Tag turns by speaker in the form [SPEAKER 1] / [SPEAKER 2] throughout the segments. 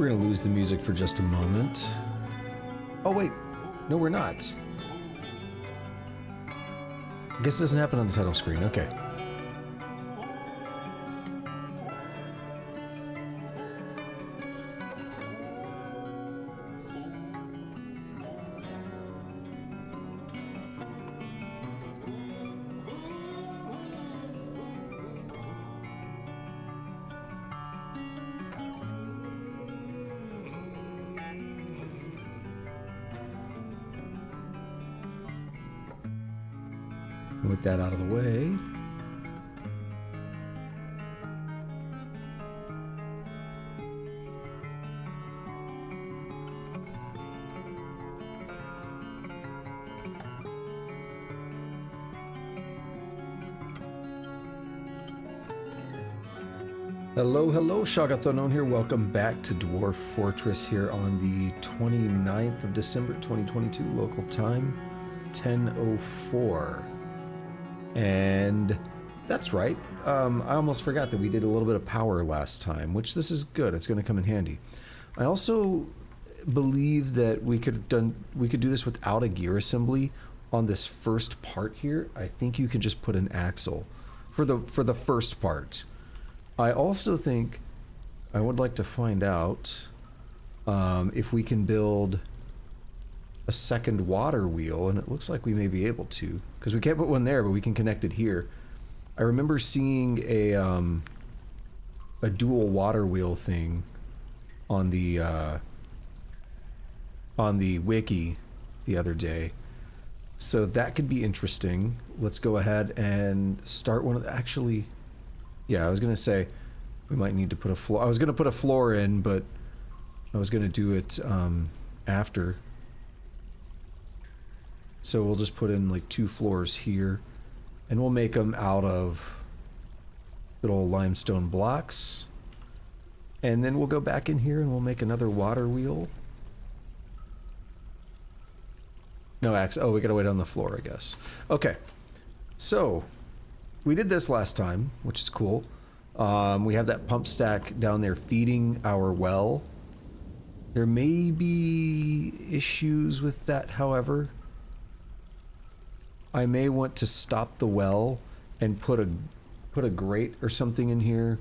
[SPEAKER 1] We're gonna lose the music for just a moment. Oh wait, no we're not. I guess it doesn't happen on the title screen, okay. With that out of the way. Hello, hello, Shagath Unknown here. Welcome back to Dwarf Fortress here on the 29th of December, 2022, local time, 10:04. And that's right. I almost forgot that we did a little bit of power last time, which this is good. It's going to come in handy. I also believe that we could do this without a gear assembly on this first part here. I think you could just put an axle for the first part. I also think I would like to find out if we can build a second water wheel, and it looks like we may be able to, because we can't put one there, but we can connect it here. I remember seeing a dual water wheel thing on the wiki the other day, so that could be interesting. Let's go ahead and start one of the, actually, yeah, I was gonna say we might need to put a floor. I was gonna put a floor in, but I was gonna do it after. So we'll just put in like 2 floors here, and we'll make them out of good old limestone blocks. And then we'll go back in here and we'll make another water wheel. No axe. Oh, we gotta wait on the floor, I guess. Okay. So we did this last time, which is cool. We have that pump stack down there feeding our well. There may be issues with that, however. I may want to stop the well and put a grate or something in here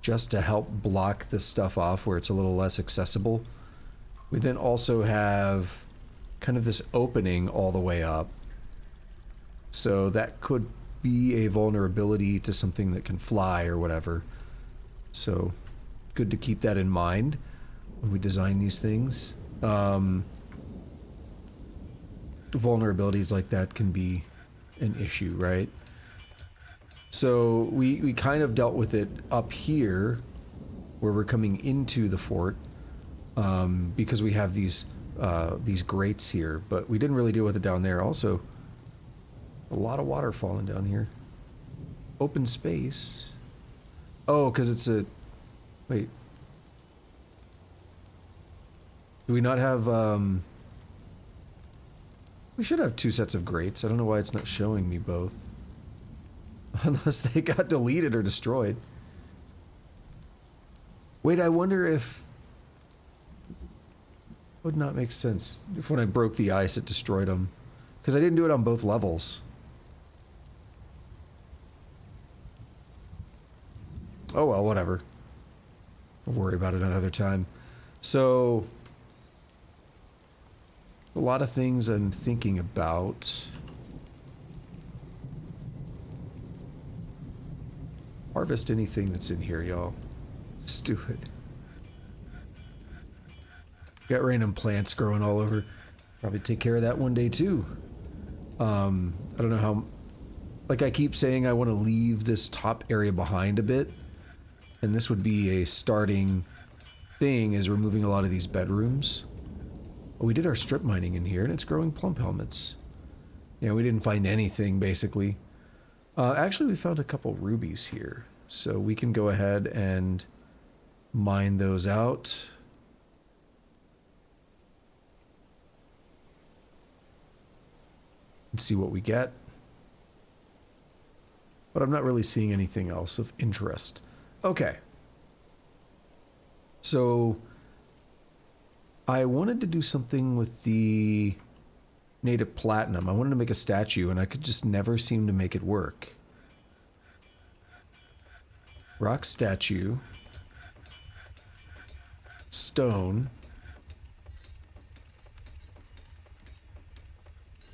[SPEAKER 1] just to help block this stuff off where it's a little less accessible. We then also have kind of this opening all the way up. So that could be a vulnerability to something that can fly or whatever. So good to keep that in mind when we design these things. Vulnerabilities like that can be an issue, right? So we kind of dealt with it up here where we're coming into the fort because we have these grates here, but we didn't really deal with it down there. Also, a lot of water falling down here. Open space. Oh, because it's a... Wait. Do we not have... We should have 2 sets of grates. I don't know why it's not showing me both. Unless they got deleted or destroyed. Wait, I wonder if... Would not make sense. If when I broke the ice it destroyed them. Because I didn't do it on both levels. Oh well, whatever. We'll worry about it another time. So... a lot of things I'm thinking about. Harvest anything that's in here, y'all. Just do it. Got random plants growing all over. Probably take care of that one day too. I don't know how... Like I keep saying, I want to leave this top area behind a bit. And this would be a starting thing, is removing a lot of these bedrooms. We did our strip mining in here, and it's growing plump helmets. Yeah, we didn't find anything, basically. Actually, we found a couple rubies here, so we can go ahead and mine those out. And see what we get. But I'm not really seeing anything else of interest. Okay. So, I wanted to do something with the native platinum. I wanted to make a statue, and I could just never seem to make it work. Rock statue. Stone.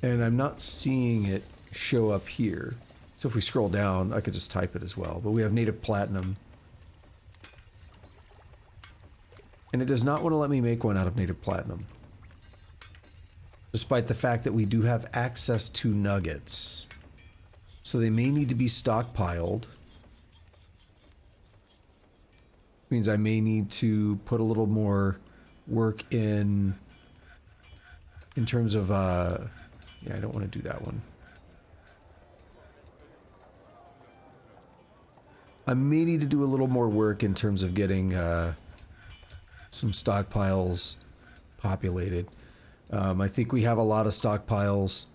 [SPEAKER 1] And I'm not seeing it show up here. So if we scroll down, I could just type it as well. But we have native platinum. And it does not want to let me make one out of native platinum. Despite the fact that we do have access to nuggets. So they may need to be stockpiled. Means I may need to put a little more work in terms of, yeah, I don't want to do that one. I may need to do a little more work in terms of getting some stockpiles populated. I think we have a lot of stockpiles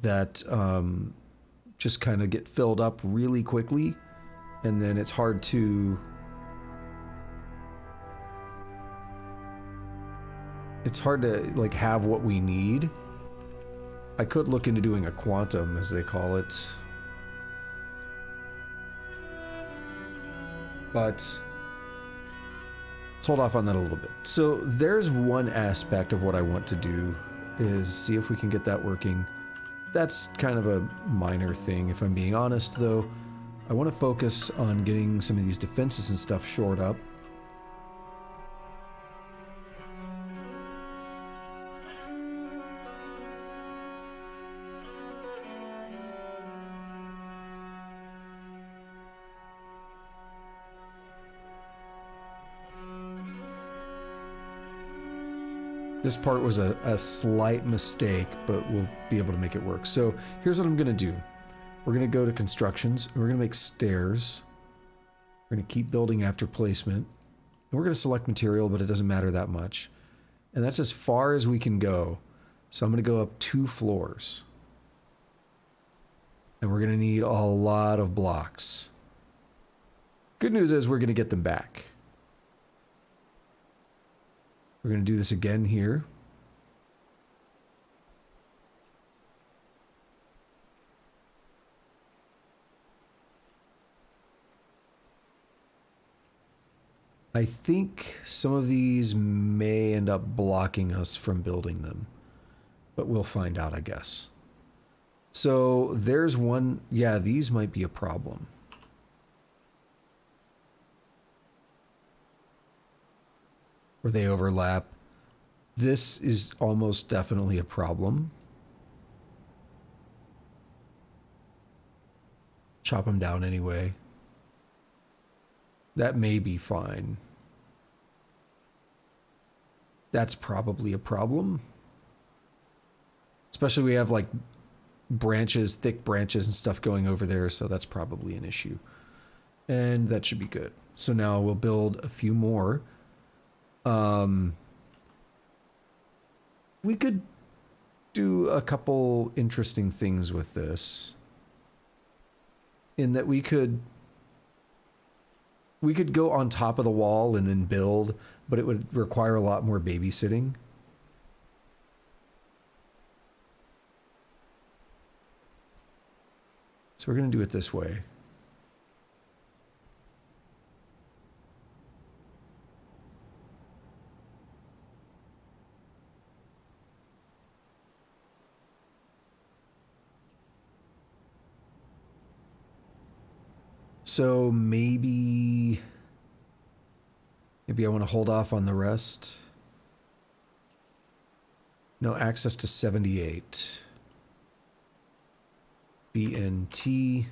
[SPEAKER 1] that just kind of get filled up really quickly, and then it's hard to... It's hard to, like, have what we need. I could look into doing a quantum, as they call it. But let's hold off on that a little bit. So there's one aspect of what I want to do, is see if we can get that working. That's kind of a minor thing, if I'm being honest, though. I want to focus on getting some of these defenses and stuff shored up. This part was a slight mistake, but we'll be able to make it work. So here's what I'm going to do. We're going to go to constructions, and we're going to make stairs. We're going to keep building after placement. And we're going to select material, but it doesn't matter that much. And that's as far as we can go. So I'm going to go up 2 floors. And we're going to need a lot of blocks. Good news is we're going to get them back. We're going to do this again here. I think some of these may end up blocking us from building them, but we'll find out, I guess. So there's one. Yeah, these might be a problem. Where they overlap. This is almost definitely a problem. Chop them down anyway. That may be fine. That's probably a problem. Especially we have like branches, thick branches and stuff going over there, so that's probably an issue. And that should be good. So now we'll build a few more. We could do a couple interesting things with this. In that we could go on top of the wall and then build, but it would require a lot more babysitting. So we're going to do it this way. So maybe I want to hold off on the rest. No access to 78. BNT.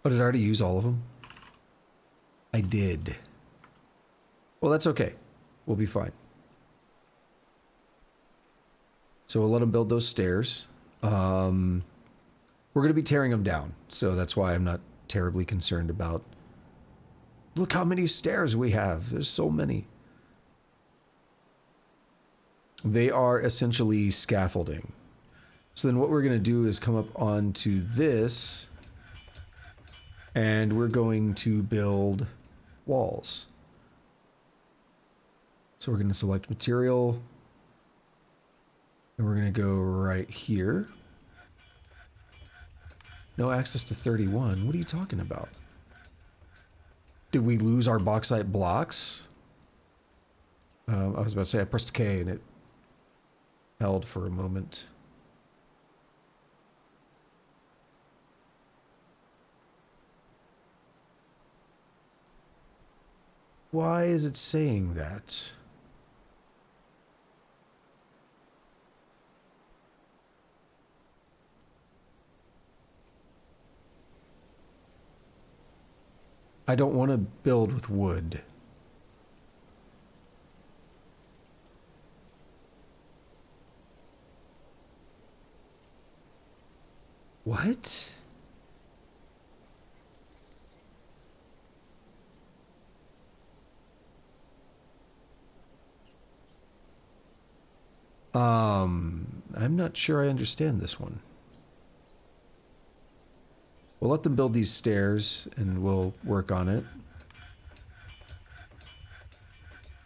[SPEAKER 1] Oh, did I already use all of them? I did. Well, that's okay. We'll be fine. So we'll let them build those stairs. We're going to be tearing them down, so that's why I'm not terribly concerned about... Look how many stairs we have. There's so many. They are essentially scaffolding. So then what we're going to do is come up onto this, and we're going to build walls. So we're going to select material, and we're going to go right here. No access to 31. What are you talking about? Did we lose our bauxite blocks? I was about to say I pressed K and it held for a moment. Why is it saying that? I don't want to build with wood. What? I'm not sure I understand this one. We'll let them build these stairs and we'll work on it.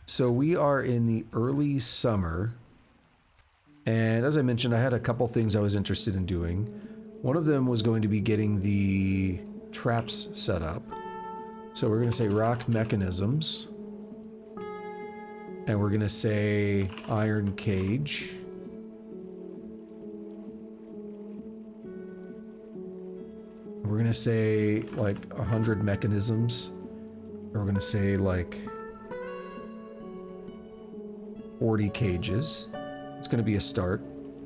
[SPEAKER 1] So we are in the early summer. And as I mentioned, I had a couple things I was interested in doing. One of them was going to be getting the traps set up. So we're going to say rock mechanisms. And we're going to say iron cage. We're going to say like 100 mechanisms. Or we're going to say like 40 cages. It's going to be a start.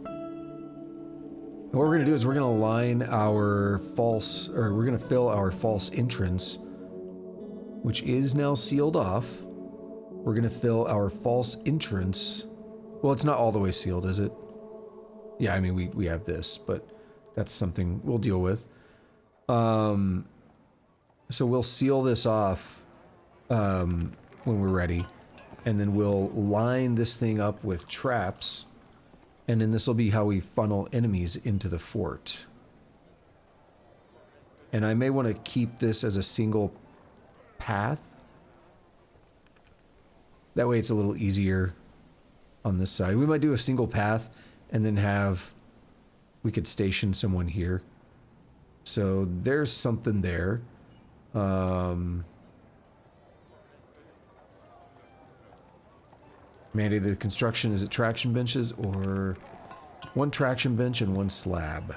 [SPEAKER 1] And what we're going to do is we're going to line our false, or we're going to fill our false entrance, which is now sealed off. We're going to fill our false entrance. Well, it's not all the way sealed, is it? Yeah, I mean, we have this, but that's something we'll deal with. So we'll seal this off when we're ready. And then we'll line this thing up with traps. And then this will be how we funnel enemies into the fort. And I may want to keep this as a single path. That way it's a little easier on this side. We might do a single path and then have... we could station someone here. So there's something there. Mandy, the construction, is it traction benches or one traction bench and one slab?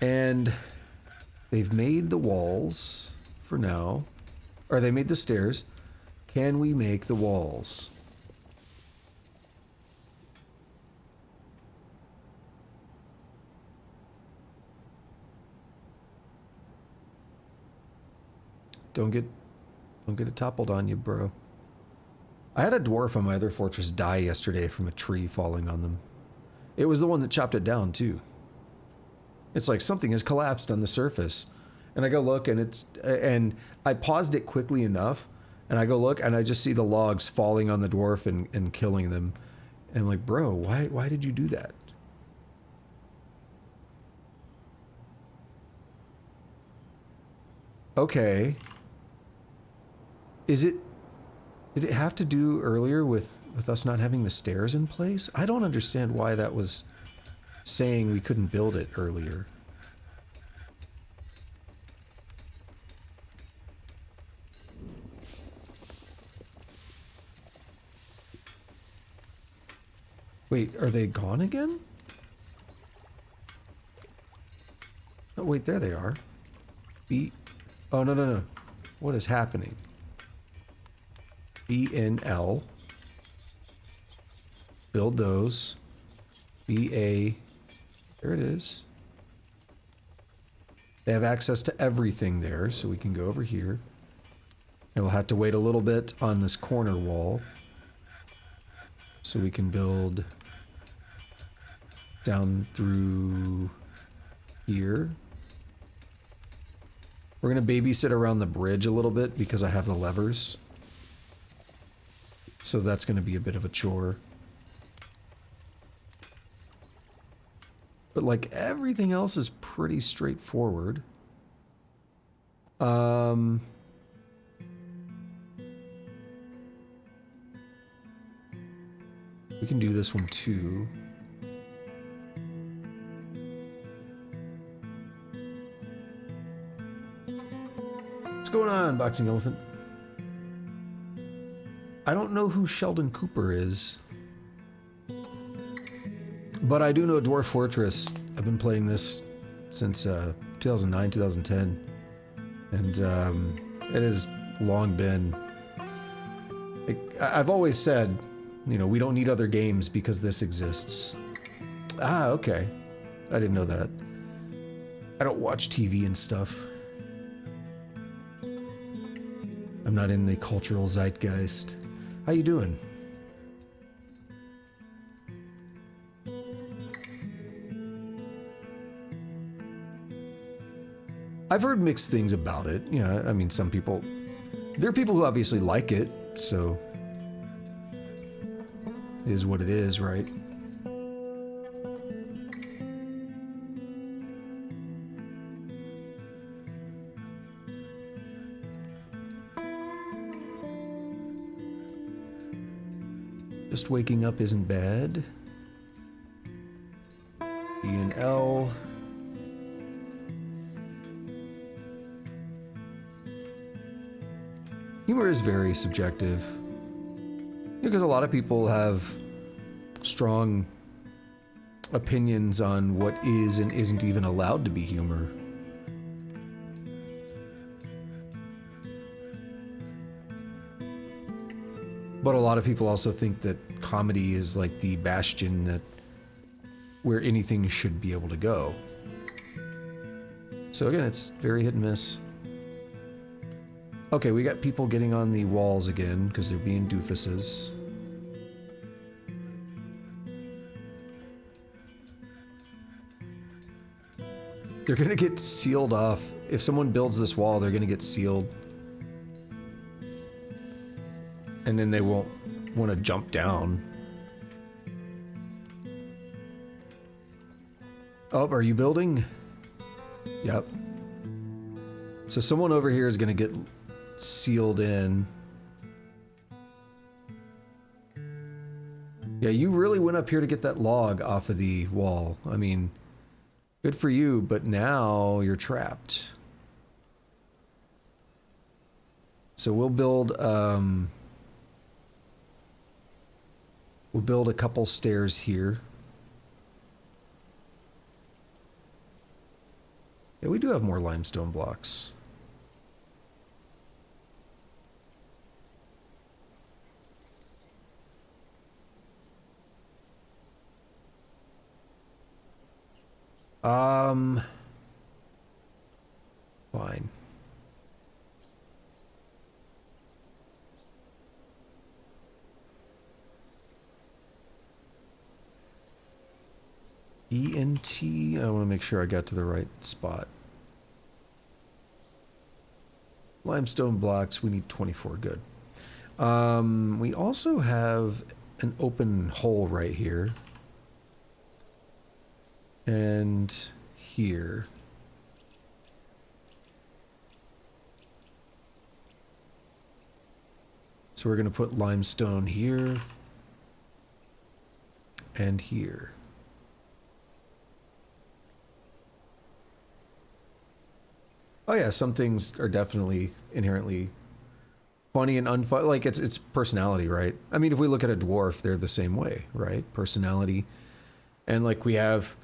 [SPEAKER 1] And they've made the walls for now. Or they made the stairs. Can we make the walls? Don't get it toppled on you, bro. I had a dwarf on my other fortress die yesterday from a tree falling on them. It was the one that chopped it down, too. It's like something has collapsed on the surface. And I go look, and I paused it quickly enough, and I go look, and I just see the logs falling on the dwarf and killing them. And I'm like, bro, why did you do that? Okay. Did it have to do earlier with us not having the stairs in place? I don't understand why that was saying we couldn't build it earlier. Wait, are they gone again? Oh, wait, there they are. Oh, no. What is happening? BNL. Build those. BA. There it is. They have access to everything there, so we can go over here. And we'll have to wait a little bit on this corner wall. So we can build down through here. We're gonna babysit around the bridge a little bit because I have the levers. So that's gonna be a bit of a chore. But like everything else is pretty straightforward. We can do this one too. What's going on, Boxing Elephant? I don't know who Sheldon Cooper is. But I do know Dwarf Fortress. I've been playing this since 2009, 2010. And it has long been... I've always said, you know, we don't need other games because this exists. Ah, okay. I didn't know that. I don't watch TV and stuff. I'm not in the cultural zeitgeist. How you doing? I've heard mixed things about it. You know, I mean, some people... There are people who obviously like it, so... It is what it is, right? Just waking up isn't bad. E and L... Humor is very subjective. Because a lot of people have strong opinions on what is and isn't even allowed to be humor. But a lot of people also think that comedy is like the bastion that where anything should be able to go. So again, it's very hit and miss. Okay, we got people getting on the walls again because they're being doofuses. They're gonna get sealed off. If someone builds this wall, they're gonna get sealed. And then they won't want to jump down. Oh, are you building? Yep. So someone over here is gonna get sealed in. Yeah, you really went up here to get that log off of the wall. I mean, good for you, but now you're trapped. So we'll build a couple stairs here. Yeah, we do have more limestone blocks. Fine. ENT, I want to make sure I got to the right spot. Limestone blocks, we need 24, good. We also have an open hole right here. And here. So we're going to put limestone here and here. Oh yeah, some things are definitely inherently funny and unfun. Like it's personality, right? I mean, if we look at a dwarf, they're the same way, right? Personality. And like we have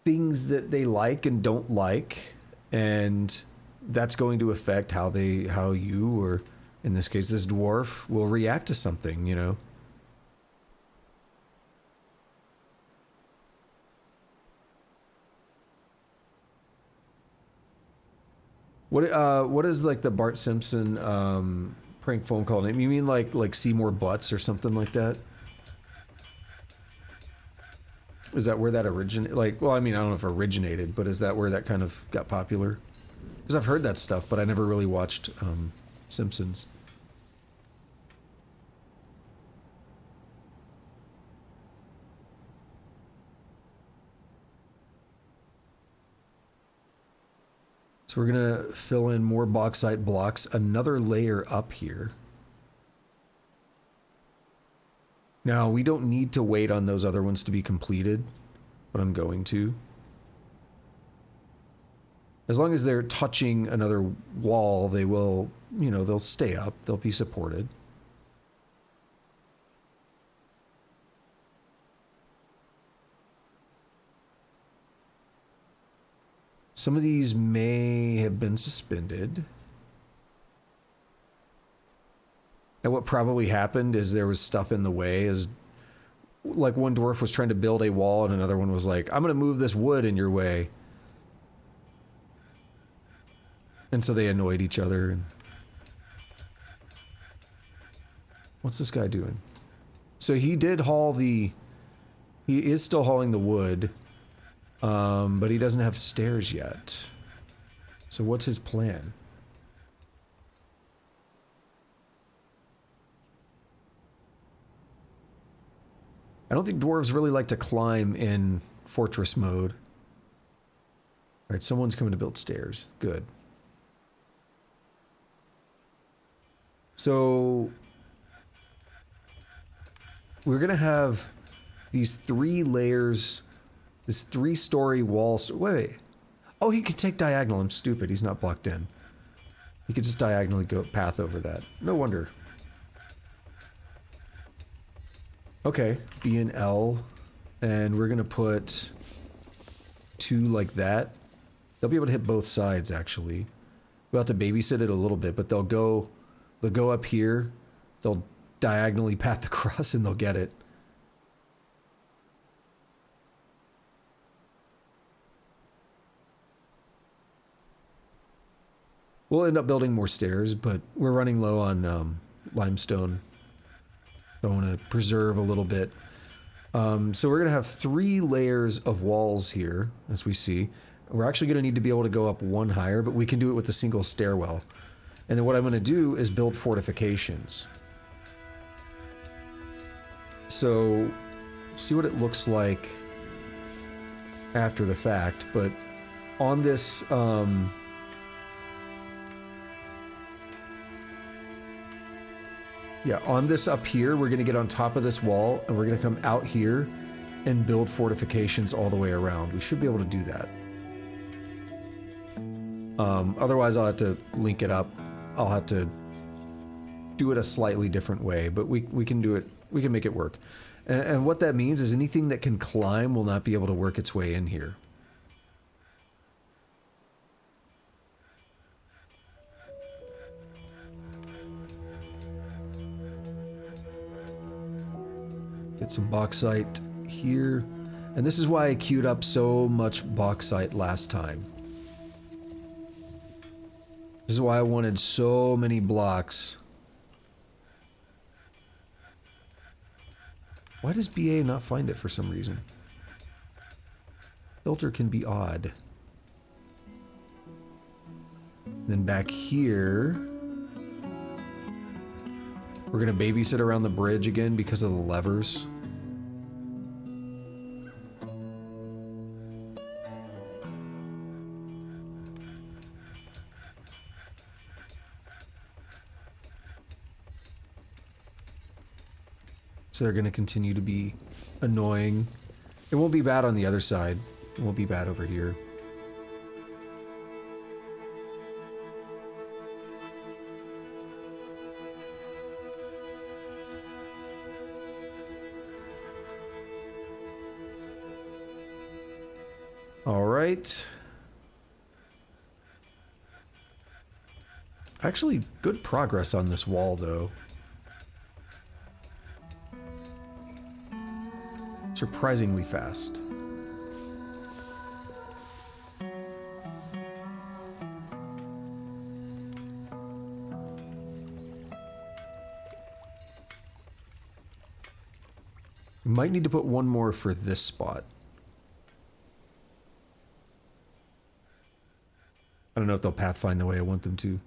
[SPEAKER 1] things that they like and don't like, and that's going to affect how you, or in this case this dwarf, will react to something, you know. What is like the Bart Simpson prank phone call name? You mean like Seymour Butts or something like that? Is that where that originated? Like, well, I mean, I don't know if it originated, but is that where that kind of got popular? Because I've heard that stuff, but I never really watched Simpsons. So we're gonna fill in more bauxite blocks, another layer up here. Now, we don't need to wait on those other ones to be completed, but I'm going to. As long as they're touching another wall, they will, you know, they'll stay up, they'll be supported. Some of these may have been suspended. And what probably happened is there was stuff in the way, as like one dwarf was trying to build a wall and another one was like, I'm gonna move this wood in your way. And so they annoyed each other. And what's this guy doing? So he did haul the... He is still hauling the wood. But he doesn't have stairs yet. So what's his plan? I don't think dwarves really like to climb in fortress mode. Alright, someone's coming to build stairs. Good. So we're gonna have these 3 layers, this 3-story wall. Wait. Oh, he could take diagonal. I'm stupid. He's not blocked in. He could just diagonally go path over that. No wonder. Okay, B and L, and we're gonna put 2 like that. They'll be able to hit both sides, actually. We'll have to babysit it a little bit, but they'll go up here, they'll diagonally path across, and they'll get it. We'll end up building more stairs, but we're running low on limestone. I want to preserve a little bit. So we're going to have 3 layers of walls here, as we see. We're actually going to need to be able to go up 1 higher, but we can do it with a single stairwell. And then what I'm going to do is build fortifications. So, see what it looks like after the fact, but on this... yeah, on this up here, we're going to get on top of this wall, and we're going to come out here and build fortifications all the way around. We should be able to do that. Otherwise, I'll have to link it up. I'll have to do it a slightly different way, but we can do it. We can make it work. And what that means is anything that can climb will not be able to work its way in here. Get some bauxite here. And this is why I queued up so much bauxite last time. This is why I wanted so many blocks. Why does BA not find it for some reason? Filter can be odd. Then back here... we're gonna babysit around the bridge again because of the levers. So they're gonna continue to be annoying. It won't be bad on the other side. It won't be bad over here. All right. Actually, good progress on this wall, though. Surprisingly fast. Might need to put 1 more for this spot. I don't know if they'll pathfind the way I want them to.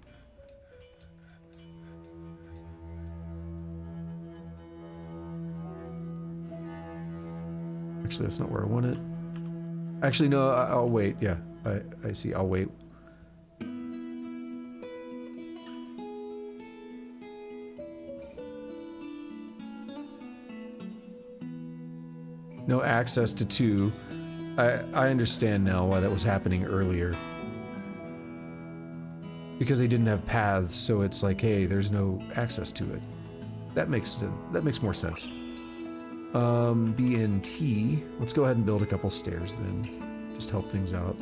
[SPEAKER 1] Actually, that's not where I want it. Actually, no, I'll wait. Yeah, I see. I'll wait. No access to 2. I understand now why that was happening earlier. Because they didn't have paths, so it's like, hey, there's no access to it. That makes more sense. B and T. Let's go ahead and build a couple stairs then. Just help things out.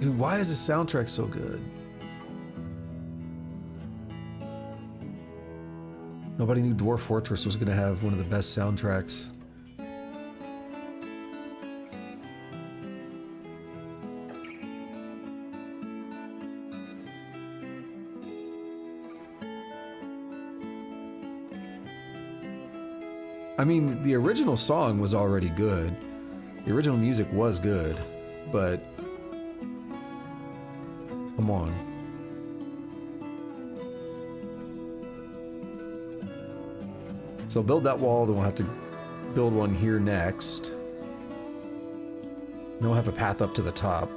[SPEAKER 1] Dude, why is the soundtrack so good? Nobody knew Dwarf Fortress was going to have one of the best soundtracks. I mean, the original song was already good. The original music was good, but come on. So build that wall, then we'll have to build one here next. Then we'll have a path up to the top.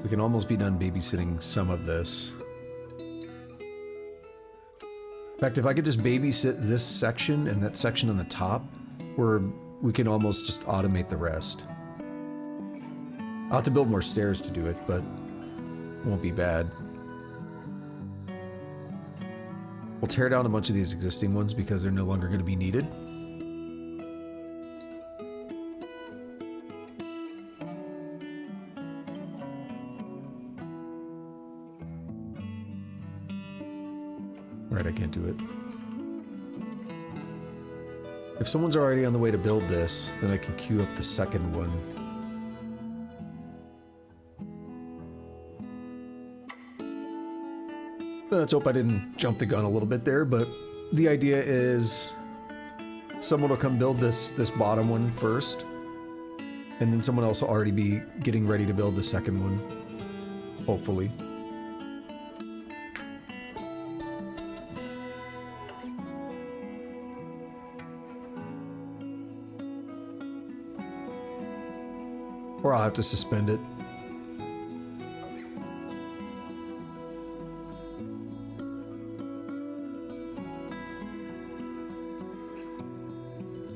[SPEAKER 1] We can almost be done babysitting some of this. In fact, if I could just babysit this section and that section on the top, we can almost just automate the rest. I'll have to build more stairs to do it, but it won't be bad. We'll tear down a bunch of these existing ones because they're no longer going to be needed. Right, I can't do it. If someone's already on the way to build this, then I can queue up the second one. Let's hope I didn't jump the gun a little bit there, but the idea is someone will come build this bottom one first, and then someone else will already be getting ready to build the second one, hopefully. Or I'll have to suspend it.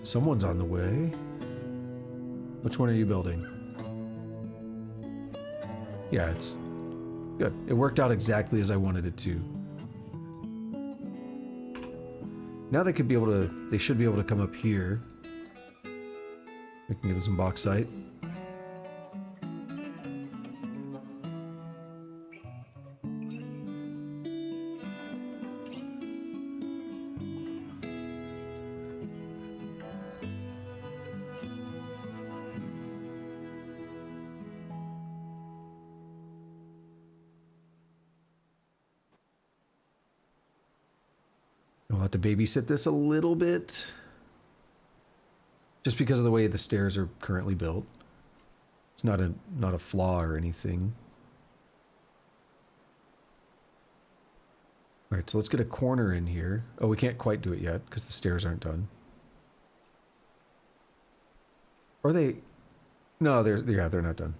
[SPEAKER 1] Someone's on the way. Which one are you building? Yeah, it's good. It worked out exactly as I wanted it to. Now they should be able to come up here. We can give them some bauxite. I'll have to babysit this a little bit. Just because of the way the stairs are currently built. It's not a flaw or anything. Alright, so let's get a corner in here. Oh, we can't quite do it yet because the stairs aren't done. Are they? No, they're not done.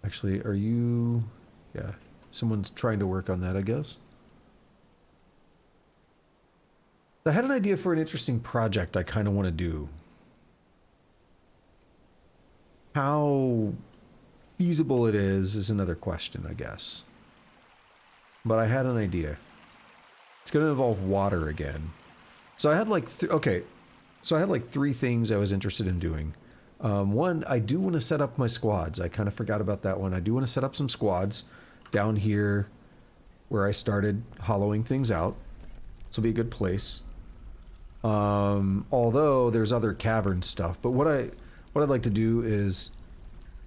[SPEAKER 1] Actually, are you... Yeah, someone's trying to work on that, I guess. I had an idea for an interesting project I kind of want to do. How feasible it is another question, I guess. But I had an idea. It's going to involve water again. So I had like... Okay, So I had like 3 things I was interested in doing. One, I do want to set up my squads. I kind of forgot about that one. I do want to set up some squads down here where I started hollowing things out. This will be a good place. Although there's other cavern stuff, but what I'd like to do is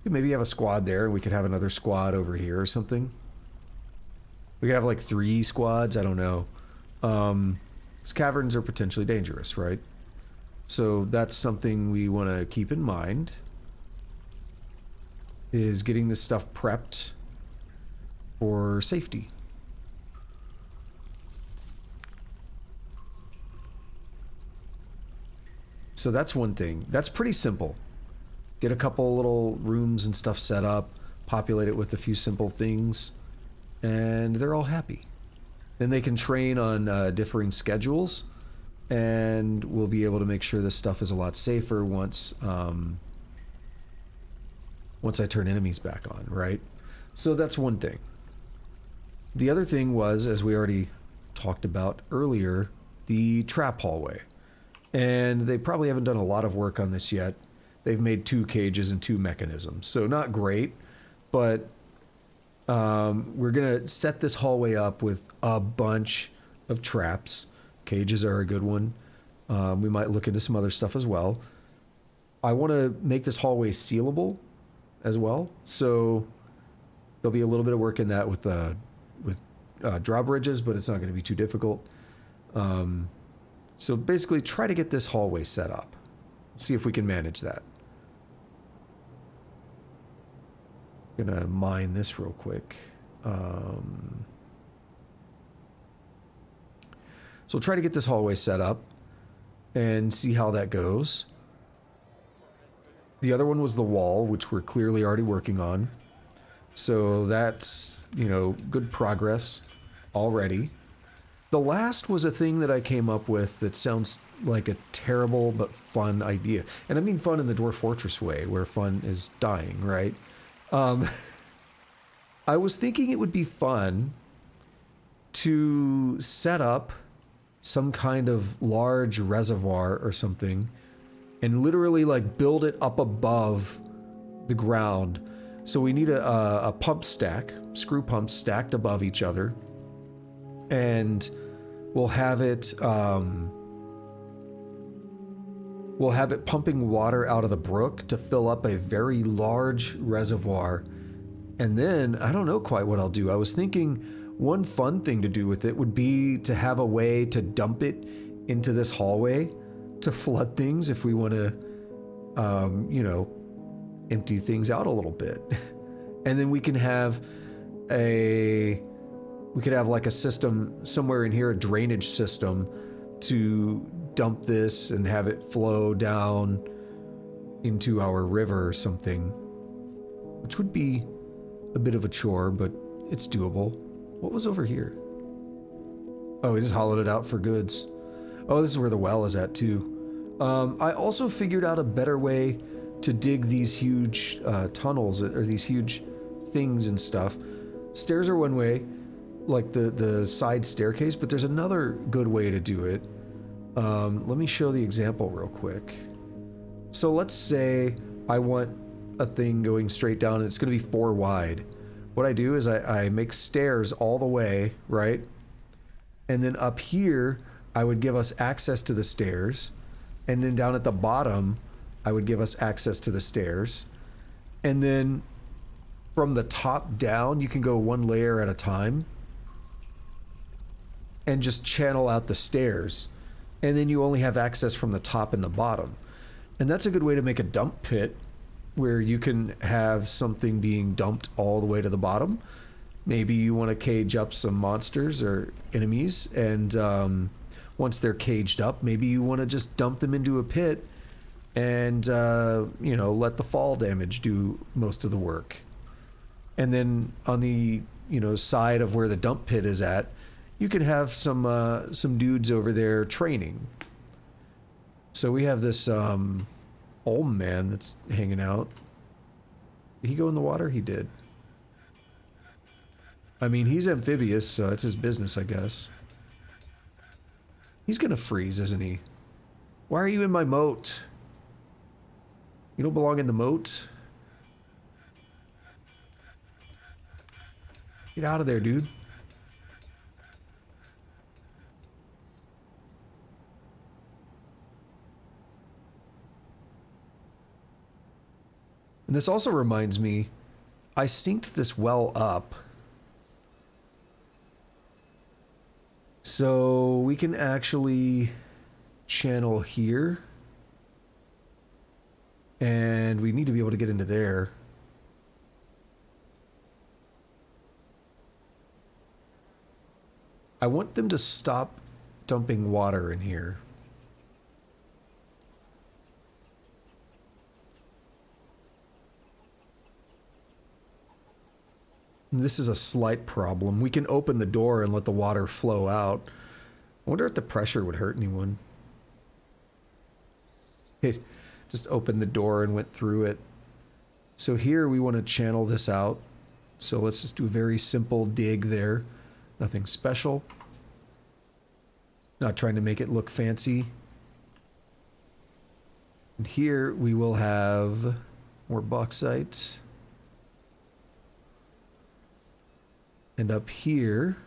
[SPEAKER 1] maybe have a squad there, and we could have another squad over here or something. We could have like 3 squads. I don't know. 'Cause caverns are potentially dangerous, right? So that's something we want to keep in mind. Is getting this stuff prepped for safety. So that's one thing. That's pretty simple. Get a couple little rooms and stuff set up, populate it with a few simple things, and they're all happy. Then they can train on differing schedules, and we'll be able to make sure this stuff is a lot safer once once I turn enemies back on, right? So that's one thing. The other thing was, as we already talked about earlier, the trap hallway. And they probably haven't done a lot of work on this yet. They've made 2 cages and 2 mechanisms, so not great, but we're gonna set this hallway up with a bunch of traps. Cages are a good one. We might look into some other stuff as well. I want to make this hallway sealable as well, so there'll be a little bit of work in that with drawbridges, but it's not going to be too difficult. So basically, try to get this hallway set up. See if we can manage that. Gonna mine this real quick. So we'll try to get this hallway set up and see how that goes. The other one was the wall, which we're clearly already working on. So that's, you know, good progress already. The last was a thing that I came up with that sounds like a terrible but fun idea. And I mean fun in the Dwarf Fortress way, where fun is dying, right? I was thinking it would be fun to set up some kind of large reservoir or something and literally like build it up above the ground. So we need a pump stack, screw pumps stacked above each other, and we'll have it pumping water out of the brook to fill up a very large reservoir. And then I don't know quite what I'll do. I was thinking one fun thing to do with it would be to have a way to dump it into this hallway to flood things if we want to, you know, empty things out a little bit. And then we can have like a system somewhere in here, a drainage system to dump this and have it flow down into our river or something, which would be a bit of a chore, but it's doable. What was over here? Oh, we just hollowed it out for goods. Oh, this is where the well is at too. I also figured out a better way to dig these huge tunnels, or these huge things and stuff. Stairs are one way, like the side staircase, but there's another good way to do it. Let me show the example real quick. So let's say I want a thing going straight down and it's going to be 4 wide. What I do is I make stairs all the way, right? And then up here, I would give us access to the stairs. And then down at the bottom, I would give us access to the stairs. And then from the top down, you can go 1 layer at a time and just channel out the stairs. And then you only have access from the top and the bottom. And that's a good way to make a dump pit where you can have something being dumped all the way to the bottom. Maybe you want to cage up some monsters or enemies, and once they're caged up, maybe you want to just dump them into a pit and, you know, let the fall damage do most of the work. And then on the, you know, side of where the dump pit is at, you can have some dudes over there training. So we have this Olm man that's hanging out. Did he go in the water? He did. I mean, he's amphibious, so it's his business, I guess. He's gonna freeze, isn't he? Why are you in my moat? You don't belong in the moat. Get out of there, dude. And this also reminds me, I synced this well up. So we can actually channel here. And we need to be able to get into there. I want them to stop dumping water in here. This is a slight problem. We can open the door and let the water flow out. I wonder if the pressure would hurt anyone. It just opened the door and went through it. So here we want to channel this out. So let's just do a very simple dig there. Nothing special. Not trying to make it look fancy. And here we will have more bauxite. And up here,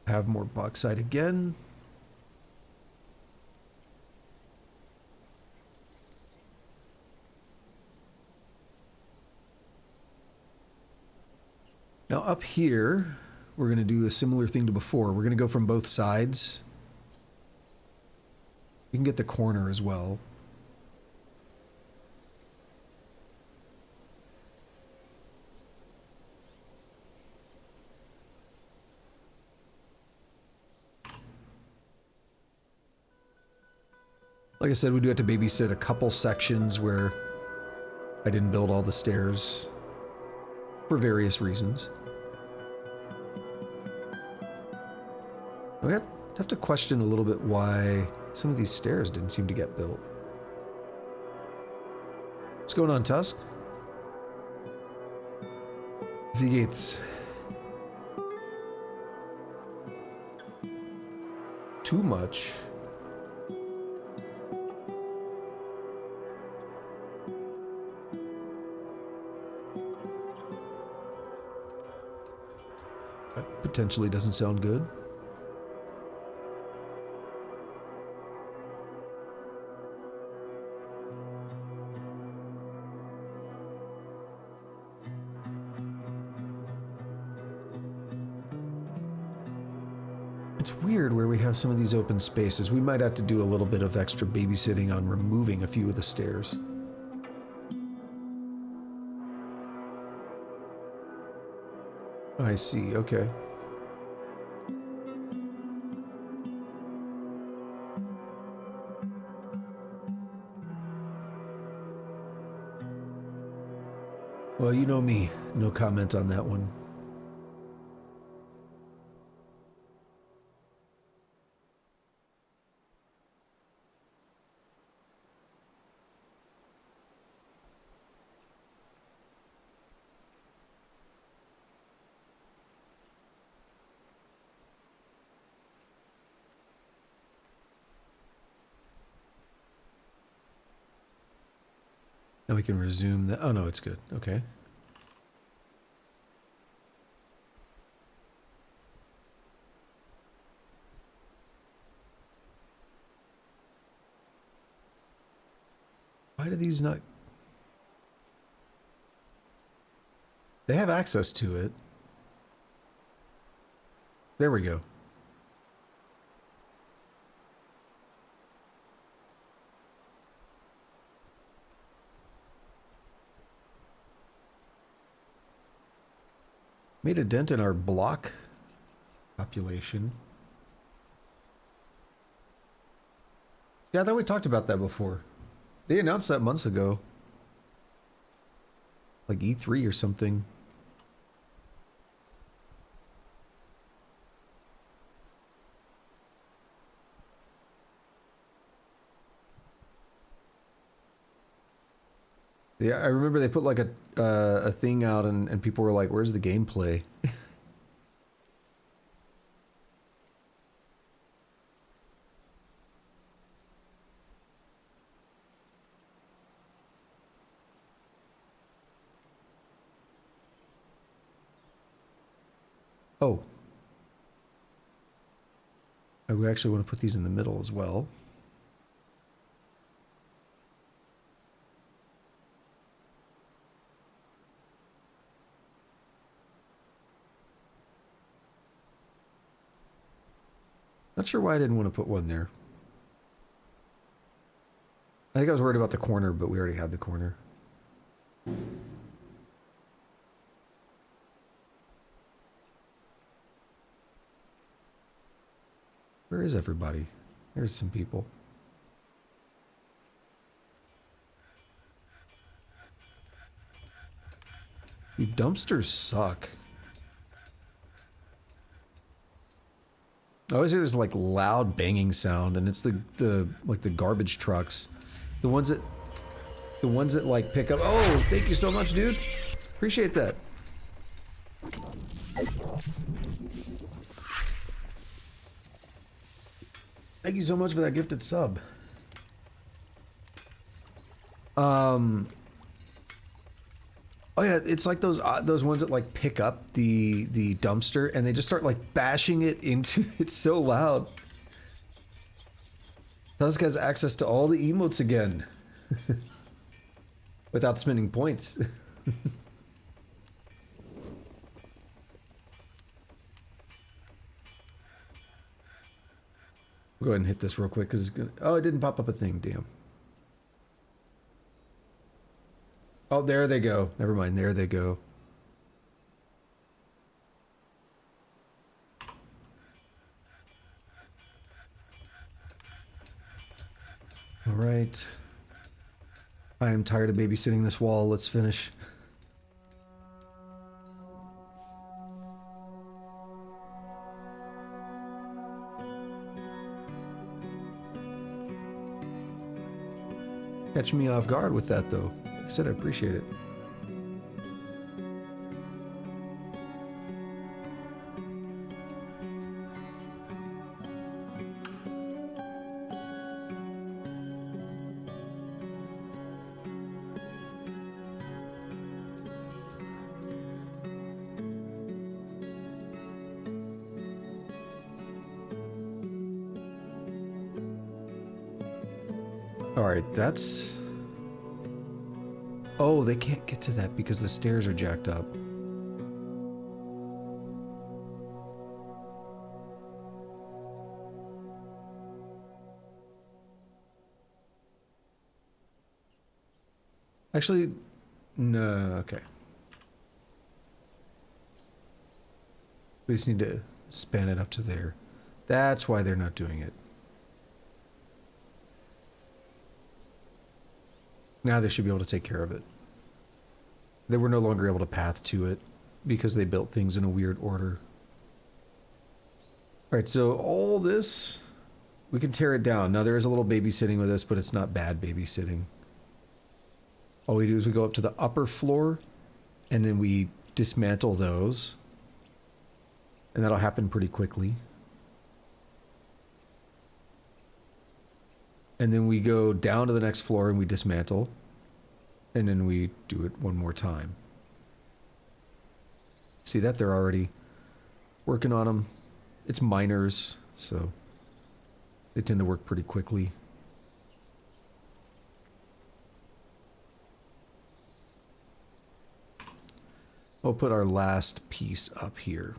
[SPEAKER 1] have more bauxite again. Now up here, we're going to do a similar thing to before. We're going to go from both sides. We can get the corner as well. Like I said, we do have to babysit a couple sections where I didn't build all the stairs for various reasons. We have to question a little bit why some of these stairs didn't seem to get built. What's going on, Tusk? Wie geht's? Too much. That potentially doesn't sound good. It's weird where we have some of these open spaces. We might have to do a little bit of extra babysitting on removing a few of the stairs. I see, okay. Well, you know me. No comment on that one. Now we can resume the... Oh, no, it's good. Okay. Why do these not... They have access to it. There we go. Made a dent in our block population. Yeah, I thought we talked about that before. They announced that months ago. Like E3 or something. Yeah, I remember they put like a thing out and people were like, "Where's the gameplay?" Oh, we actually want to put these in the middle as well. Not sure why I didn't want to put one there. I think I was worried about the corner, but we already had the corner. Where is everybody? There's some people. Dude, dumpsters suck. I always hear this like loud banging sound, and it's the like the garbage trucks, the ones that like pick up. Oh, thank you so much, dude. Appreciate that. Thank you so much for that gifted sub. Oh yeah, it's like those ones that like pick up the dumpster and they just start like bashing it into it's so loud. Tusk has access to all the emotes again. Without spending points. We'll go ahead and hit this real quick because it's gonna. Oh, it didn't pop up a thing. Damn. Oh, there they go. Never mind. There they go. All right. I am tired of babysitting this wall. Let's finish. Catch me off guard with that, though. Like I said, I appreciate it. Alright, that's... Oh, they can't get to that because the stairs are jacked up. Actually, no, okay. We just need to span it up to there. That's why they're not doing it. Now they should be able to take care of it. They were no longer able to path to it because they built things in a weird order. Alright, so all this, we can tear it down. Now there is a little babysitting with this, but it's not bad babysitting. All we do is we go up to the upper floor, and then we dismantle those. And that'll happen pretty quickly. And then we go down to the next floor and we dismantle. And then we do it one more time. See that? They're already working on them. It's miners, so they tend to work pretty quickly. We'll put our last piece up here.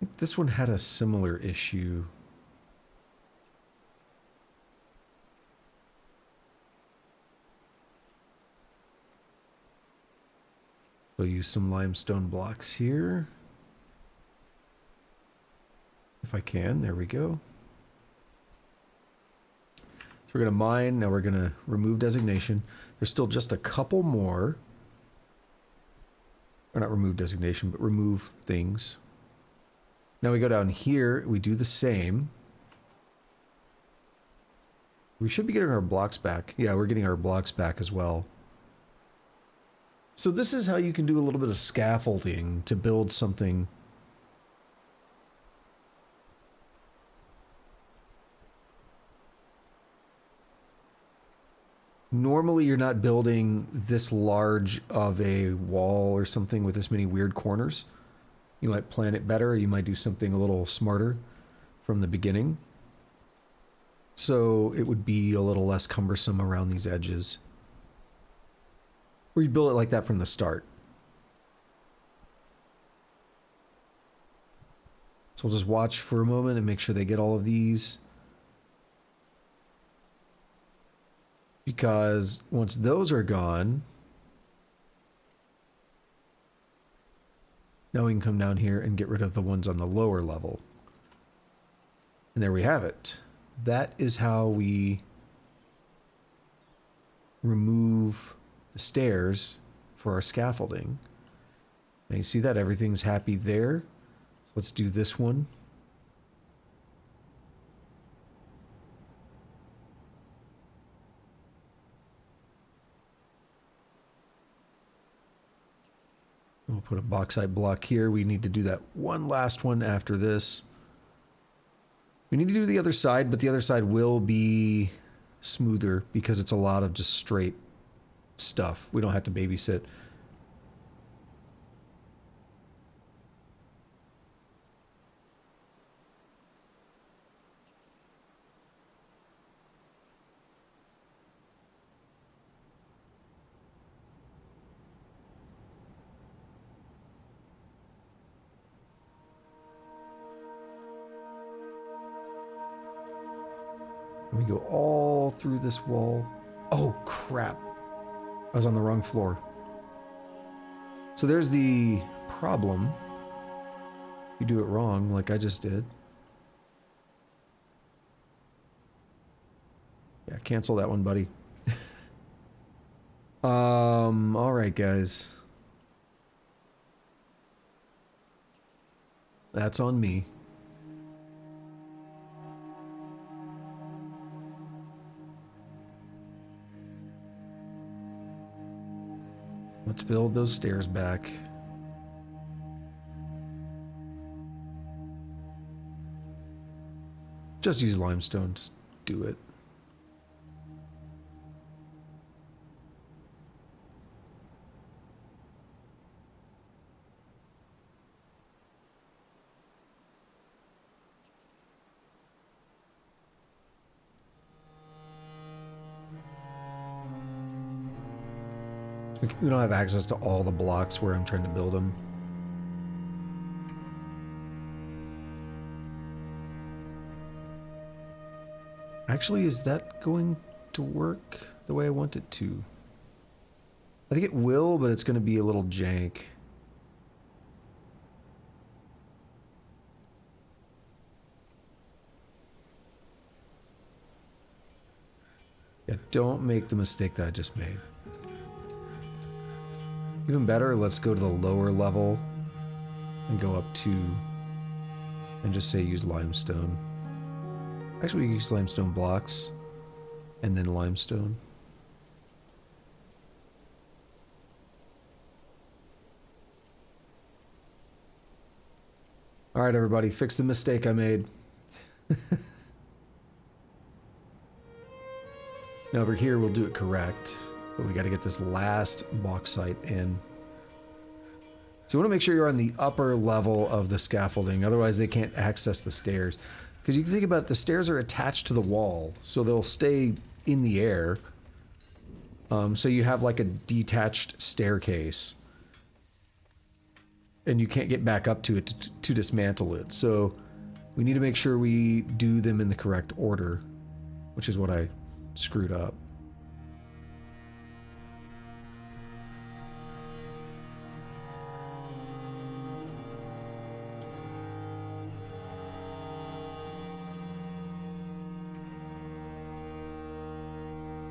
[SPEAKER 1] I think this one had a similar issue. So use some limestone blocks here. if I can. There we go. So we're going to mine. Now we're going to remove designation. There's still just a couple more. Or not remove designation, but remove things. Now we go down here. We do the same. We should be getting our blocks back. Yeah, we're getting our blocks back as well. So this is how you can do a little bit of scaffolding to build something. Normally you're not building this large of a wall or something with this many weird corners. You might plan it better, or you might do something a little smarter from the beginning. So it would be a little less cumbersome around these edges. Or you build it like that from the start. So we'll just watch for a moment and make sure they get all of these. Because once those are gone, now we can come down here and get rid of the ones on the lower level. And there we have it. That is how we remove the stairs for our scaffolding. Now you see that everything's happy there. So let's do this one. We'll put a bauxite block here. We need to do that one last one after this. We need to do the other side, but the other side will be smoother because it's a lot of just straight stuff. We don't have to babysit. We go all through this wall. Oh, crap. I was on the wrong floor. So there's the problem. You do it wrong, like I just did. Yeah, cancel that one, buddy. All right, guys. That's on me. Let's build those stairs back. Just use limestone, just do it. We don't have access to all the blocks where I'm trying to build them. Actually, is that going to work the way I want it to? I think it will, but it's going to be a little jank. Yeah, don't make the mistake that I just made. Even better, let's go to the lower level and go up to, and just say use limestone. Actually, we use limestone blocks and then limestone. All right, everybody, fix the mistake I made. Now over here, we'll do it correct. But we got to get this last bauxite in. So you want to make sure you're on the upper level of the scaffolding, otherwise they can't access the stairs. Because you can think about it, the stairs are attached to the wall, so they'll stay in the air. So you have like a detached staircase. And you can't get back up to it to dismantle it. So we need to make sure we do them in the correct order, which is what I screwed up.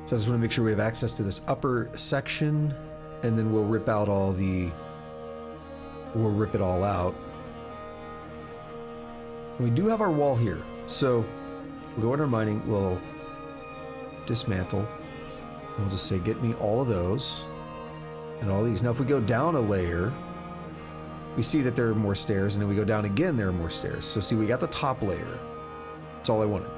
[SPEAKER 1] So I just want to make sure we have access to this upper section, and then we'll rip out all the... We'll rip it all out. We do have our wall here, so we'll go into our mining, we'll dismantle, and we'll just say, get me all of those, and all these. Now if we go down a layer, we see that there are more stairs, and then we go down again, there are more stairs. So see, we got the top layer. That's all I wanted.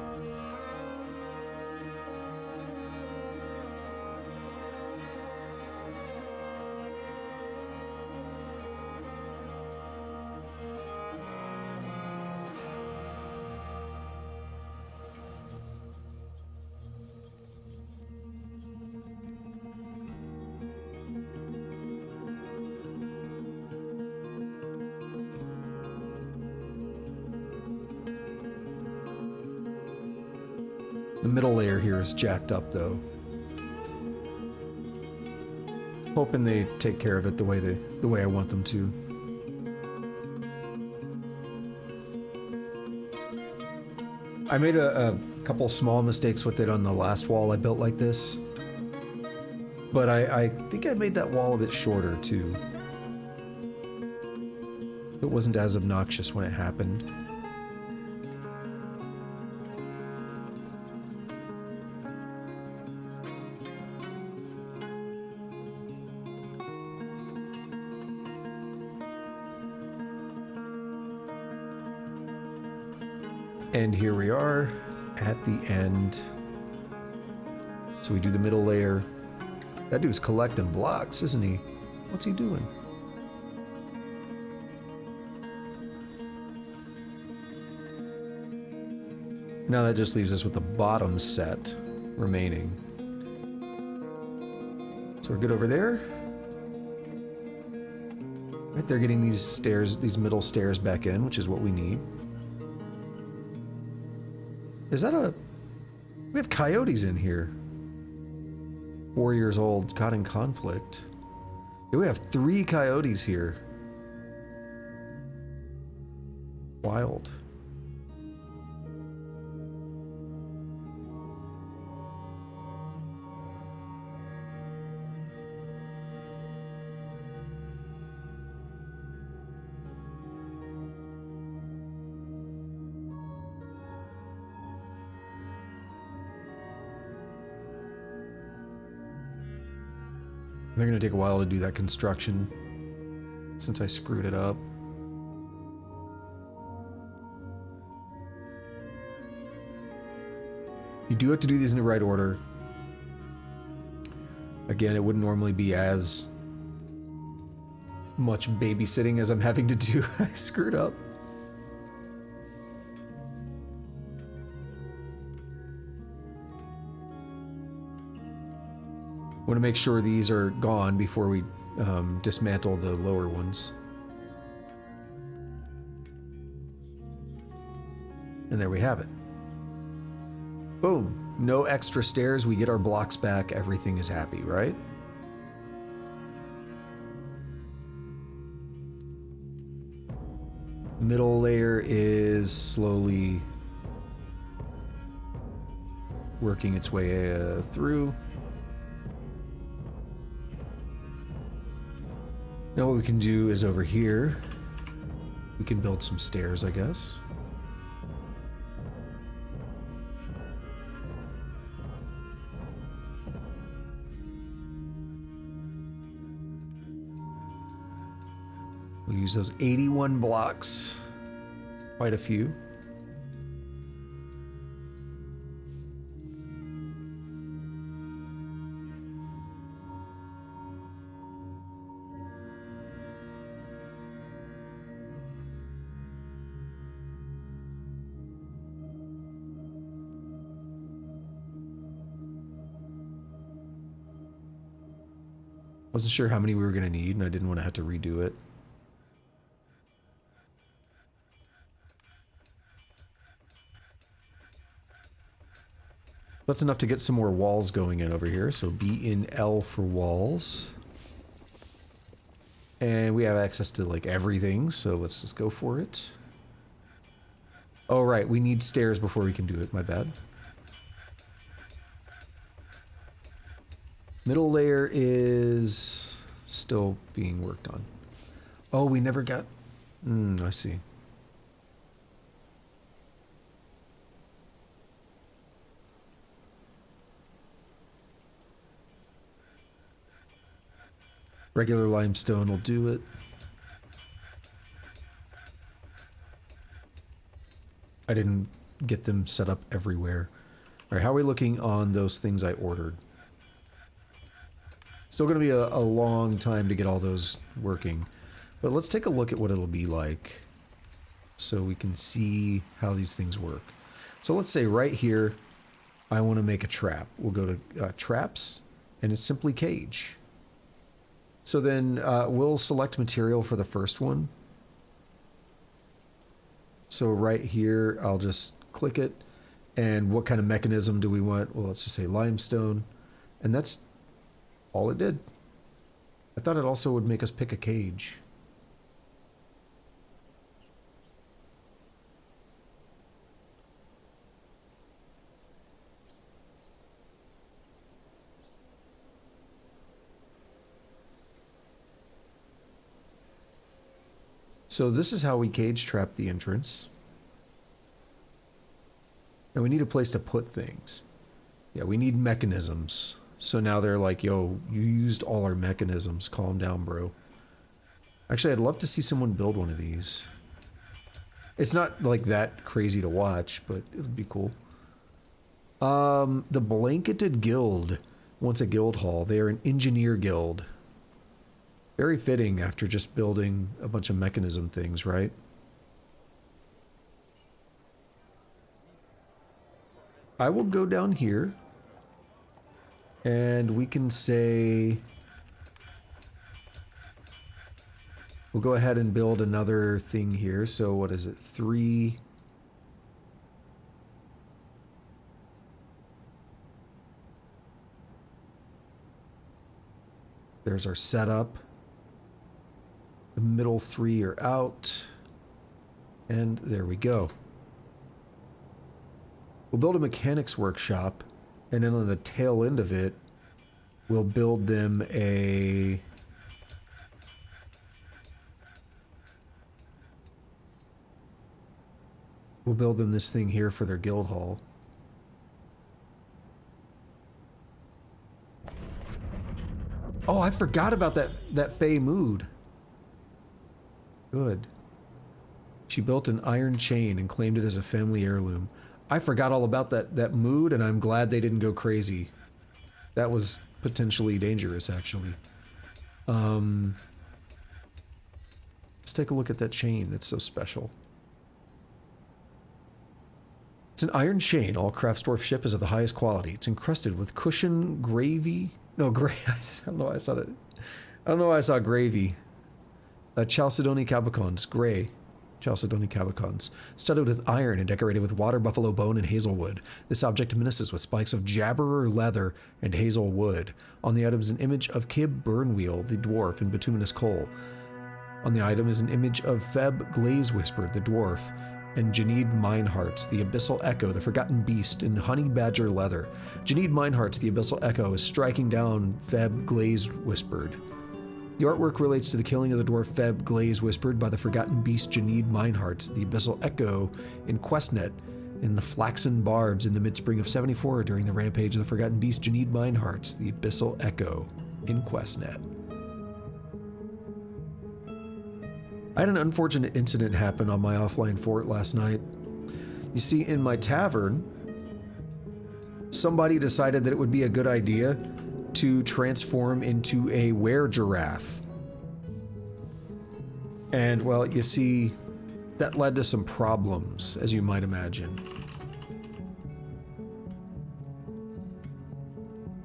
[SPEAKER 1] The middle layer here is jacked up, though. Hoping they take care of it the way I want them to. I made a couple small mistakes with it on the last wall I built like this, but I think I made that wall a bit shorter too. It wasn't as obnoxious when it happened. And here we are at the end. So we do the middle layer. That dude's collecting blocks, isn't he? What's he doing? Now that just leaves us with the bottom set remaining. So we're good over there. Right, they're getting these stairs, these middle stairs back in, which is what we need. Is that a... We have coyotes in here. 4 years old, caught in conflict. Yeah, we have 3 coyotes here. Wild. They're gonna take a while to do that construction since I screwed it up. You do have to do these in the right order. Again, it wouldn't normally be as much babysitting as I'm having to do. I screwed up. Want to make sure these are gone before we dismantle the lower ones. And there we have it. Boom. No extra stairs. We get our blocks back. Everything is happy, right? Middle layer is slowly working its way through. Now what we can do is over here, we can build some stairs, I guess. We'll use those 81 blocks, quite a few. Wasn't sure how many we were going to need, and I didn't want to have to redo it. That's enough to get some more walls going in over here, so B in L for walls. And we have access to, like, everything, so let's just go for it. Oh, right, we need stairs before we can do it, my bad. Middle layer is still being worked on. Oh, we never got... I see. Regular limestone will do it. I didn't get them set up everywhere. Alright, how are we looking on those things I ordered? Still going to be a long time to get all those working. But let's take a look at what it'll be like, so we can see how these things work. So let's say right here, I want to make a trap. We'll go to traps, and it's simply cage. So then we'll select material for the first one. So right here, I'll just click it. And what kind of mechanism do we want? Well, let's just say limestone. And that's all it did. I thought it also would make us pick a cage. So this is how we cage trap the entrance. And we need a place to put things. Yeah, we need mechanisms. So now they're like, yo, you used all our mechanisms. Calm down, bro. Actually, I'd love to see someone build one of these. It's not like that crazy to watch, but it would be cool. The Blanketed Guild wants a guild hall. They are an engineer guild. Very fitting after just building a bunch of mechanism things, right? I will go down here and we can say we'll go ahead and build another thing here. So what is it? 3. There's our setup. The middle 3 are out. And there we go. We'll build a mechanics workshop, and then on the tail end of it, we'll build them a... We'll build them this thing here for their guild hall. Oh, I forgot about that Fey mood. Good. She built an iron chain and claimed it as a family heirloom. I forgot all about that mood, and I'm glad they didn't go crazy. That was potentially dangerous, actually. Let's take a look at that chain that's so special. It's an iron chain. All Craftsdwarf ship is of the highest quality. It's encrusted with cushion gravy. No, I don't know why I saw that. I don't know why I saw gravy. Chalcedony Cabicons, gray. Chalcedony Cabicons, studded with iron and decorated with water buffalo bone and hazelwood. This object menaces with spikes of jabberer leather and hazel wood. On the item is an image of Kib Burnwheel, the dwarf, in bituminous coal. On the item is an image of Feb Glaze Whispered, the dwarf, and Janid Minehearts, the abyssal echo, the forgotten beast, in honey badger leather. Janid Minehearts, the abyssal echo, is striking down Feb Glaze Whispered. The artwork relates to the killing of the dwarf Feb Glaze Whispered by the forgotten beast Janid Minehearts, the abyssal echo, in Questnet, in the Flaxen Barbs in the mid-spring of 74 during the rampage of the forgotten beast Janid Minehearts, the abyssal echo, in Questnet. I had an unfortunate incident happen on my offline fort last night. You see, in my tavern, somebody decided that it would be a good idea to transform into a were-giraffe. And, well, you see, that led to some problems, as you might imagine.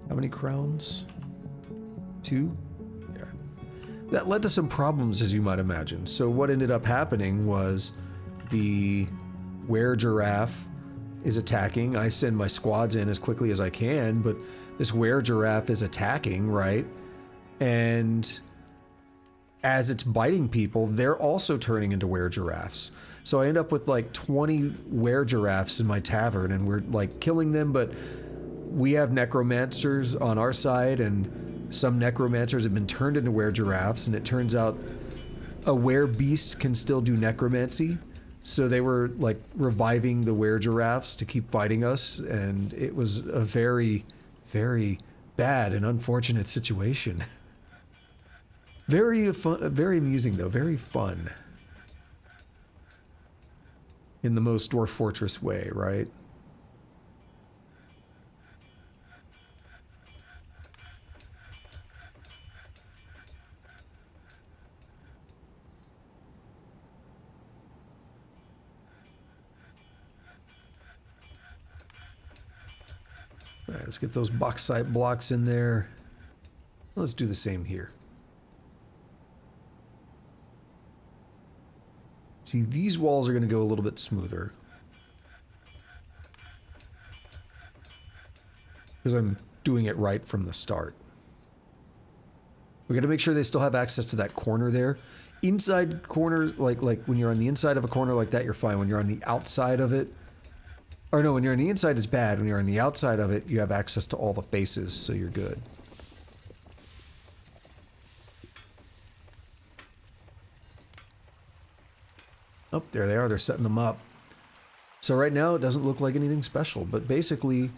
[SPEAKER 1] How many crowns? 2? Yeah. That led to some problems, as you might imagine. So what ended up happening was the were-giraffe is attacking. I send my squads in as quickly as I can, but this were-giraffe is attacking, right? And as it's biting people, they're also turning into were-giraffes. So I end up with like 20 were-giraffes in my tavern, and we're like killing them, but we have necromancers on our side, and some necromancers have been turned into were-giraffes, and it turns out a were-beast can still do necromancy. So they were, like, reviving the were-giraffes to keep fighting us, and it was a very, very bad and unfortunate situation. Very fun, very amusing, though. Very fun. In the most Dwarf Fortress way, right? All right, let's get those bauxite blocks in there. Let's do the same here. See, these walls are going to go a little bit smoother. Because I'm doing it right from the start. We got to make sure they still have access to that corner there. Inside corners, like when you're on the inside of a corner like that, you're fine. When you're on the outside of it, or no, when you're on the inside, it's bad. When you're on the outside of it, you have access to all the faces, so you're good. Oh, there they are. They're setting them up. So right now, it doesn't look like anything special, but basically...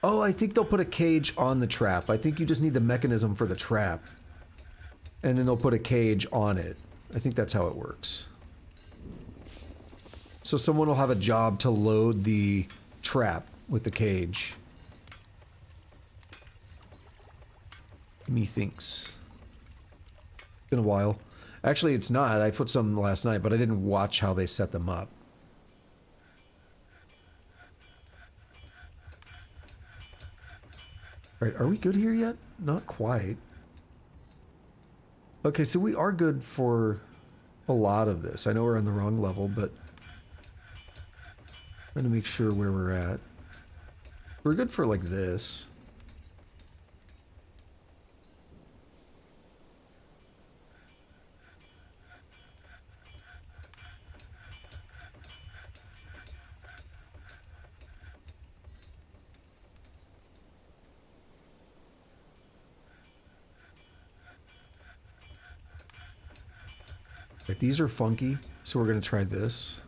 [SPEAKER 1] Oh, I think they'll put a cage on the trap. I think you just need the mechanism for the trap. And then they'll put a cage on it. I think that's how it works. So someone will have a job to load the trap with the cage. Methinks. Been a while. Actually, it's not. I put some last night, but I didn't watch how they set them up. Right, are we good here yet? Not quite. Okay, so we are good for a lot of this. I know we're on the wrong level, but... trying to make sure where we're at. We're good for, like, this. Right, these are funky, so we're going to try this.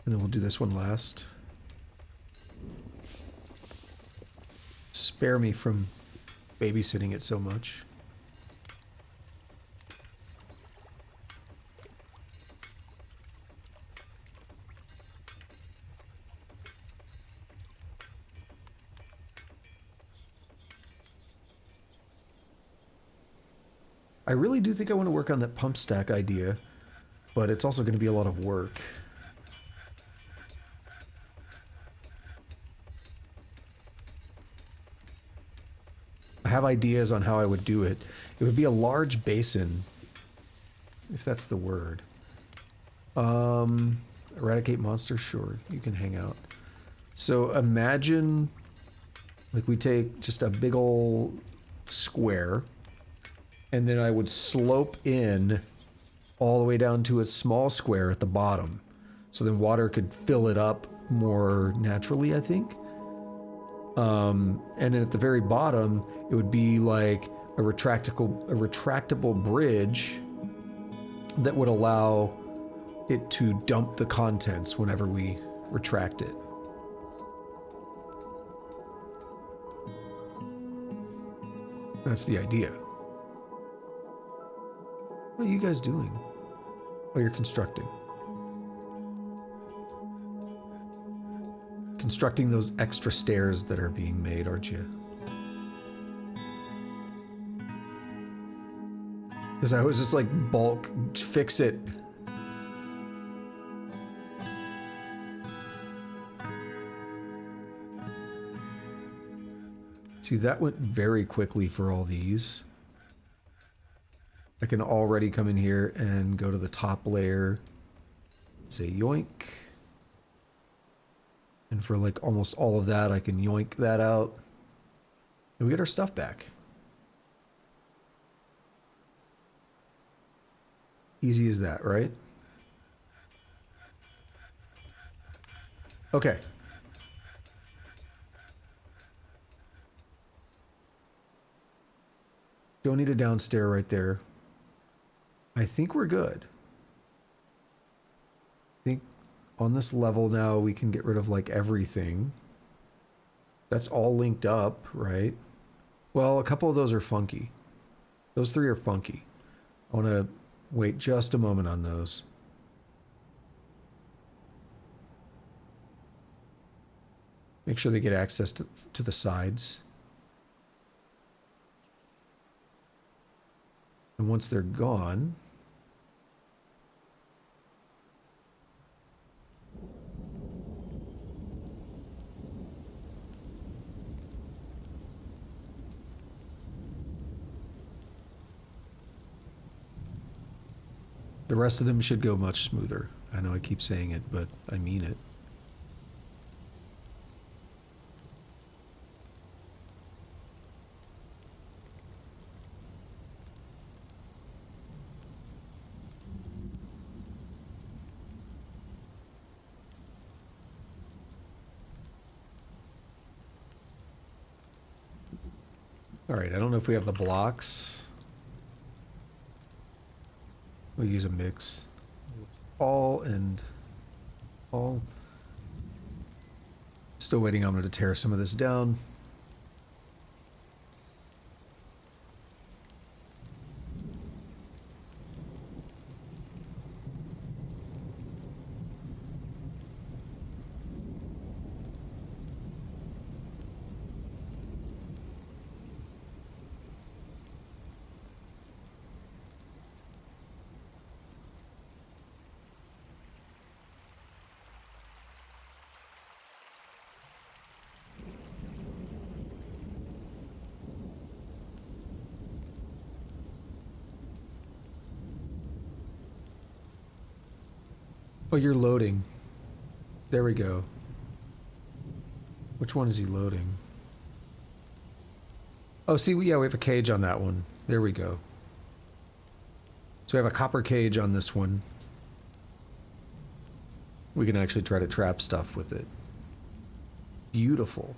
[SPEAKER 1] And then we'll do this one last. Spare me from babysitting it so much. I really do think I want to work on that pump stack idea, but it's also going to be a lot of work. I have ideas on how I would do it. It would be a large basin, if that's the word. Eradicate monsters? Sure, you can hang out. So imagine, like, we take just a big old square, and then I would slope in all the way down to a small square at the bottom. So then water could fill it up more naturally, I think. And then at the very bottom, it would be like a retractable bridge that would allow it to dump the contents whenever we retract it. That's the idea. What are you guys doing? Oh, you're constructing. Constructing those extra stairs that are being made, aren't you? Because I was just like, bulk, fix it. See, that went very quickly for all these. I can already come in here and go to the top layer, say yoink. And for like almost all of that, I can yoink that out. And we get our stuff back. Easy as that, right? Okay. Don't need a downstair right there. I think we're good. I think on this level now we can get rid of like everything. That's all linked up, right? Well, a couple of those are funky. Those three are funky. I want to wait just a moment on those. Make sure they get access to the sides. And once they're gone, the rest of them should go much smoother. I know I keep saying it, but I mean it. All right, I don't know if we have the blocks. We'll use a mix. All and all. Still waiting on them to tear some of this down. Oh, you're loading. There we go. Which one is he loading? Oh, see, yeah, we have a cage on that one. There we go. So we have a copper cage on this one. We can actually try to trap stuff with it. Beautiful.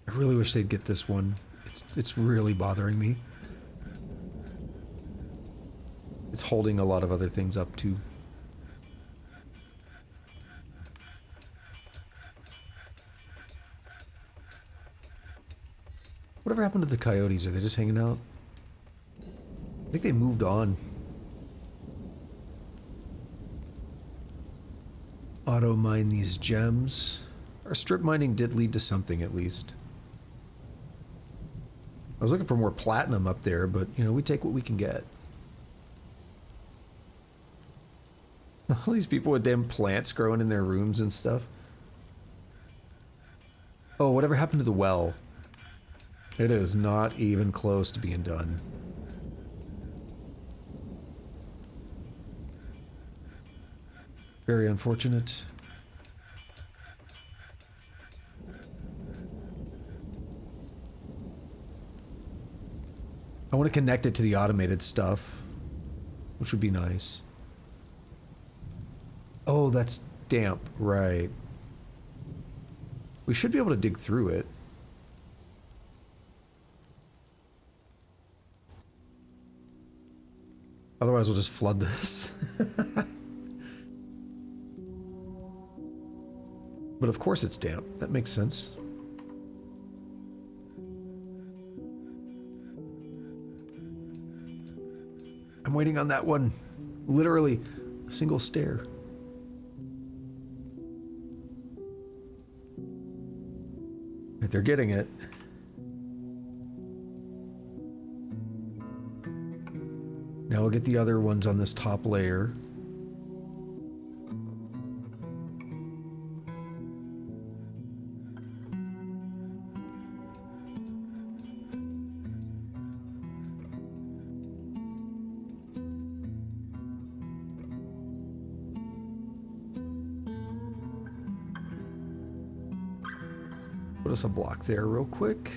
[SPEAKER 1] I really wish they'd get this one. It's really bothering me. It's holding a lot of other things up too. Whatever happened to the coyotes? Are they just hanging out? I think they moved on. Auto mine these gems. Our strip mining did lead to something at least. I was looking for more platinum up there, but, you know, we take what we can get. All these people with damn plants growing in their rooms and stuff. Oh, whatever happened to the well? It is not even close to being done. Very unfortunate. I want to connect it to the automated stuff, which would be nice. Oh, that's damp, right. We should be able to dig through it. Otherwise, we'll just flood this. But of course it's damp. That makes sense. I'm waiting on that one. Literally, a single stair. Right, they're getting it. Now we'll get the other ones on this top layer. Put us a block there real quick.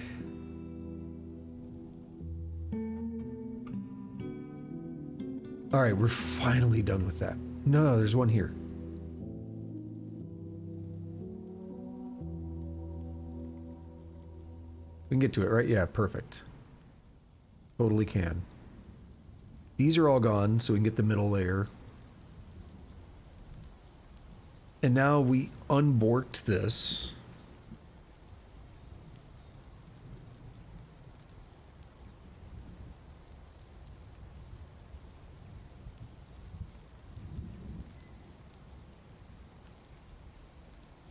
[SPEAKER 1] All right, we're finally done with that. No, there's one here. We can get to it, right? Yeah, perfect. Totally can. These are all gone, so we can get the middle layer. And now we unborked this.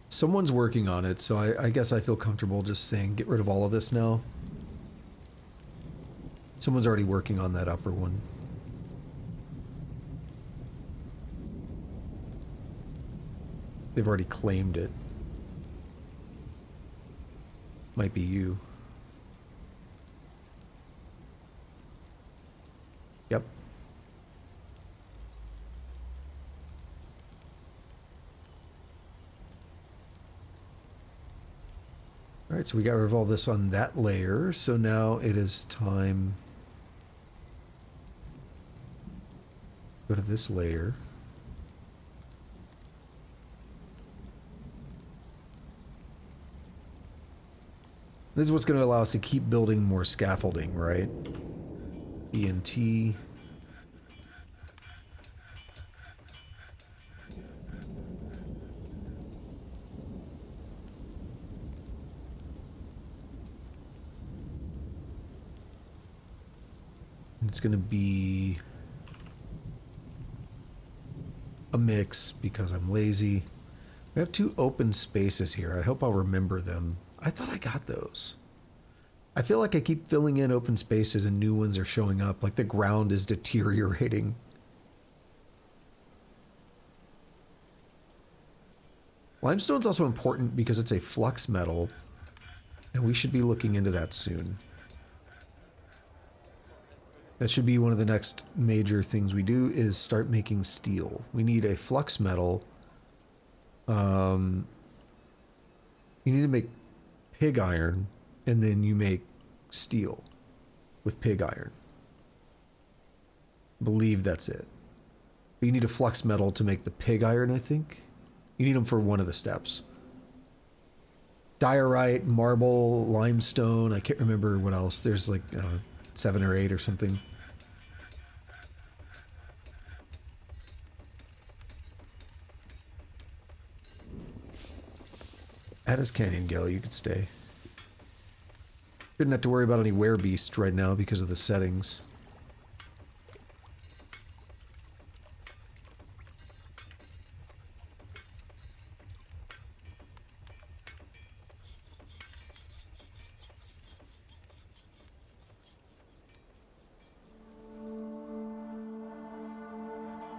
[SPEAKER 1] Someone's working on it, so I guess I feel comfortable just saying get rid of all of this now. Someone's already working on that upper one. They've already claimed it. Might be you. Yep. Alright, so we got rid of all this on that layer, so now it is time... Go to this layer. This is what's going to allow us to keep building more scaffolding, right? E and T. It's going to be a mix because I'm lazy. We have 2 open spaces here. I hope I'll remember them. I thought I got those. I feel like I keep filling in open spaces and new ones are showing up, like the ground is deteriorating. Limestone's also important because it's a flux metal, and we should be looking into that soon. That should be one of the next major things we do is start making steel. We need a flux metal. You need to make pig iron, and then you make steel with pig iron. I believe that's it. But you need a flux metal to make the pig iron, I think. You need them for one of the steps. Diorite, marble, limestone, I can't remember what else. There's like 7 or 8 or something. Addis Canyon Gale, you could stay. Shouldn't have to worry about any werebeast right now because of the settings.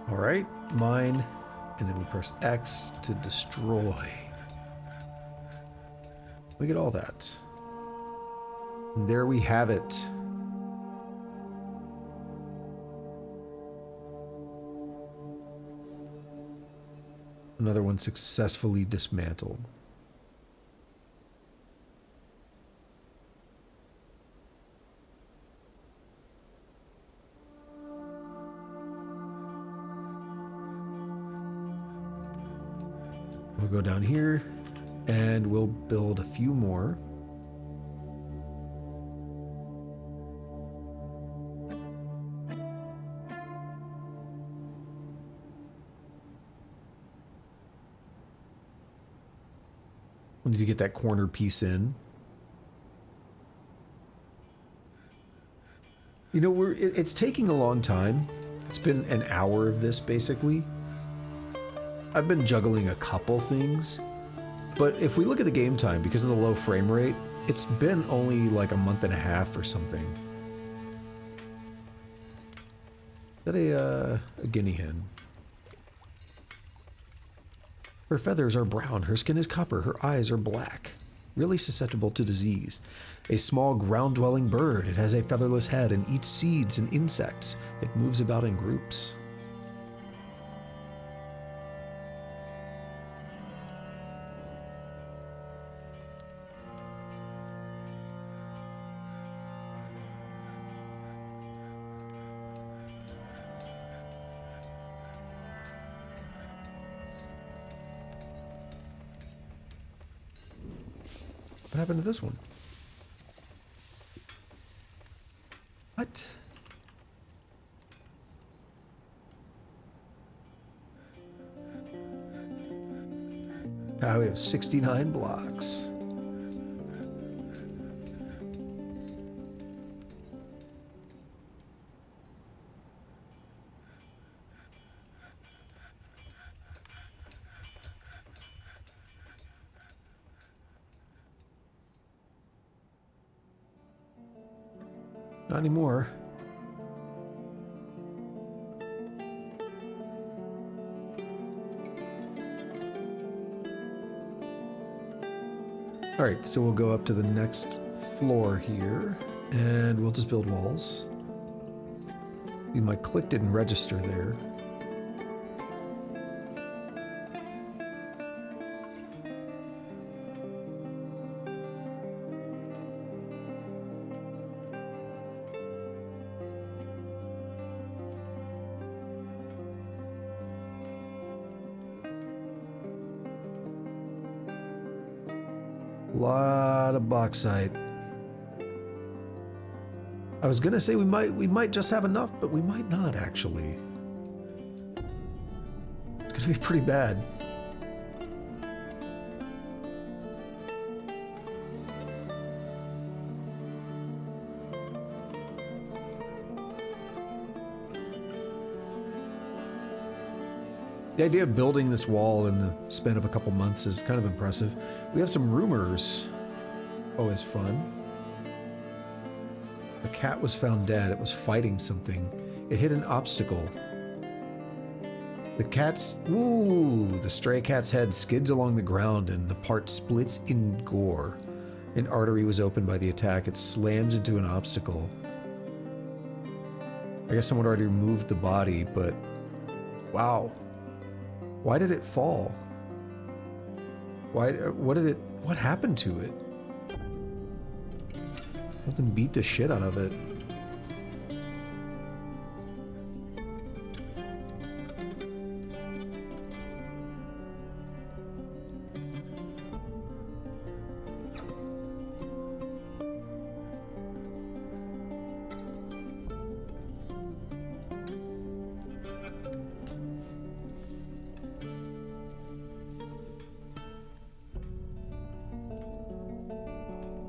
[SPEAKER 1] Alright, mine, and then we press X to destroy. Look at all that. And there we have it. Another one successfully dismantled. We'll go down here and we'll build a few more. We need to get that corner piece in. You know, it's taking a long time. It's been an hour of this, basically. I've been juggling a couple things. But if we look at the game time, because of the low frame rate, it's been only like a month and a half or something. Is that a guinea hen? Her feathers are brown, her skin is copper, her eyes are black. Really susceptible to disease. A small ground-dwelling bird, it has a featherless head and eats seeds and insects. It moves about in groups. What happened to this one? What? Ah, we have 69 blocks. Not anymore. Alright, so we'll go up to the next floor here, and we'll just build walls. See, my click didn't register there. Lot of bauxite. I was gonna say we might just have enough, but we might not actually. It's gonna be pretty bad. The idea of building this wall in the span of a couple months is kind of impressive. We have some rumors. Always fun. A cat was found dead. It was fighting something. It hit an obstacle. The stray cat's head skids along the ground and the part splits in gore. An artery was opened by the attack. It slams into an obstacle. I guess someone already removed the body, but wow. Why did it fall? What happened to it? Something beat the shit out of it.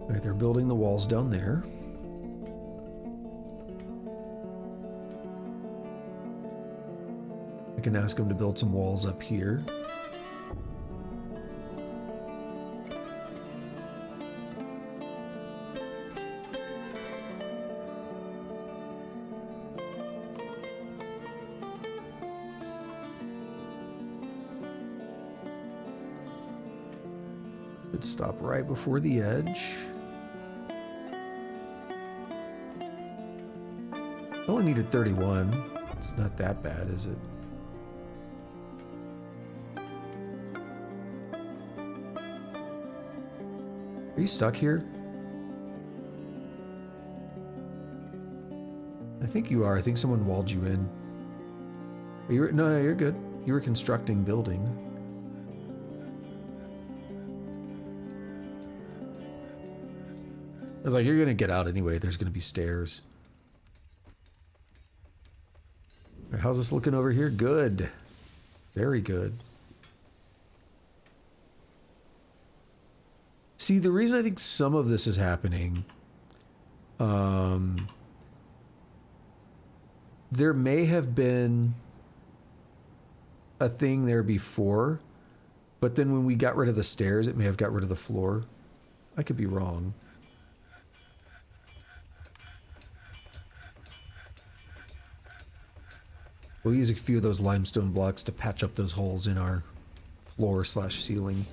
[SPEAKER 1] Right, they're building the walls down there. I can ask them to build some walls up here. Let's stop right before the edge. I only needed 31. It's not that bad, is it? Are you stuck here? I think you are. I think someone walled you in. No, you're good. You were constructing building. I was like, you're gonna get out anyway. There's gonna be stairs. All right, how's this looking over here? Good. Very good. See, the reason I think some of this is happening, there may have been a thing there before, but then when we got rid of the stairs, it may have got rid of the floor. I could be wrong. We'll use a few of those limestone blocks to patch up those holes in our floor/ceiling.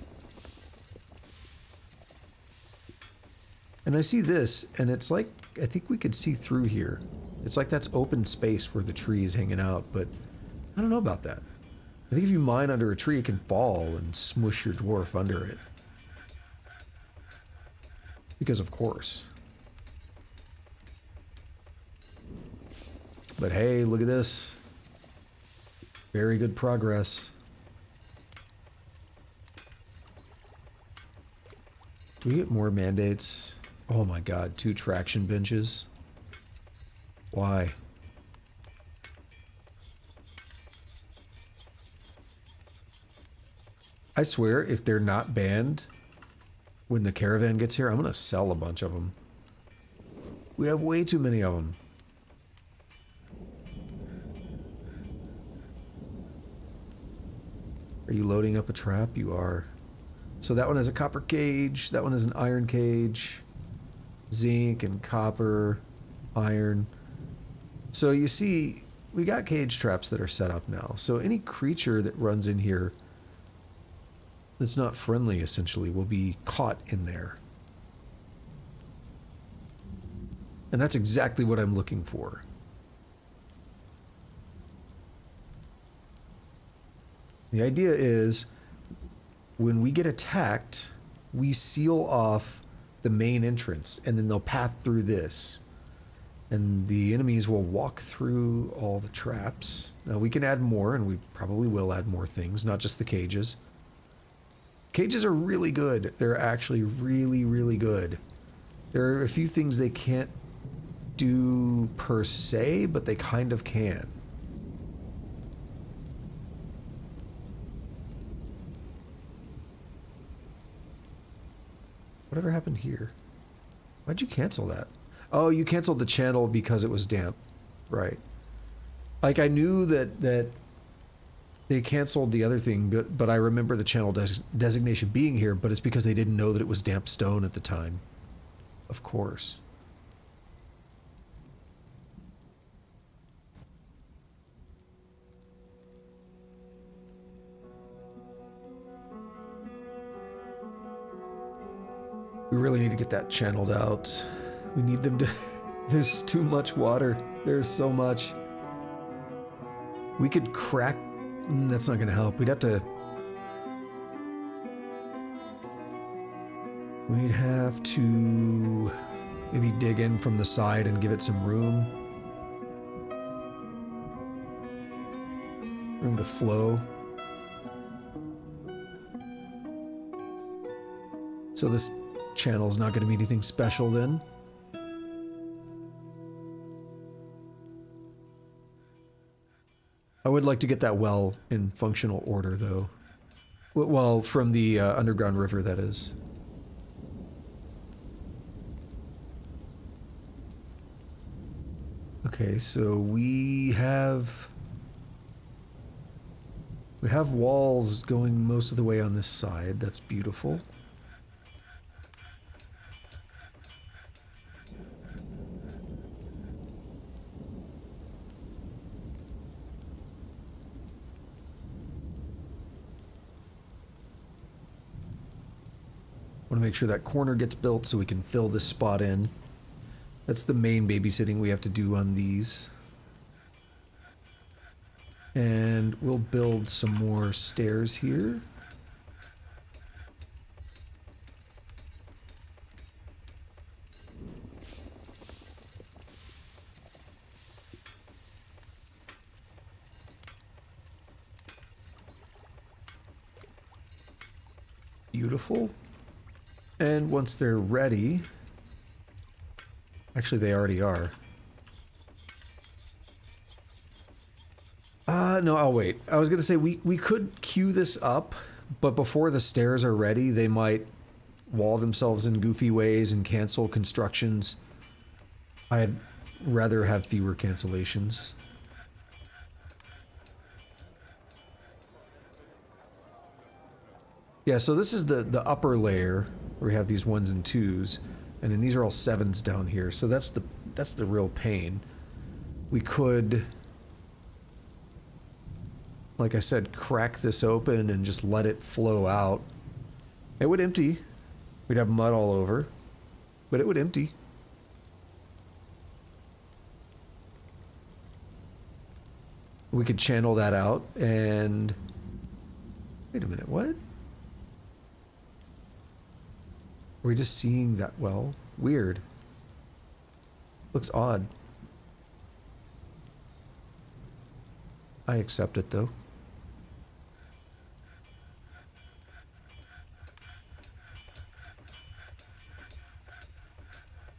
[SPEAKER 1] And I see this, and it's like, I think we could see through here. It's like that's open space where the tree is hanging out, but I don't know about that. I think if you mine under a tree, it can fall and smush your dwarf under it. Because of course. But hey, look at this. Very good progress. Do we get more mandates? Oh my god, 2 traction benches. Why? I swear, if they're not banned, when the caravan gets here, I'm gonna sell a bunch of them. We have way too many of them. Are you loading up a trap? You are. So that one has a copper cage, that one has an iron cage, zinc and copper, iron. So you see, we got cage traps that are set up now. So any creature that runs in here that's not friendly, essentially, will be caught in there. And that's exactly what I'm looking for. The idea is, when we get attacked, we seal off the main entrance, and then they'll path through this. And the enemies will walk through all the traps. Now we can add more, and we probably will add more things, not just the cages. Cages are really good. They're actually really, really good. There are a few things they can't do per se, but they kind of can. Whatever happened here? Why'd you cancel that? Oh, you canceled the channel because it was damp. Right. Like, I knew that they canceled the other thing, but I remember the channel designation being here, but it's because they didn't know that it was damp stone at the time. Of course. We really need to get that channeled out. We need them to... There's too much water. There's so much. We could crack... That's not going to help. We'd have to... We'd have to... maybe dig in from the side and give it some room. Room to flow. So this channel's not going to be anything special then. I would like to get that well in functional order, though. Well, from the underground river, that is. Okay, so we have walls going most of the way on this side. That's beautiful. Want to make sure that corner gets built so we can fill this spot in. That's the main babysitting we have to do on these. And we'll build some more stairs here. Beautiful. And once they're ready, actually they already are. No, I'll wait. I was gonna say we could queue this up, but before the stairs are ready, they might wall themselves in goofy ways and cancel constructions. I'd rather have fewer cancellations. Yeah, so this is the upper layer where we have these 1s and 2s, and then these are all 7s down here. So that's the real pain. We could, like I said, crack this open and just let it flow out. It would empty. We'd have mud all over, but it would empty. We could channel that out and... Wait a minute, what? Are we just seeing that well? Weird. Looks odd. I accept it though.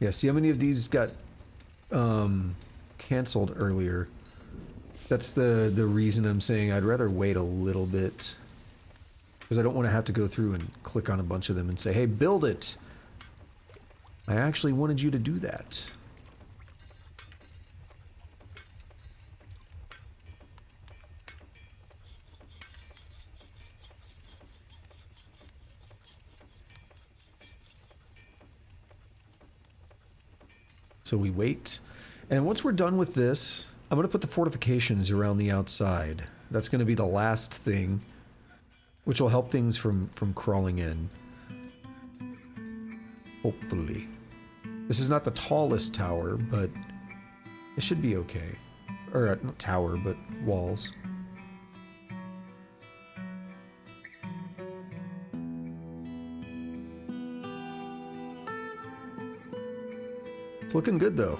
[SPEAKER 1] Yeah, see how many of these got canceled earlier. That's the reason I'm saying I'd rather wait a little bit. Because I don't want to have to go through and click on a bunch of them and say, hey, build it! I actually wanted you to do that. So we wait. And once we're done with this, I'm going to put the fortifications around the outside. That's going to be the last thing, which will help things from crawling in. Hopefully. This is not the tallest tower, but it should be okay. Or, not tower, but walls. It's looking good, though.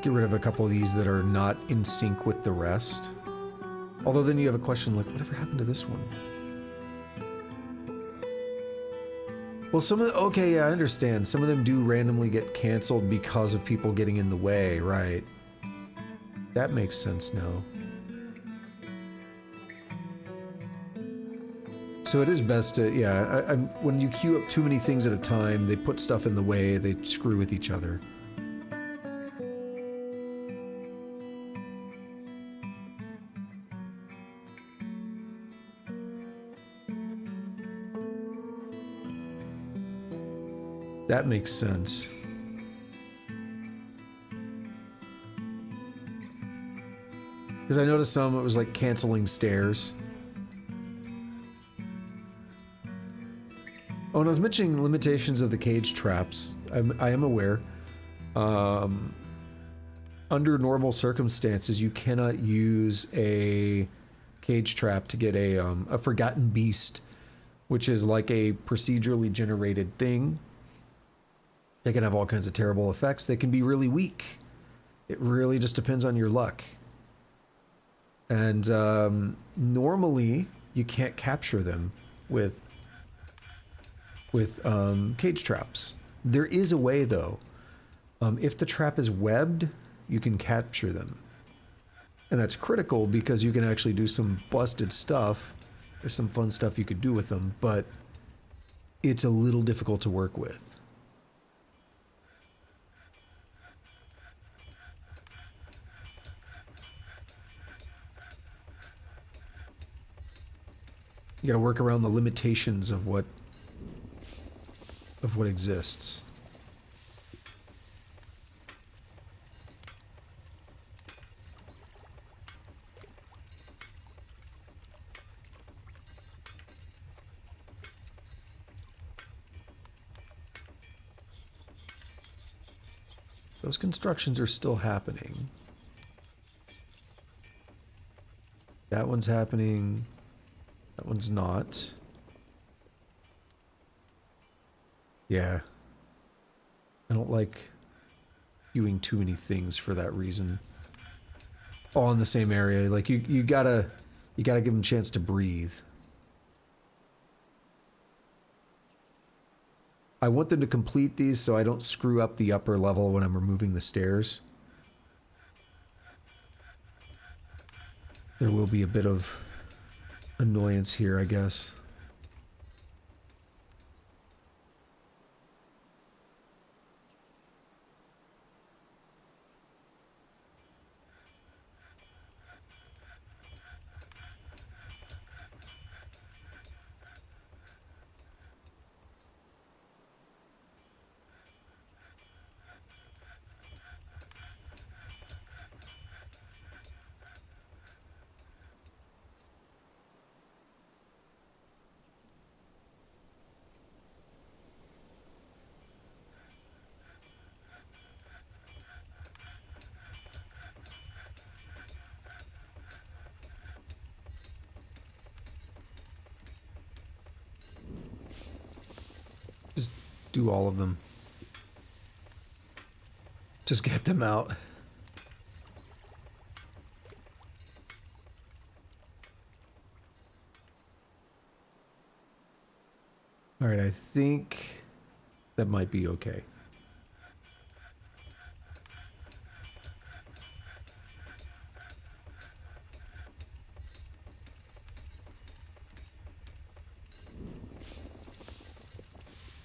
[SPEAKER 1] Get rid of a couple of these that are not in sync with the rest. Although then you have a question like, whatever happened to this one? Well, some of the, okay, yeah, I understand. Some of them do randomly get canceled because of people getting in the way, right? That makes sense now. So it is best to, yeah, when you queue up too many things at a time, they put stuff in the way, they screw with each other. That makes sense. Because I noticed some, it was like canceling stairs. Oh, and I was mentioning limitations of the cage traps. I am aware. Under normal circumstances, you cannot use a cage trap to get a forgotten beast, which is like a procedurally generated thing. They can have all kinds of terrible effects. They can be really weak. It really just depends on your luck. And normally, you can't capture them with cage traps. There is a way, though. If the trap is webbed, you can capture them. And that's critical because you can actually do some busted stuff. There's some fun stuff you could do with them, but it's a little difficult to work with. You gotta work around the limitations of what exists. Those constructions are still happening. That one's happening. That one's not. Yeah. I don't like doing too many things for that reason. All in the same area. Like you gotta give them a chance to breathe. I want them to complete these so I don't screw up the upper level when I'm removing the stairs. There will be a bit of annoyance here, I guess. do all of them. Just get them out. All right, I think that might be okay.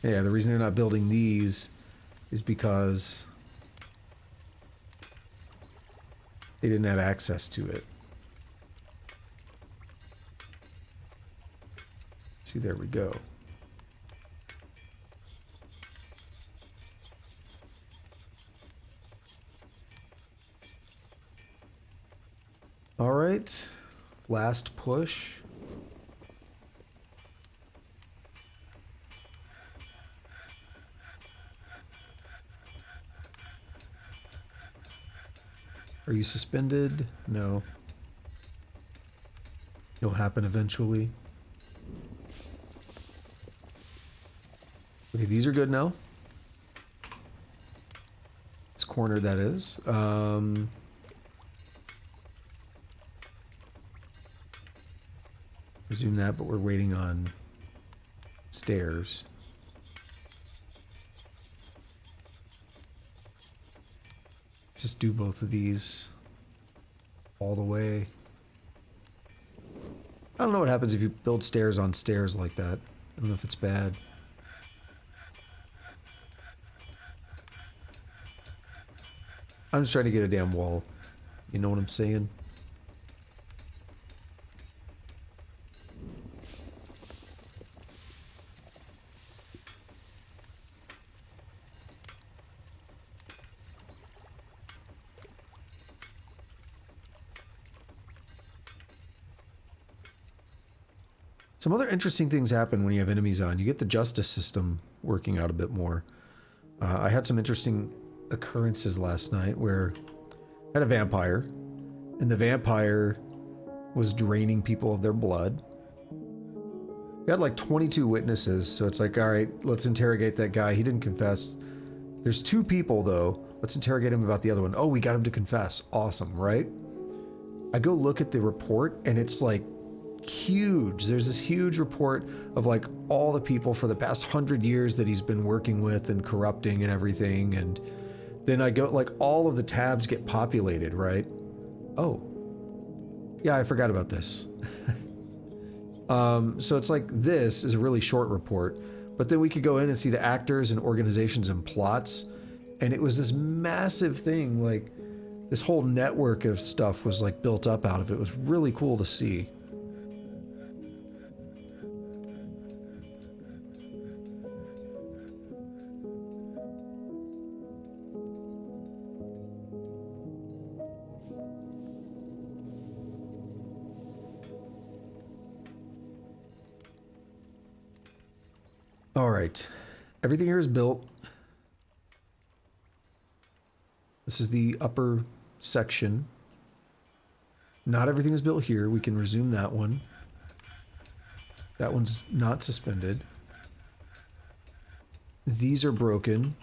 [SPEAKER 1] Yeah, the reason they're not building these is because they didn't have access to it. See, there we go. All right, last push. Are you suspended? No. It'll happen eventually. Okay, these are good now. It's cornered, that is. Resume that, but we're waiting on stairs. Just do both of these all the way. I don't know what happens if you build stairs on stairs like that. I don't know if it's bad. I'm just trying to get a damn wall. You know what I'm saying? Some other interesting things happen when you have enemies on. You get the justice system working out a bit more. I had some interesting occurrences last night where I had a vampire, and the vampire was draining people of their blood. We had like 22 witnesses, so it's like, all right, let's interrogate that guy. He didn't confess. There's 2 people, though. Let's interrogate him about the other one. Oh, we got him to confess. Awesome, right? I go look at the report, and it's like huge. There's this huge report of like all the people for the past 100 years that he's been working with and corrupting and everything. And then I go, like, all of the tabs get populated, right? Oh. Yeah, I forgot about this. So it's like, this is a really short report, but then we could go in and see the actors and organizations and plots. And it was this massive thing, like this whole network of stuff was like built up out of it. It was really cool to see. All right, everything here is built. This is the upper section. Not everything is built here. We can resume that one. That one's not suspended. These are broken.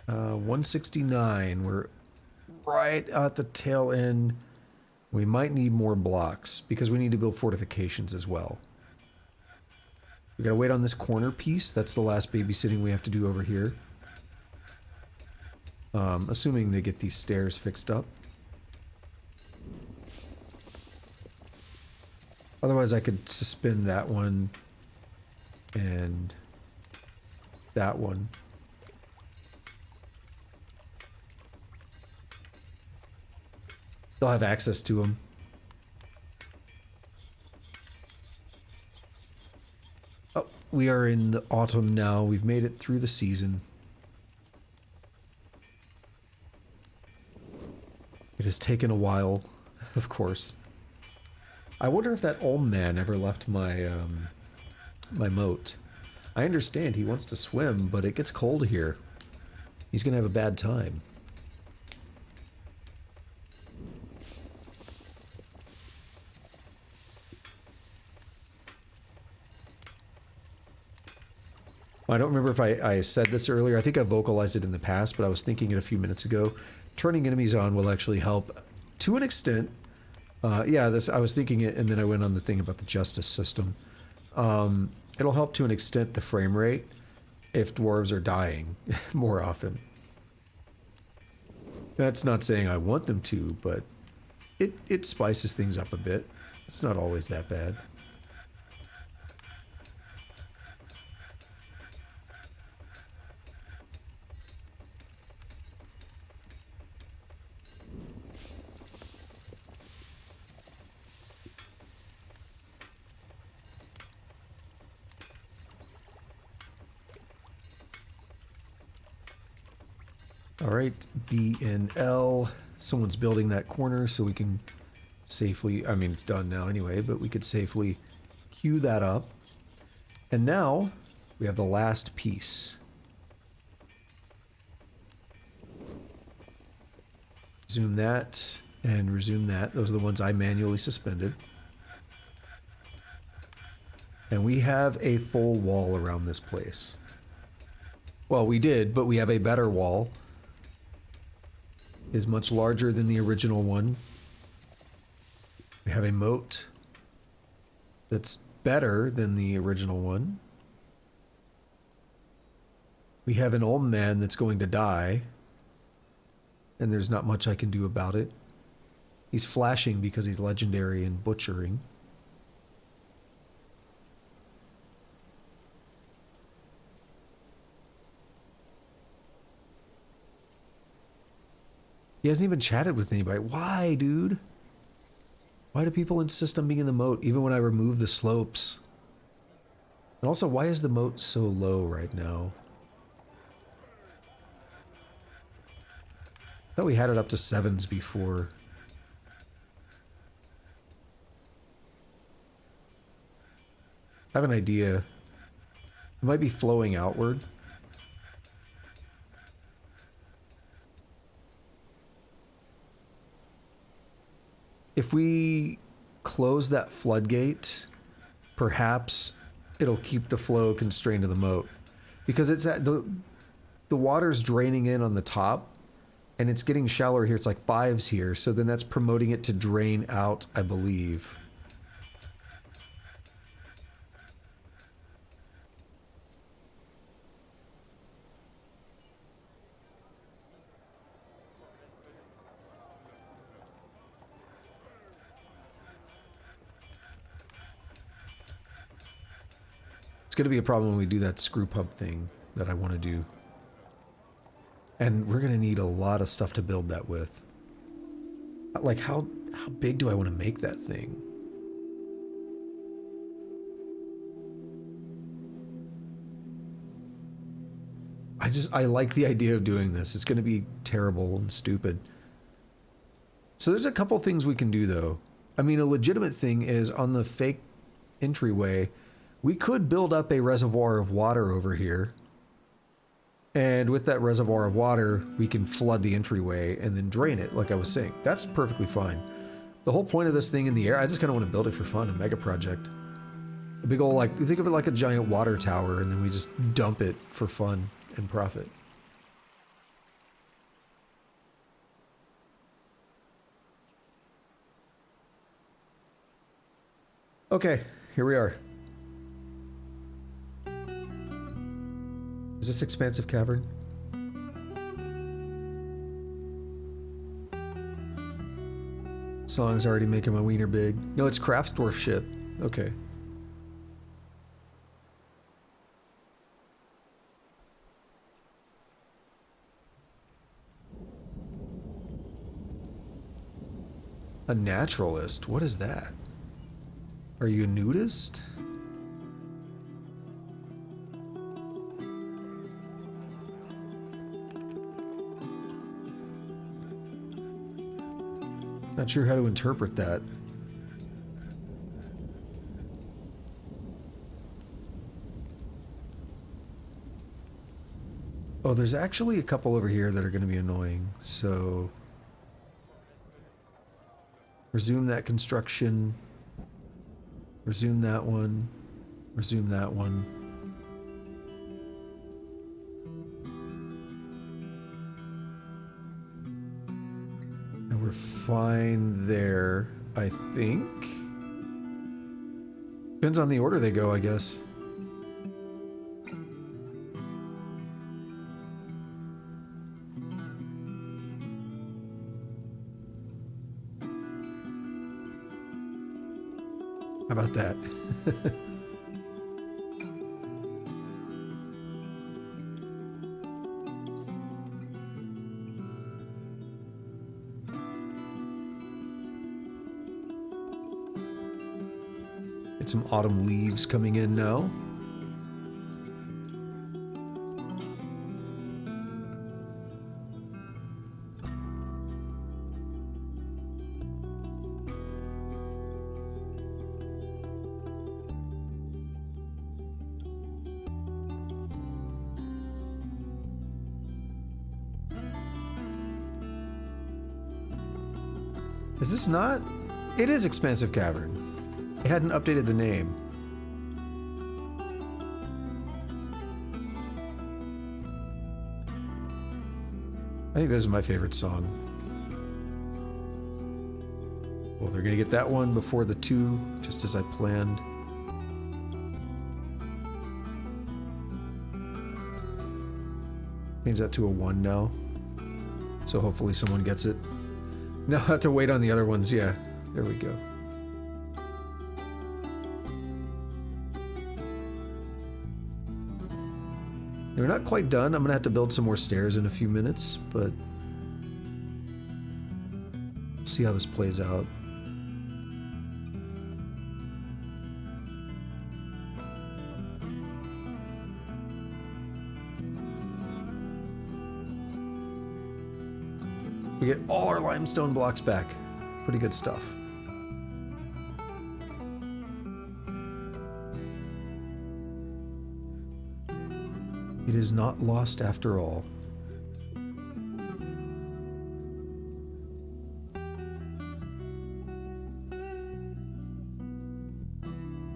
[SPEAKER 1] Uh, 169. We're right at the tail end. We might need more blocks because we need to build fortifications as well. We gotta wait on this corner piece. That's the last babysitting we have to do over here. Assuming they get these stairs fixed up. Otherwise I could suspend that one and that one. They'll have access to them. Oh, we are in the autumn now. We've made it through the season. It has taken a while, of course. I wonder if that old man ever left my my moat. I understand he wants to swim, but it gets cold here. He's gonna have a bad time. I don't remember if I said this earlier. I think I vocalized it in the past, but I was thinking it a few minutes ago. Turning enemies on will actually help to an extent. Yeah, this I was thinking it, and then I went on the thing about the justice system. It'll help to an extent the frame rate if dwarves are dying more often. That's not saying I want them to, but it spices things up a bit. It's not always that bad. All right, B and L. Someone's building that corner so we can safely, I mean, it's done now anyway, but we could safely queue that up. And now we have the last piece. Zoom that and resume that. Those are the ones I manually suspended. And we have a full wall around this place. Well, we did, but we have a better wall. Is much larger than the original one. We have a moat that's better than the original one. We have an old man that's going to die, and there's not much I can do about it. He's flashing because he's legendary in butchering. He hasn't even chatted with anybody. Why, dude? Why do people insist on being in the moat, even when I remove the slopes? And also, why is the moat so low right now? I thought we had it up to 7s before. I have an idea. It might be flowing outward. If we close that floodgate, perhaps it'll keep the flow constrained to the moat. Because it's at the water's draining in on the top, and it's getting shallower here. It's like 5s here, so then that's promoting it to drain out, I believe. It's going to be a problem when we do that screw pump thing that I want to do. And we're going to need a lot of stuff to build that with. Like, how big do I want to make that thing? I like the idea of doing this. It's going to be terrible and stupid. So there's a couple things we can do, though. I mean, a legitimate thing is on the fake entryway, we could build up a reservoir of water over here. And with that reservoir of water, we can flood the entryway and then drain it, like I was saying. That's perfectly fine. The whole point of this thing in the air, I just kind of want to build it for fun, a mega project. A big old, like, think of it like a giant water tower, and then we just dump it for fun and profit. Okay, here we are. Is this expansive cavern? Song's already making my wiener big. No, it's Dwarf ship. Okay. A naturalist? What is that? Are you a nudist? Not sure how to interpret that. Oh, there's actually a couple over here that are going to be annoying, so... Resume that construction. Resume that one. Resume that one. And we're fine there, I think. Depends on the order they go, I guess. How about that? Get some autumn leaves coming in now. Is this not? It is Expansive Cavern. It hadn't updated the name. I think this is my favorite song. Well, they're gonna get that one before the 2, just as I planned. Change that to a 1 now. So hopefully someone gets it. Now I have to wait on the other ones, yeah. There we go. We're not quite done. I'm gonna have to build some more stairs in a few minutes, but... see how this plays out. We get all our limestone blocks back. Pretty good stuff. It is not lost after all.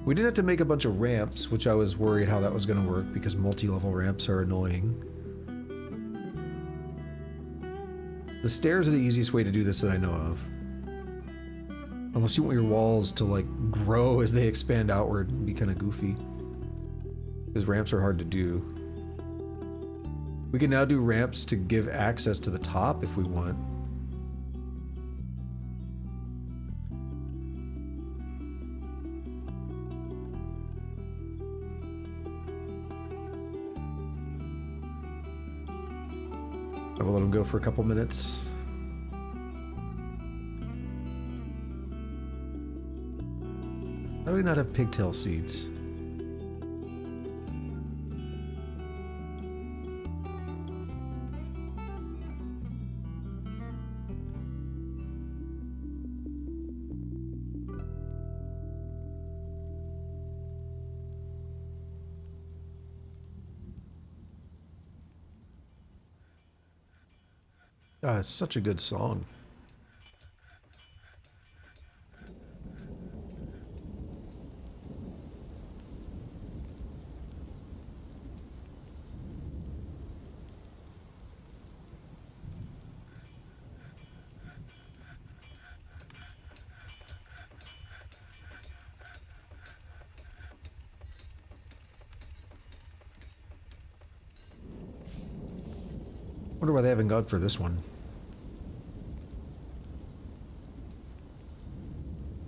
[SPEAKER 1] We did have to make a bunch of ramps, which I was worried how that was going to work because multi-level ramps are annoying. The stairs are the easiest way to do this that I know of. Unless you want your walls to, like, grow as they expand outward and be kind of goofy. Because ramps are hard to do. We can now do ramps to give access to the top if we want. I will let them go for a couple minutes. How do we not have pigtail seeds? Ah, it's such a good song. Wonder why they haven't gone for this one.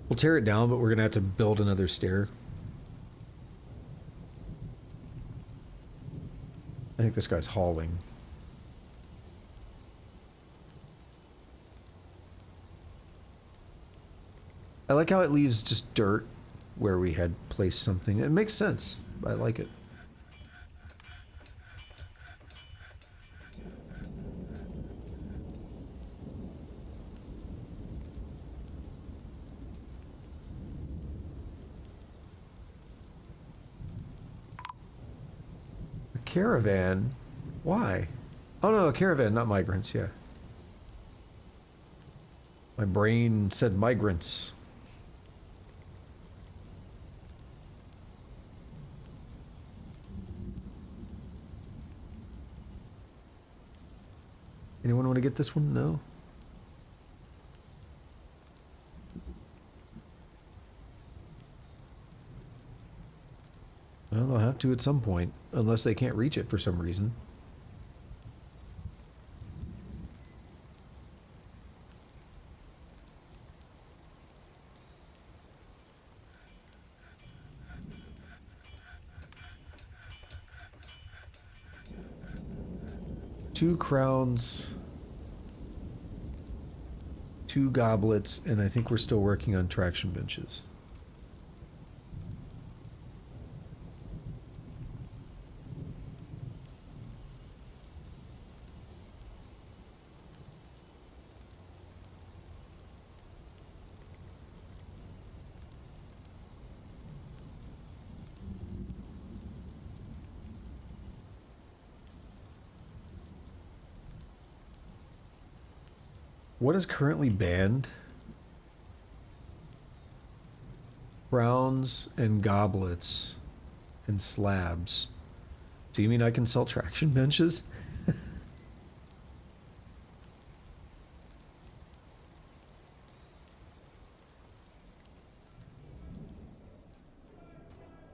[SPEAKER 1] We'll tear it down, but we're gonna have to build another stair. I think this guy's hauling. I like how it leaves just dirt where we had placed something. It makes sense. I like it. Caravan. Why? Oh no, a caravan, not migrants, yeah. My brain said migrants. Anyone want to get this one? No? Well, they'll have to at some point, unless they can't reach it for some reason. Two crowns, two goblets, and I think we're still working on traction benches. What is currently banned? Crowns and goblets and slabs. Do you mean I can sell traction benches?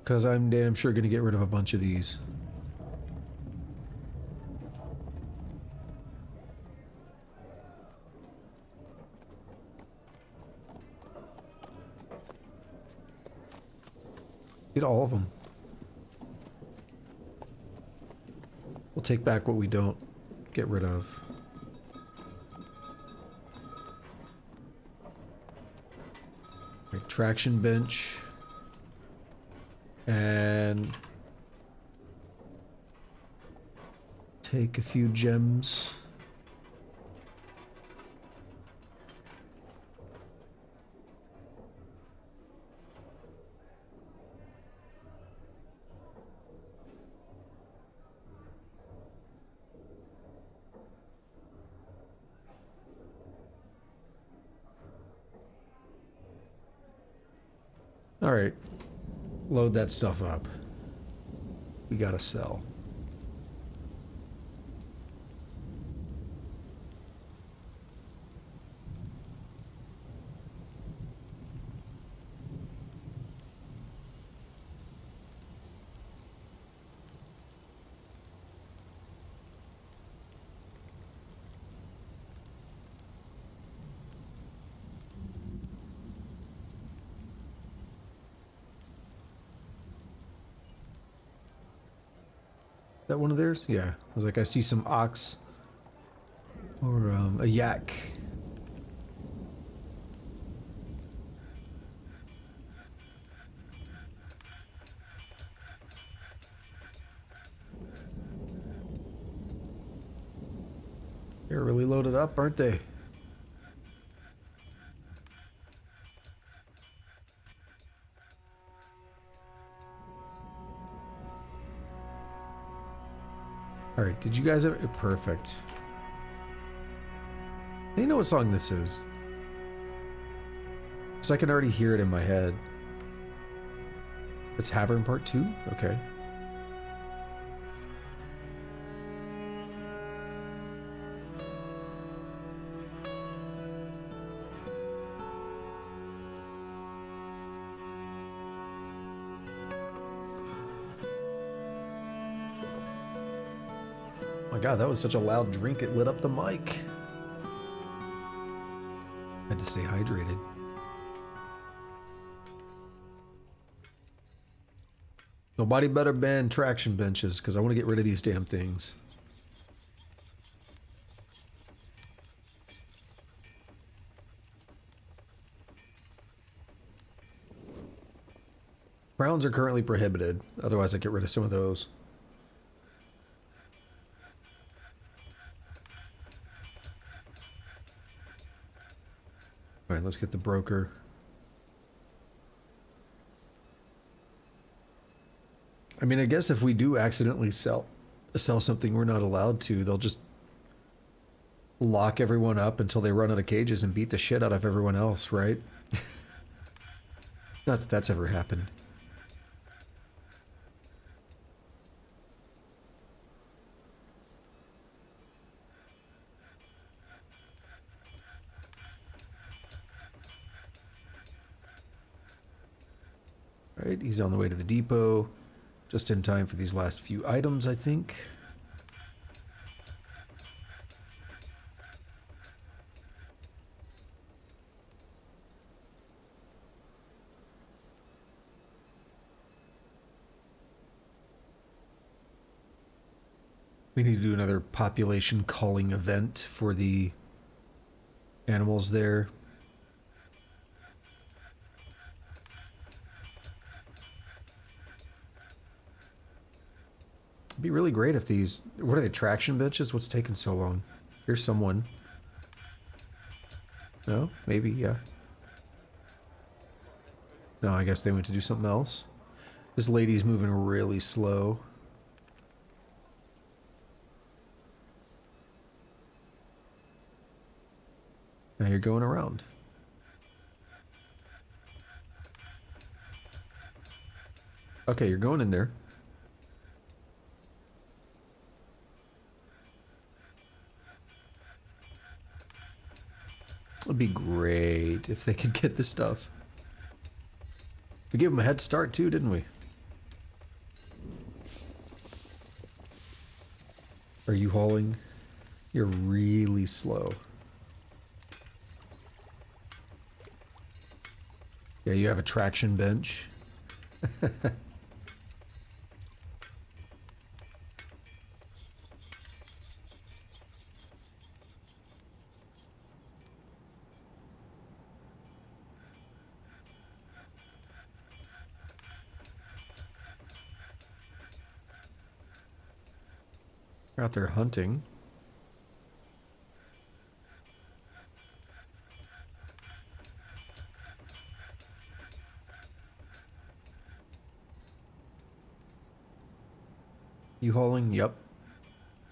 [SPEAKER 1] Because I'm damn sure going to get rid of a bunch of these. Get all of them. We'll take back what we don't get rid of. Right, traction bench. And take a few gems. All right. Load that stuff up. We gotta sell. That one of theirs? Yeah. I was like, I see some ox or a yak. They're really loaded up, aren't they? All right, did you guys have perfect? You know what song this is? Because I can already hear it in my head. The Tavern Part 2? Okay. My God, that was such a loud drink, it lit up the mic. Had to stay hydrated. Nobody better ban traction benches, because I want to get rid of these damn things. Crowns are currently prohibited, otherwise I get rid of some of those. Alright, let's get the broker. I mean, I guess if we do accidentally sell sell something we're not allowed to, they'll just lock everyone up until they run out of cages and beat the shit out of everyone else, right? Not that that's ever happened. Alright, he's on the way to the depot. Just in time for these last few items, I think. We need to do another population calling event for the animals there. It'd be really great if these... What are they, traction benches? What's taking so long? Here's someone. No? Maybe, yeah. No, I guess they went to do something else. This lady's moving really slow. Now you're going around. Okay, you're going in there. It'd be great if they could get the stuff. We gave them a head start too, didn't we? Are you hauling? You're really slow. Yeah, you have a traction bench. They're out there hunting. You hauling? Yep.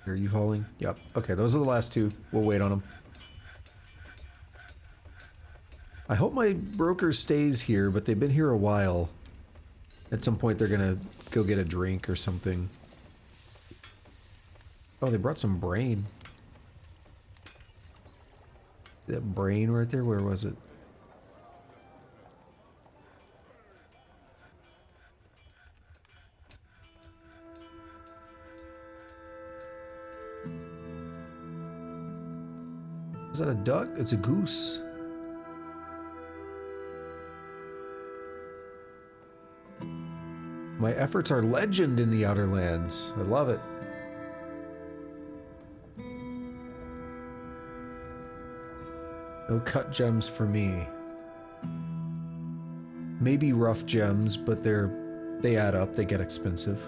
[SPEAKER 1] Are you hauling? Yep. Okay, those are the last two. We'll wait on them. I hope my broker stays here, but they've been here a while. At some point they're gonna go get a drink or something. Oh, they brought some brain. That brain right there, where was it? Is that a duck? It's a goose. My efforts are legend in the Outer Lands. I love it. No cut gems for me. Maybe rough gems, but they add up, they get expensive.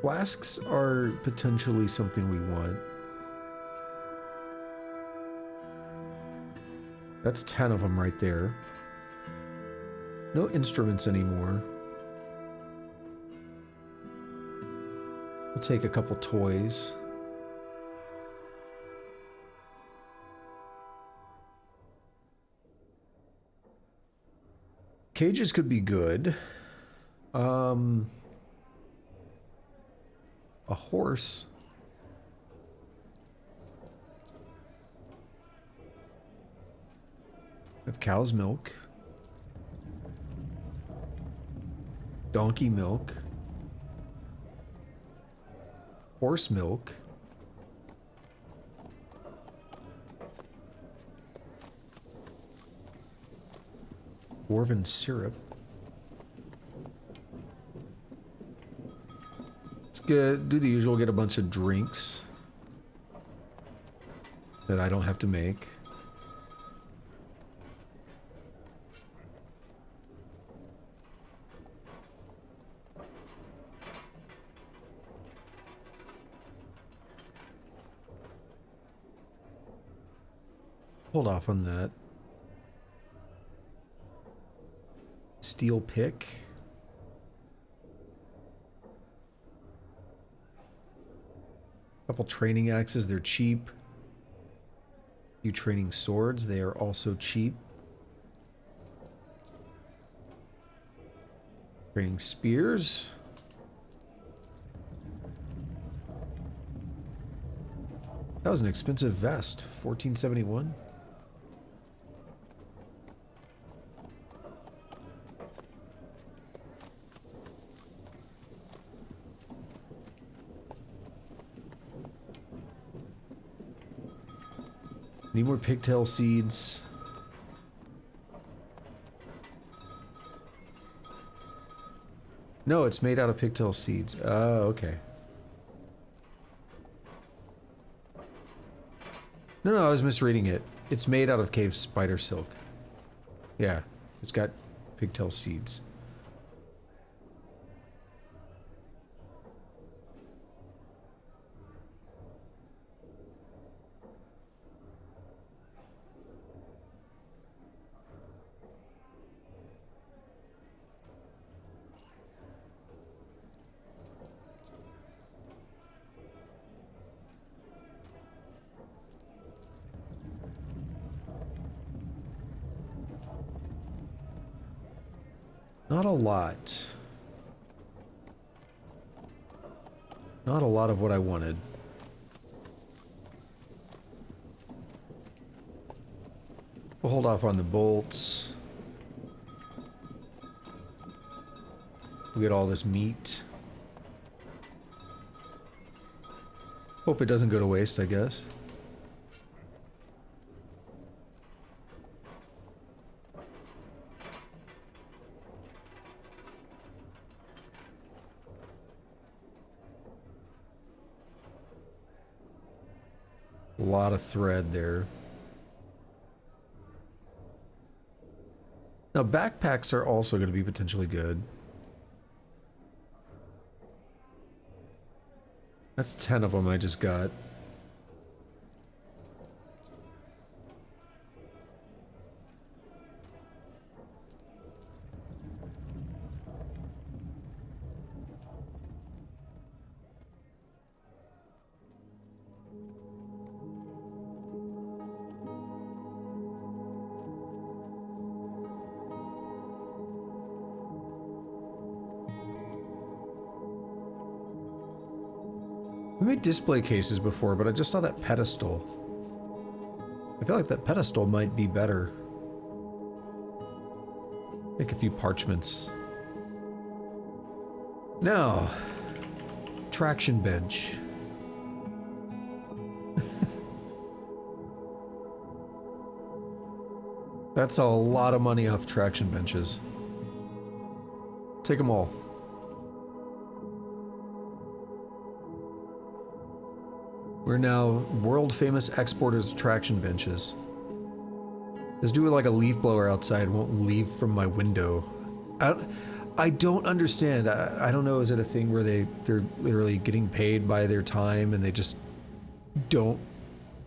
[SPEAKER 1] Flasks are potentially something we want. That's 10 of them right there. No instruments anymore. We'll take a couple toys. Cages could be good. A horse. We have cow's milk. Donkey milk. Horse milk. Dwarven syrup. Let's do the usual, get a bunch of drinks that I don't have to make. Hold off on that. Steel pick. Couple training axes, they're cheap. Few training swords, they are also cheap. Training spears. That was an expensive vest, 1471. Need more pigtail seeds. No, it's made out of pigtail seeds. Oh, okay. No, I was misreading it. It's made out of cave spider silk. Yeah, it's got pigtail seeds. Not a lot. Not a lot of what I wanted. We'll hold off on the bolts. We'll get all this meat. Hope it doesn't go to waste, I guess. A lot of thread there. Now, backpacks are also going to be potentially good. That's 10 of them I just got. We made display cases before, but I just saw that pedestal. I feel like that pedestal might be better. Make a few parchments. Now, traction bench. That's a lot of money off traction benches. Take them all. We're now world famous exporters of traction benches. Let's do it like a leaf blower outside won't leave from my window. I don't understand. I don't know, is it a thing where they're literally getting paid by their time and they just don't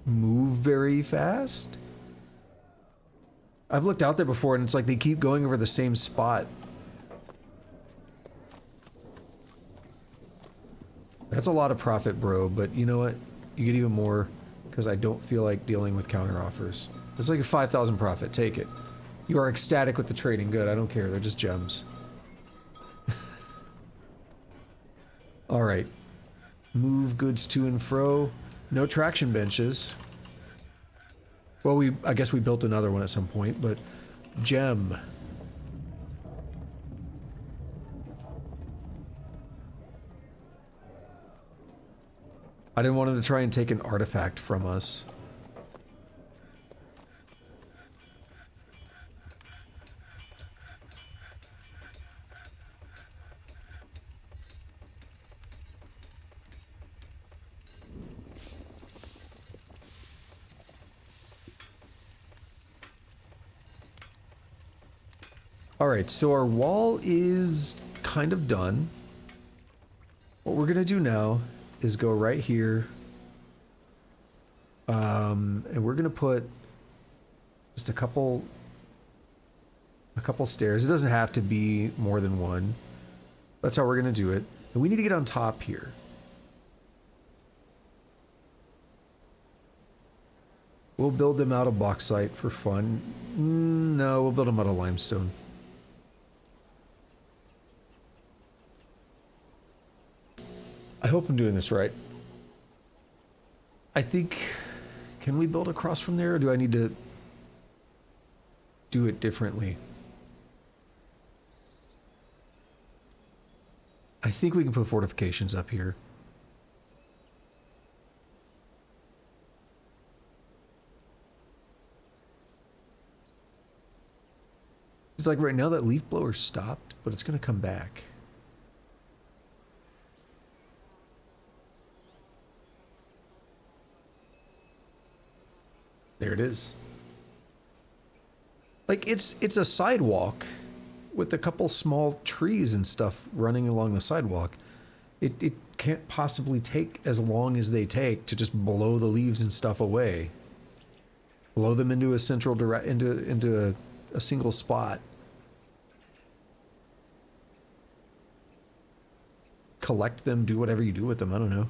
[SPEAKER 1] move very fast? I've looked out there before and it's like they keep going over the same spot. That's a lot of profit, bro, but you know what? You get even more because I don't feel like dealing with counter offers. It's like a 5,000 profit. Take it. You are ecstatic with the trading. Good. I don't care. They're just gems. All right. Move goods to and fro. No traction benches. Well, I guess we built another one at some point, but gem. I didn't want him to try and take an artifact from us. Alright, so our wall is kind of done. What we're gonna do now is go right here. And we're gonna put Just a couple stairs. It doesn't have to be more than one. That's how we're gonna do it. And we need to get on top here. We'll build them out of bauxite for fun. No, we'll build them out of limestone. I hope I'm doing this right. I think... Can we build across from there, or do I need to do it differently? I think we can put fortifications up here. It's like right now that leaf blower stopped, but it's going to come back. There it is. Like, it's a sidewalk with a couple small trees and stuff running along the sidewalk. It can't possibly take as long as they take to just blow the leaves and stuff away. Blow them into a central into a single spot. Collect them, do whatever you do with them, I don't know.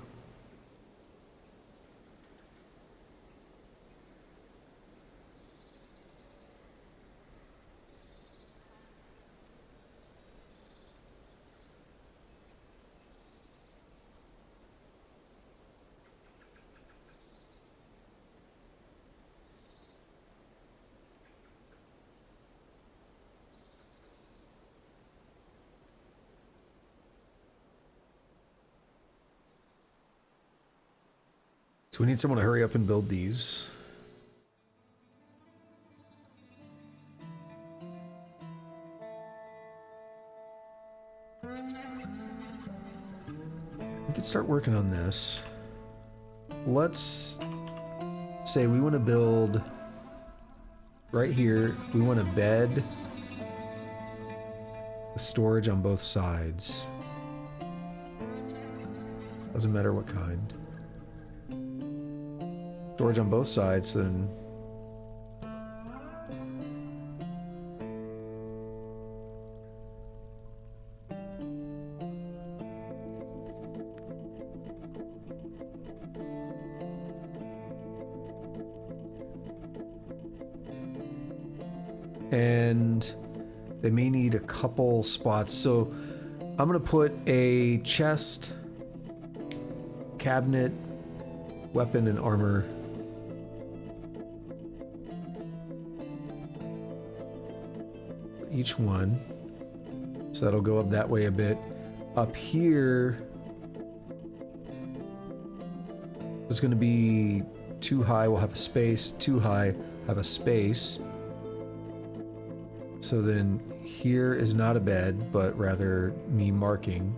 [SPEAKER 1] So we need someone to hurry up and build these. We could start working on this. Let's say we want to build right here. We want a bed, storage on both sides. Doesn't matter what kind. Storage on both sides, then and they may need a couple spots, so I'm gonna put a chest, cabinet, weapon, and armor. Each one, so that'll go up that way a bit. Up here, it's going to be too high. We'll have a space. Too high, have a space. So then here is not a bed, but rather me marking.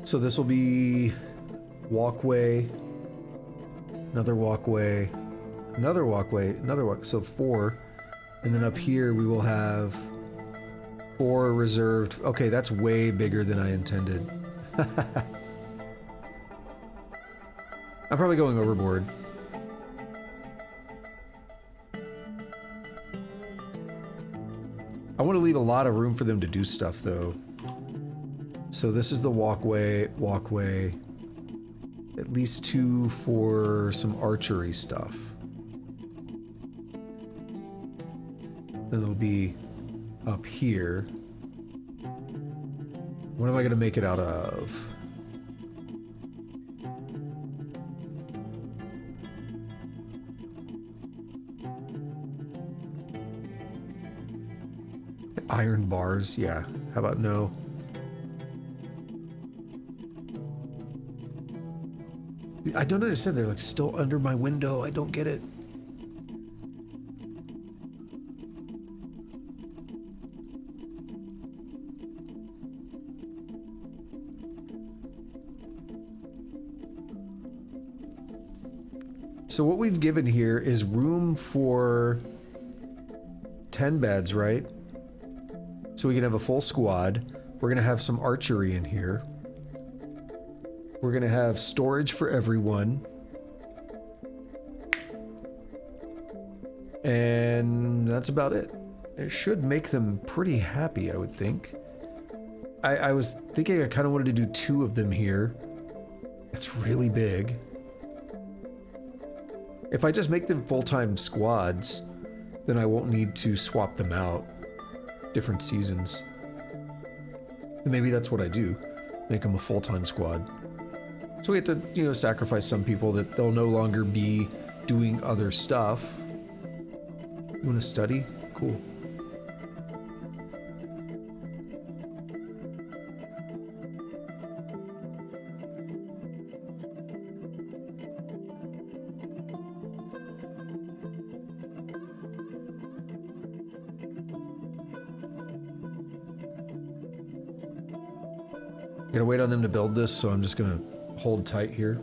[SPEAKER 1] So this will be walkway. Another walkway, another walkway, another walk. So 4. And then up here we will have 4 reserved. Okay, that's way bigger than I intended. I'm probably going overboard. I want to leave a lot of room for them to do stuff though. So this is the walkway, at least 2 for some archery stuff. Then it'll be up here. What am I gonna make it out of? Iron bars, yeah. How about no? I don't understand. They're like still under my window. I don't get it. So what we've given here is room for 10 beds, right? So we can have a full squad. We're gonna have some archery in here. We're gonna have storage for everyone. And that's about it. It should make them pretty happy, I would think. I was thinking I kind of wanted to do 2 of them here. It's really big. If I just make them full-time squads, then I won't need to swap them out different seasons. And maybe that's what I do. Make them a full-time squad. So we have to, you know, sacrifice some people that they'll no longer be doing other stuff. You want to study? Cool. Gotta wait on them to build this, so I'm just gonna hold tight here.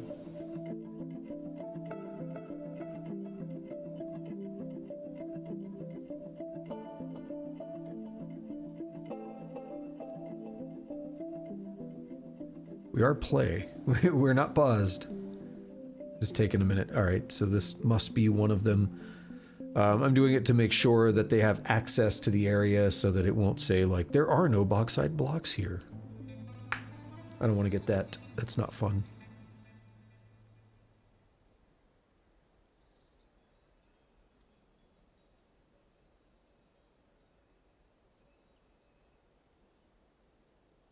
[SPEAKER 1] We are play. We're not paused. Just taking a minute. All right, so this must be one of them. I'm doing it to make sure that they have access to the area so that it won't say, like, there are no bauxite blocks here. I don't want to get that. That's not fun.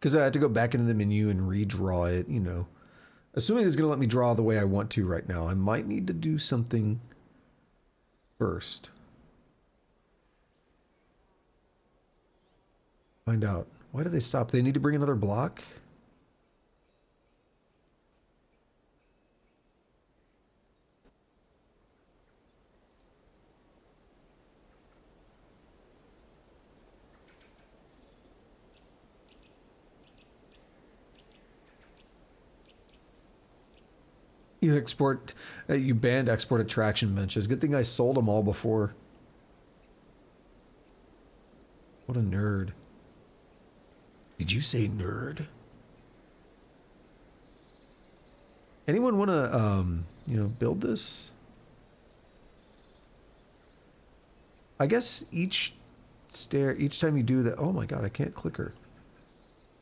[SPEAKER 1] Because I had to go back into the menu and redraw it, you know. Assuming it's going to let me draw the way I want to right now, I might need to do something first. Find out. Why did they stop? They need to bring another block? You export, you banned export attraction benches. Good thing I sold them all before. What a nerd. Did you say nerd? Anyone want to, you know, build this? I guess each time you do that, oh my god, I can't click her.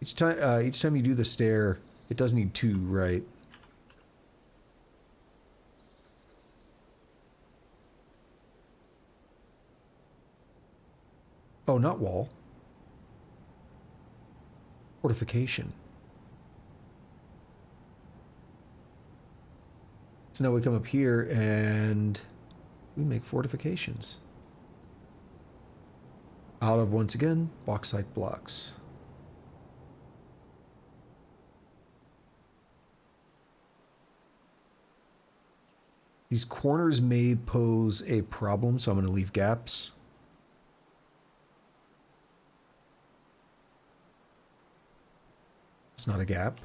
[SPEAKER 1] Each time you do the stair, it does need 2, right? Oh, not wall. Fortification. So now we come up here and we make fortifications. Out of, once again, bauxite blocks. These corners may pose a problem, so I'm going to leave gaps. It's not a gap.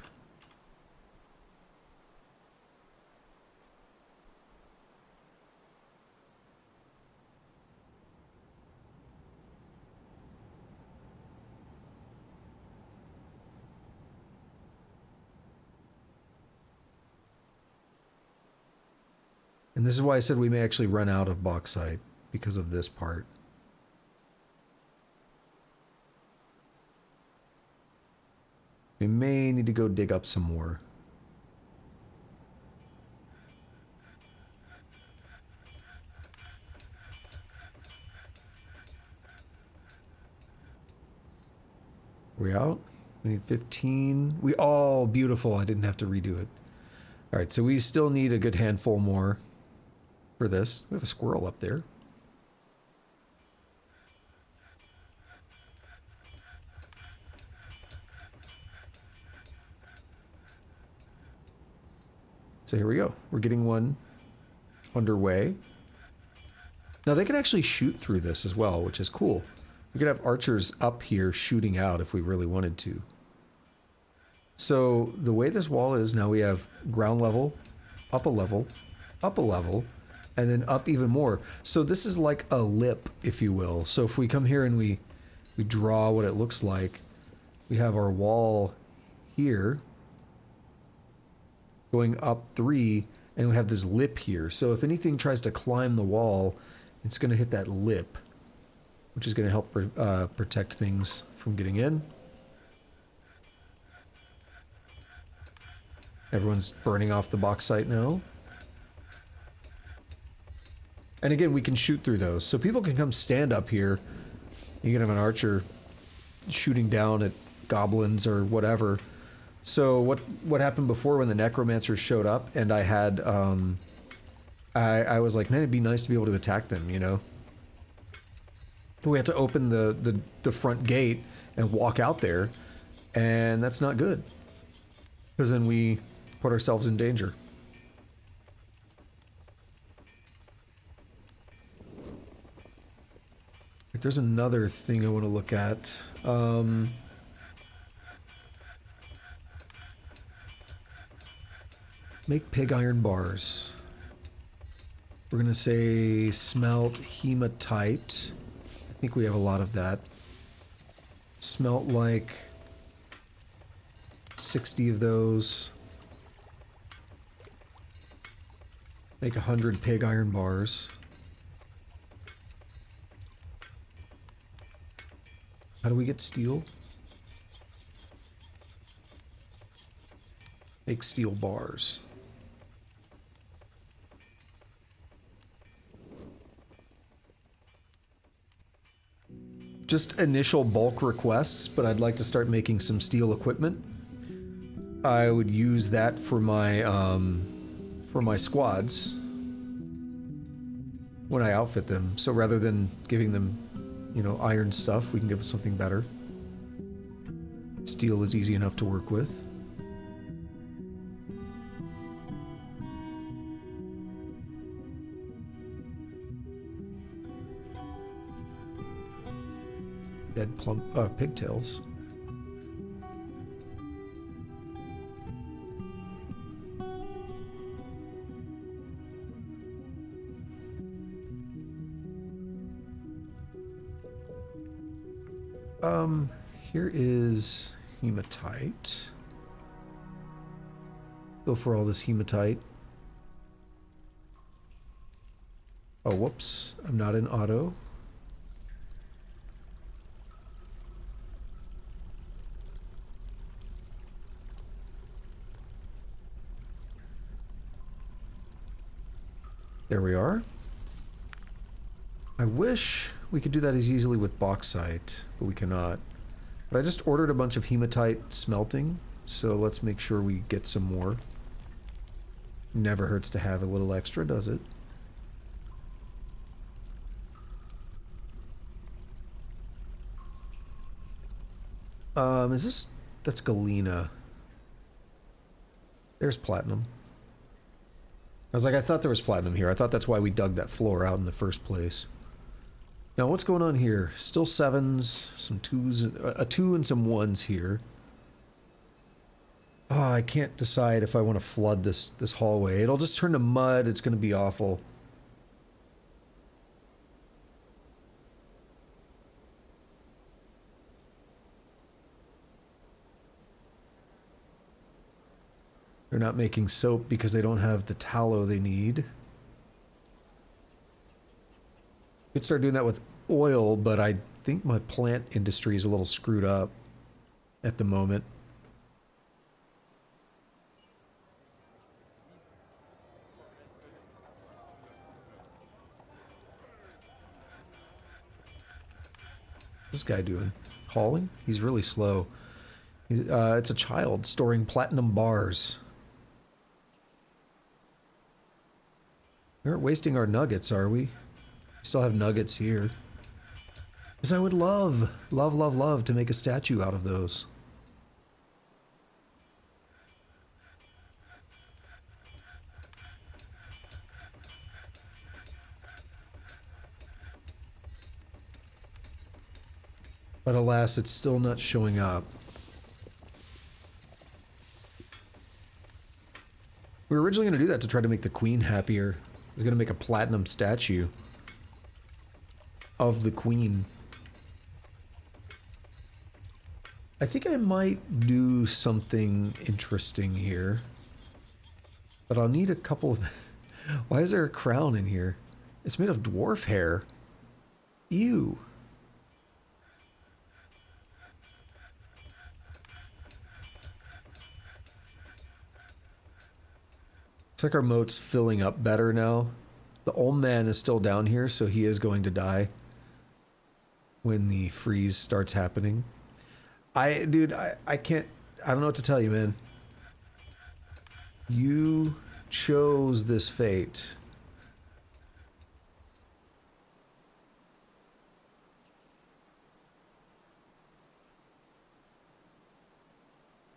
[SPEAKER 1] And this is why I said we may actually run out of bauxite because of this part. We may need to go dig up some more. We out? We need 15. Oh, beautiful. I didn't have to redo it. All right, so we still need a good handful more for this. We have a squirrel up there. So here we go. We're getting one underway. Now they can actually shoot through this as well, which is cool. We could have archers up here shooting out if we really wanted to. So the way this wall is now, we have ground level, up a level, and then up even more. So this is like a lip, if you will. So if we come here and we draw what it looks like, we have our wall here. going up 3, and we have this lip here. So if anything tries to climb the wall, it's going to hit that lip, which is going to help protect things from getting in. Everyone's burning off the bauxite now. And again, we can shoot through those. So people can come stand up here. You can have an archer shooting down at goblins or whatever. So what happened before when the necromancers showed up and I had, I was like, man, it'd be nice to be able to attack them, you know? We had to open the front gate and walk out there, and that's not good. Because then we put ourselves in danger. There's another thing I want to look at. Make pig iron bars. We're gonna say smelt hematite. I think we have a lot of that. Smelt like 60 of those. Make 100 pig iron bars. How do we get steel? Make steel bars. Just initial bulk requests, but I'd like to start making some steel equipment. I would use that for my squads when I outfit them. So rather than giving them, you know, iron stuff, we can give them something better. Steel is easy enough to work with. Dead pigtails. Here is hematite. Go for all this hematite. Oh, whoops. I'm not in auto. There we are. I wish we could do that as easily with bauxite, but we cannot. But I just ordered a bunch of hematite smelting, so let's make sure we get some more. Never hurts to have a little extra, does it? Is this... That's galena. There's platinum. I was like, I thought there was platinum here. I thought that's why we dug that floor out in the first place. Now, what's going on here? Still 7s, some 2s, a 2 and some 1s here. Oh, I can't decide if I want to flood this hallway. It'll just turn to mud. It's going to be awful. They're not making soap because they don't have the tallow they need. Could start doing that with oil, but I think my plant industry is a little screwed up at the moment. What's this guy doing? Hauling? He's really slow. It's a child storing platinum bars. We aren't wasting our nuggets, are we? Still have nuggets here. Because I would love to make a statue out of those. But alas, it's still not showing up. We were originally going to do that to try to make the queen happier. I was going to make a platinum statue of the queen. I think I might do something interesting here. But I'll need a couple of... Why is there a crown in here? It's made of dwarf hair. Ew. Looks like our moat's filling up better now. The old man is still down here, so he is going to die when the freeze starts happening. Dude, I can't... I don't know what to tell you, man. You chose this fate.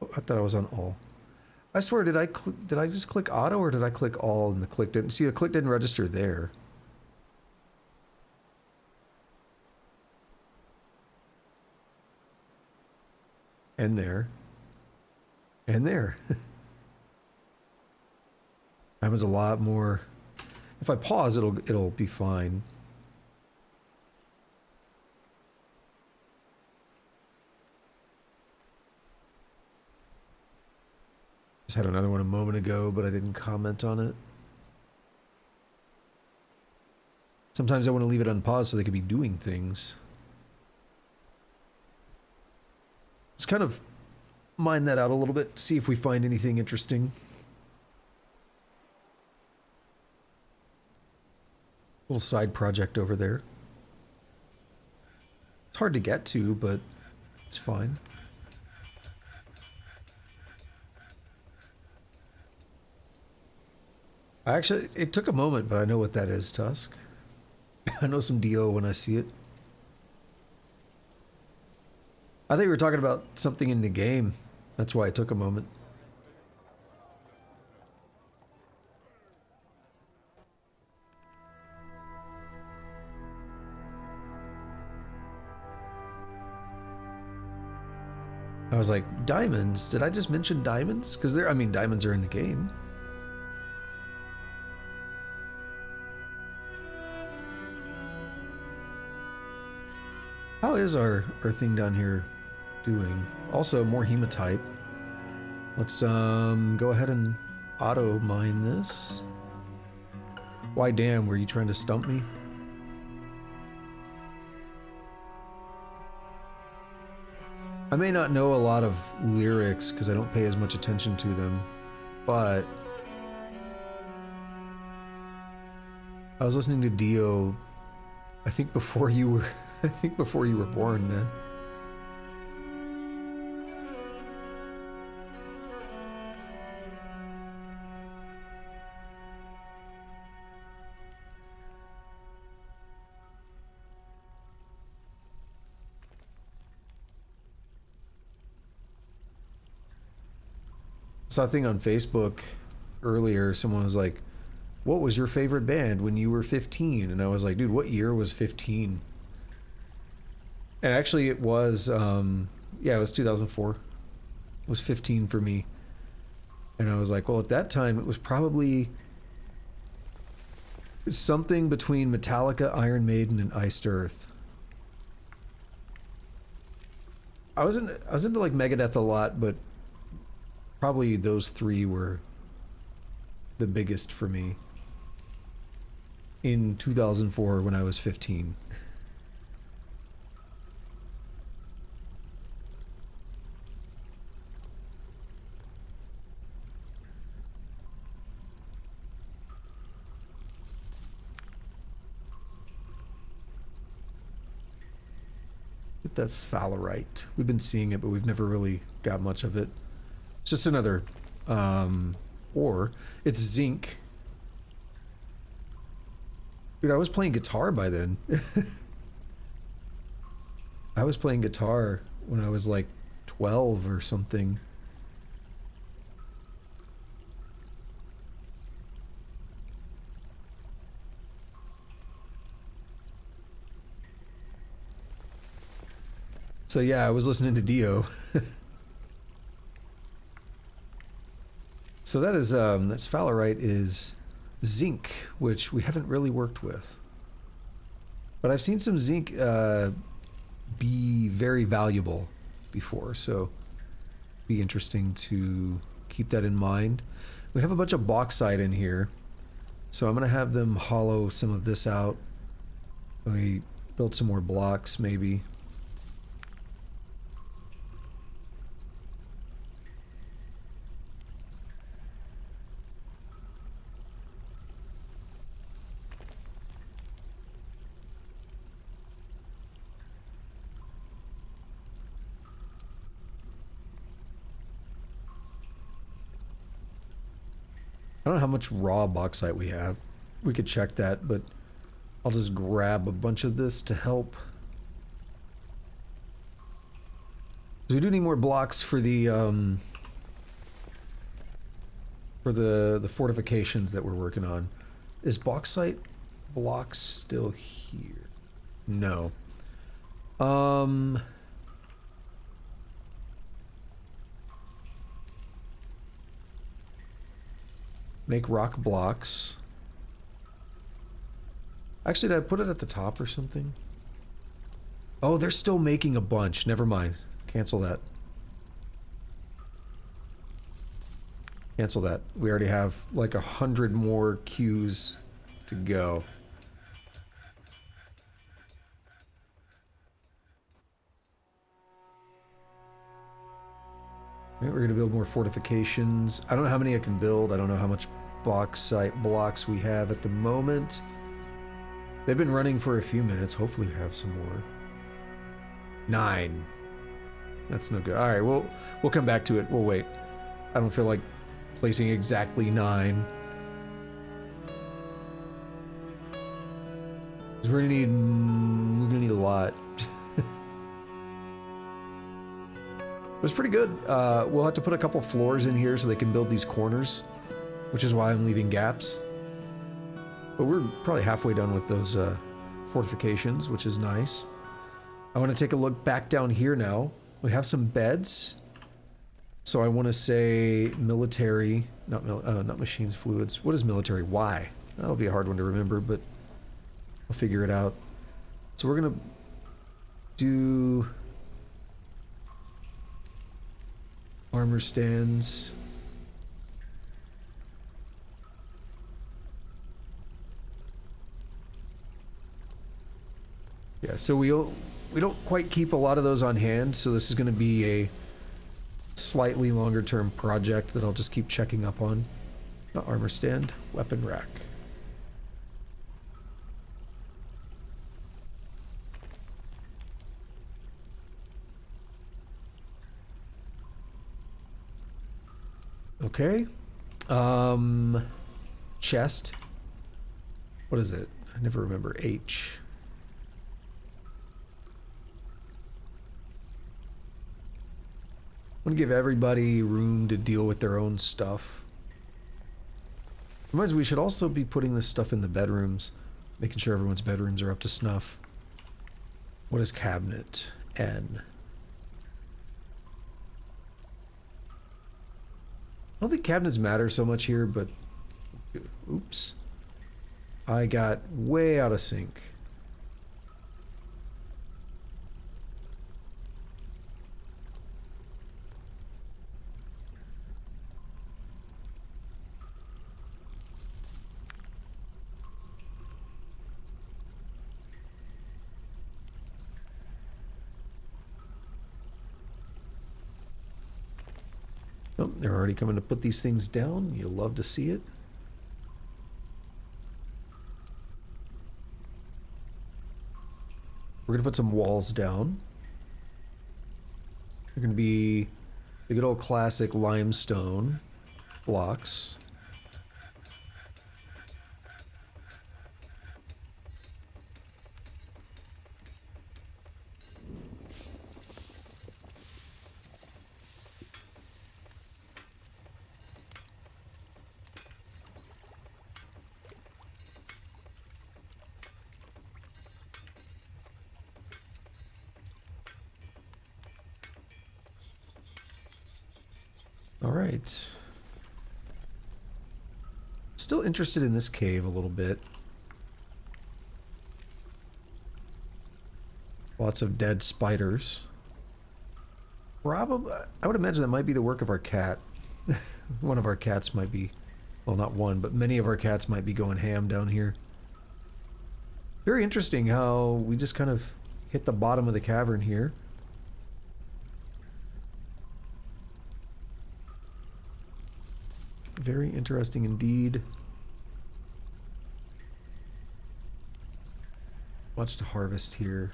[SPEAKER 1] Oh, I thought I was on all. I swear, did I just click auto or did I click all and the click didn't... See, the click didn't register there. And there. And there. Happens a lot more. If I pause, it'll be fine. Just had another one a moment ago, but I didn't comment on it. Sometimes I want to leave it unpaused so they could be doing things. Let's kind of mine that out a little bit, see if we find anything interesting. Little side project over there. It's hard to get to, but it's fine. Actually, it took a moment, but I know what that is, Tusk. I know some DO when I see it. I thought you were talking about something in the game. That's why it took a moment. I was like, diamonds? Did I just mention diamonds? Because I mean, diamonds are in the game. How is our thing down here doing? Also, more hematite. Let's go ahead and auto mine this. Why damn, were you trying to stump me? I may not know a lot of lyrics because I don't pay as much attention to them, but I was listening to Dio, I think before you were I think before you were born, man. Saw a thing on Facebook earlier, someone was like, what was your favorite band when you were 15? And I was like, dude, what year was 15? And actually it was, yeah, it was 2004. It was 15 for me. And I was like, well, at that time, it was probably something between Metallica, Iron Maiden, and Iced Earth. I was into like Megadeth a lot, but probably those three were the biggest for me in 2004 when I was 15. That's Fowlerite. We've been seeing it, but we've never really got much of it. It's just another ore. It's zinc. Dude, I was playing guitar by then. I was playing guitar when I was like 12 or something. So yeah, I was listening to Dio. So that is, that's Fowlerite is zinc, which we haven't really worked with. But I've seen some zinc be very valuable before, so be interesting to keep that in mind. We have a bunch of bauxite in here, so I'm gonna have them hollow some of this out. We build some more blocks, maybe. I don't know how much raw bauxite we have. We could check that, but I'll just grab a bunch of this to help. So we do need more blocks for the fortifications that we're working on. Is bauxite blocks still here? No. Make rock blocks. Actually, did I put it at the top or something? Oh, they're still making a bunch. Never mind. Cancel that. Cancel that. We already have like 100 more queues to go. Right, we're gonna build more fortifications. I don't know how many I can build. I don't know how much bauxite blocks we have at the moment. They've been running for a few minutes. Hopefully we have some more. 9. That's no good. Alright, we'll come back to it. We'll wait. I don't feel like placing exactly 9. Because we're gonna need a lot. It was pretty good. We'll have to put a couple floors in here so they can build these corners, which is why I'm leaving gaps. But we're probably halfway done with those fortifications, which is nice. I want to take a look back down here now. We have some beds. So I want to say military, not machines, fluids. What is military? Why? That'll be a hard one to remember, but I'll figure it out. So we're going to do armor stands. Yeah, so we don't quite keep a lot of those on hand, so this is going to be a slightly longer term project that I'll just keep checking up on. Not armor stand, weapon rack. Okay. Chest. What is it? I never remember. H. I want to give everybody room to deal with their own stuff. Reminds me, we should also be putting this stuff in the bedrooms, making sure everyone's bedrooms are up to snuff. What is cabinet? N. I don't think cabinets matter so much here, but oops. I got way out of sync. Oh, they're already coming to put these things down. You'll love to see it. We're going to put some walls down. They're going to be the good old classic limestone blocks. All right. Still interested in this cave a little bit. Lots of dead spiders. Probably, I would imagine that might be the work of our cat. One of our cats might be Well, not one, but many of our cats might be going ham down here. Very interesting how we just kind of hit the bottom of the cavern here. Very interesting indeed. Much to harvest here.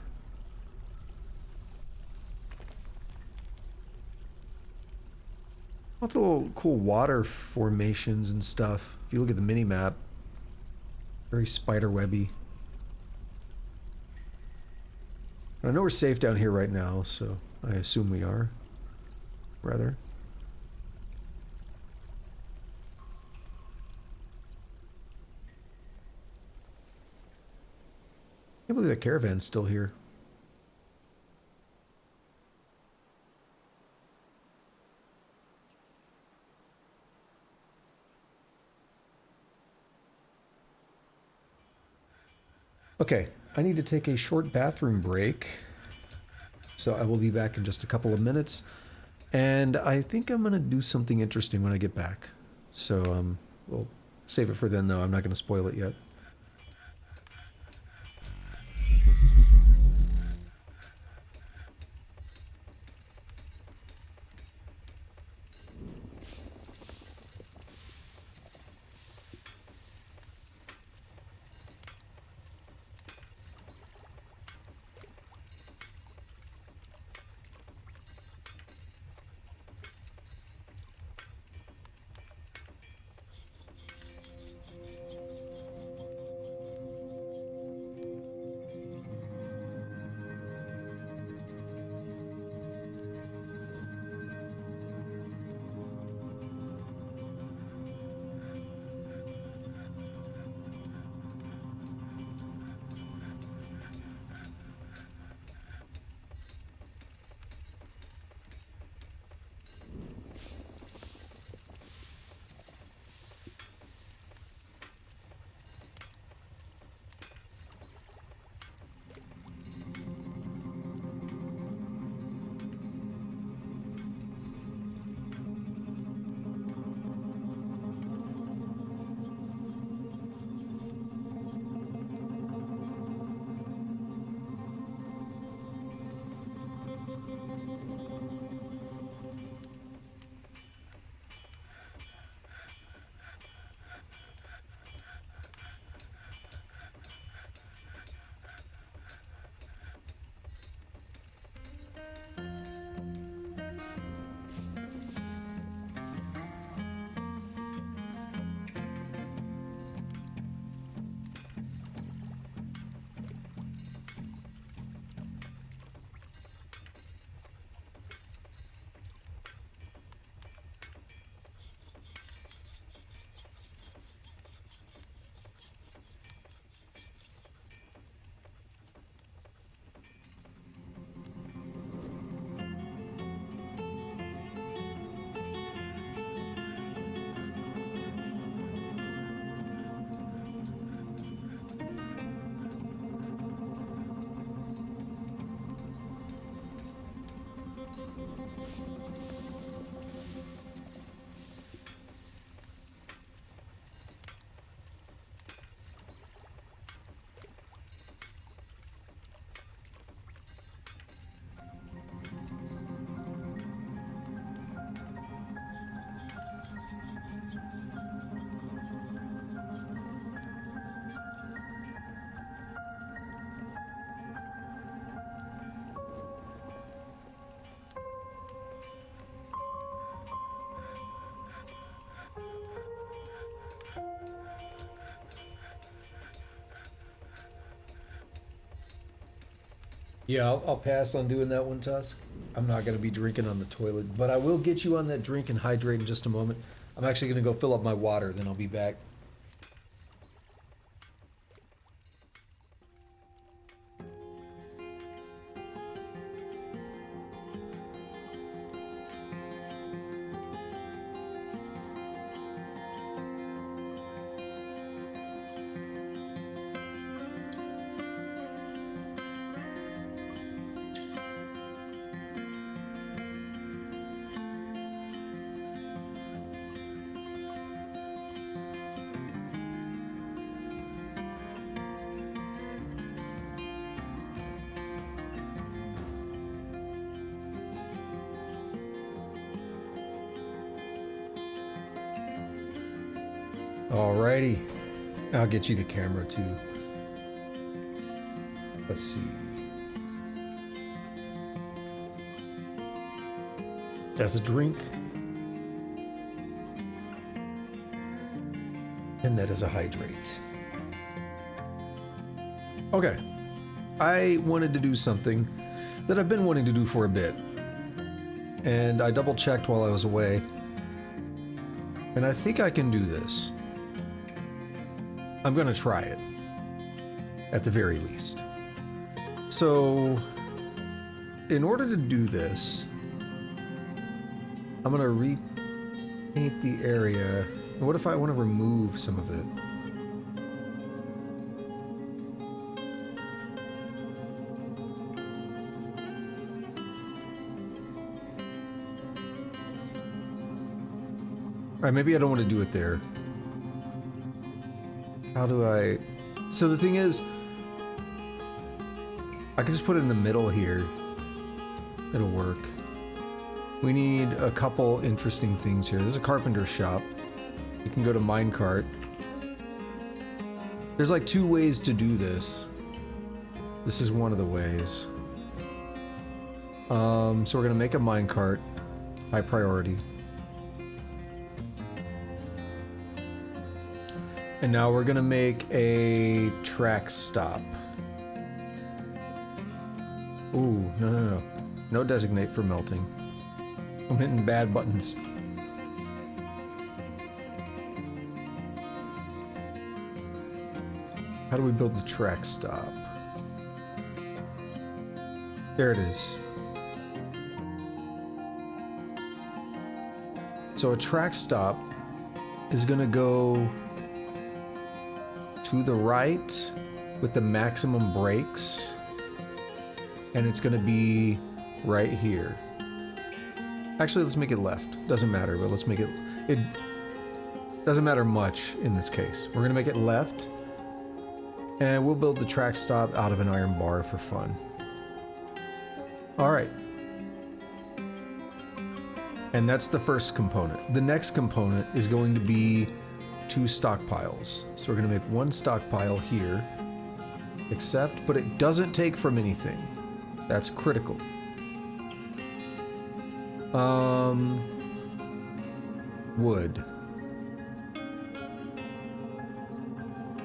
[SPEAKER 1] Lots of little cool water formations and stuff. If you look at the mini map, very spiderwebby. I know we're safe down here right now, so I assume we are. Rather. I can't believe that caravan's still here. Okay, I need to take a short bathroom break. So I will be back in just a couple of minutes. And I think I'm going to do something interesting when I get back. So we'll save it for then, though. I'm not going to spoil it yet. Yeah, I'll pass on doing that one, Tusk. I'm not going to be drinking on the toilet, but I will get you on that drink and hydrate in just a moment. I'm actually going to go fill up my water, then I'll be back. Alrighty. I'll get you the camera too. Let's see. As a drink. And that is a hydrate. Okay. I wanted to do something that I've been wanting to do for a bit. And I double checked while I was away. And I think I can do this. I'm gonna try it. At the very least. So, in order to do this, I'm gonna repaint the area. What if I want to remove some of it? Alright, maybe I don't want to do it there. How do I... So the thing is, I can just put it in the middle here. It'll work. We need a couple interesting things here. There's a carpenter shop. You can go to minecart. There's like 2 ways to do this. This is one of the ways. So we're gonna make a minecart. High priority. And now we're gonna make a track stop. Ooh, no. No designate for melting. I'm hitting bad buttons. How do we build the track stop? There it is. So a track stop is gonna go to the right with the maximum brakes, and it's gonna be right here. Actually, let's make it left. Doesn't matter, but let's make it... It doesn't matter much in this case. We're gonna make it left, and we'll build the track stop out of an iron bar for fun. Alright. And that's the first component. The next component is going to be 2 stockpiles. So we're going to make 1 stockpile here. But it doesn't take from anything. That's critical. Wood.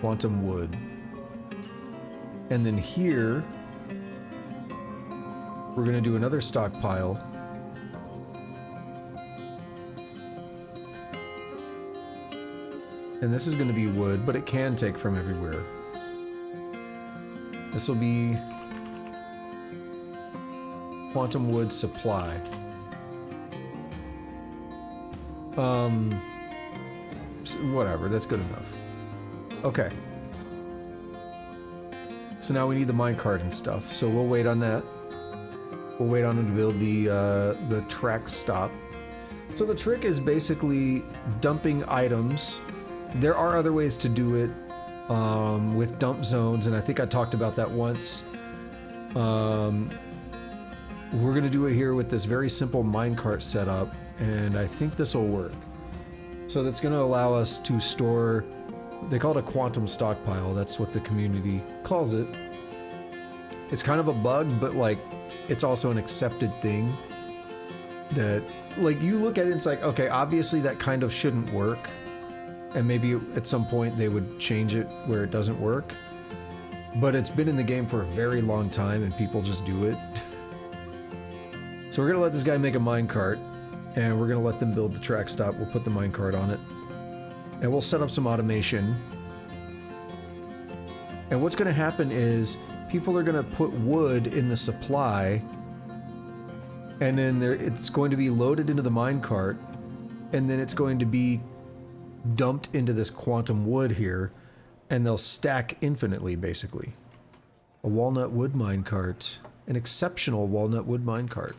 [SPEAKER 1] Quantum wood. And then here, we're going to do another stockpile. And this is going to be wood, but it can take from everywhere. This will be quantum wood supply. Whatever, that's good enough. Okay. So now we need the minecart and stuff, so we'll wait on that. We'll wait on him to build the track stop. So the trick is basically dumping items. There are other ways to do it with dump zones, and I think I talked about that once. We're gonna do it here with this very simple minecart setup, and I think this will work. So that's gonna allow us to store, they call it a quantum stockpile, that's what the community calls it. It's kind of a bug, but like, it's also an accepted thing. That, like, you look at it, it's like, okay, obviously that kind of shouldn't work. And maybe at some point they would change it where it doesn't work. But it's been in the game for a very long time and people just do it. So we're gonna let this guy make a minecart, and we're gonna let them build the track stop. We'll put the minecart on it. And we'll set up some automation. And what's gonna happen is people are gonna put wood in the supply, and then it's going to be loaded into the minecart, and then it's going to be dumped into this quantum wood here, and they'll stack infinitely, basically. A walnut wood minecart. An exceptional walnut wood minecart.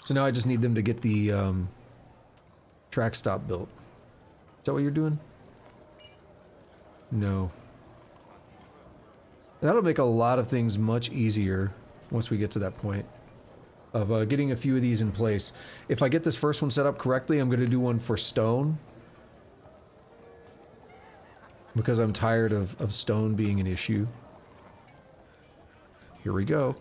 [SPEAKER 1] So now I just need them to get the track stop built. Is that what you're doing? No. That'll make a lot of things much easier once we get to that point of getting a few of these in place. If I get this first one set up correctly, I'm going to do one for stone. because I'm tired of stone being an issue. Here we go.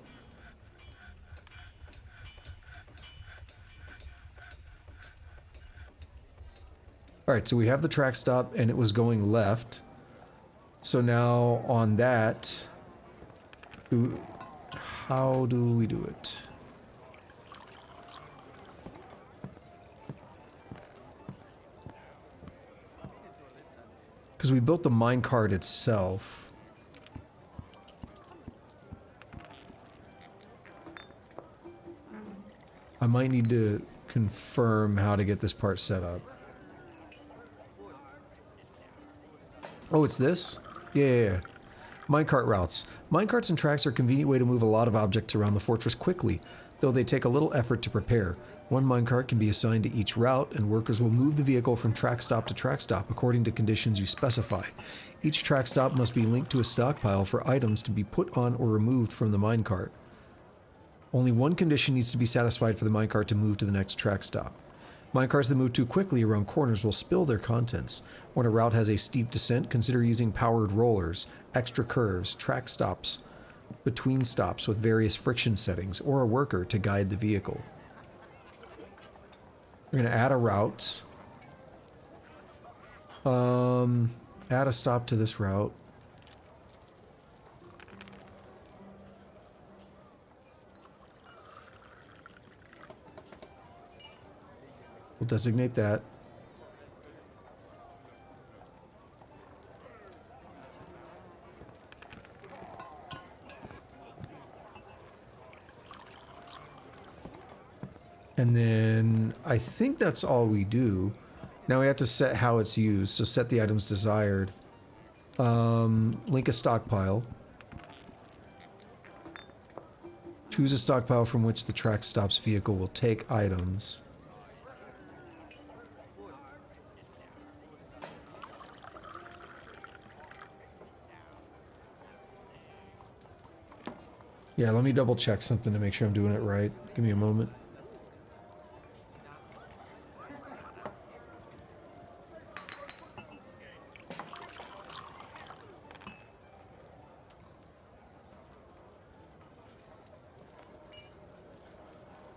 [SPEAKER 1] Alright, so we have the track stop and it was going left. So now on that, how do we do it? Because we built the minecart itself. I might need to confirm how to get this part set up. Oh, it's this? Yeah. Minecart routes. Minecarts and tracks are a convenient way to move a lot of objects around the fortress quickly, though they take a little effort to prepare. One minecart can be assigned to each route, and workers will move the vehicle from track stop to track stop according to conditions you specify. Each track stop must be linked to a stockpile for items to be put on or removed from the minecart. Only one condition needs to be satisfied for the minecart to move to the next track stop. Minecarts that move too quickly around corners will spill their contents. When a route has a steep descent, consider using powered rollers, extra curves, track stops, between stops with various friction settings, or a worker to guide the vehicle. We're going to add a route. Add a stop to this route. We'll designate that. And then I think that's all we do. Now we have to set how it's used. So set the items desired. Link a stockpile. Choose a stockpile from which the track stops vehicle will take items. Yeah, let me double check something to make sure I'm doing it right. Give me a moment.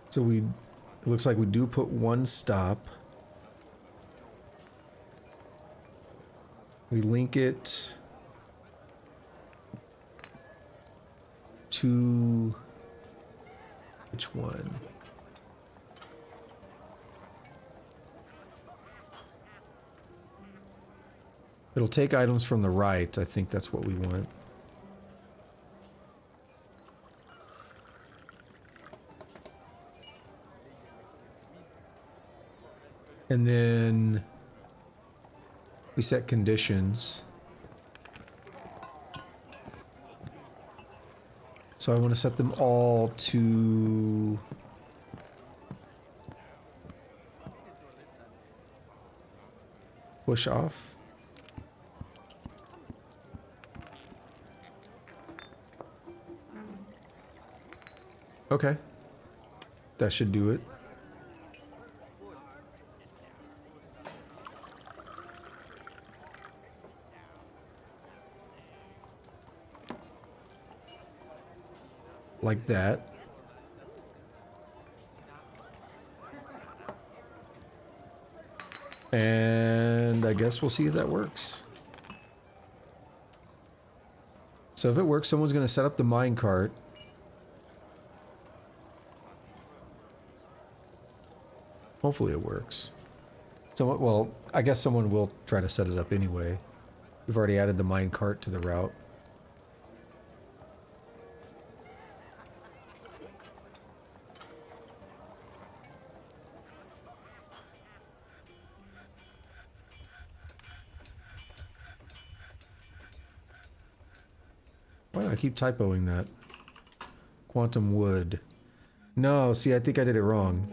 [SPEAKER 1] So it looks like we do put one stop. We link it to which one? It'll take items from the right. I think that's what we want. And then we set conditions. So I want to set them all to push off. Okay. That should do it. Like that. And I guess we'll see if that works. So if it works, someone's going to set up the minecart. Hopefully it works. So, well, I guess someone will try to set it up anyway. We've already added the minecart to the route. Why do I keep typoing that? Quantum wood. No, see, I think I did it wrong.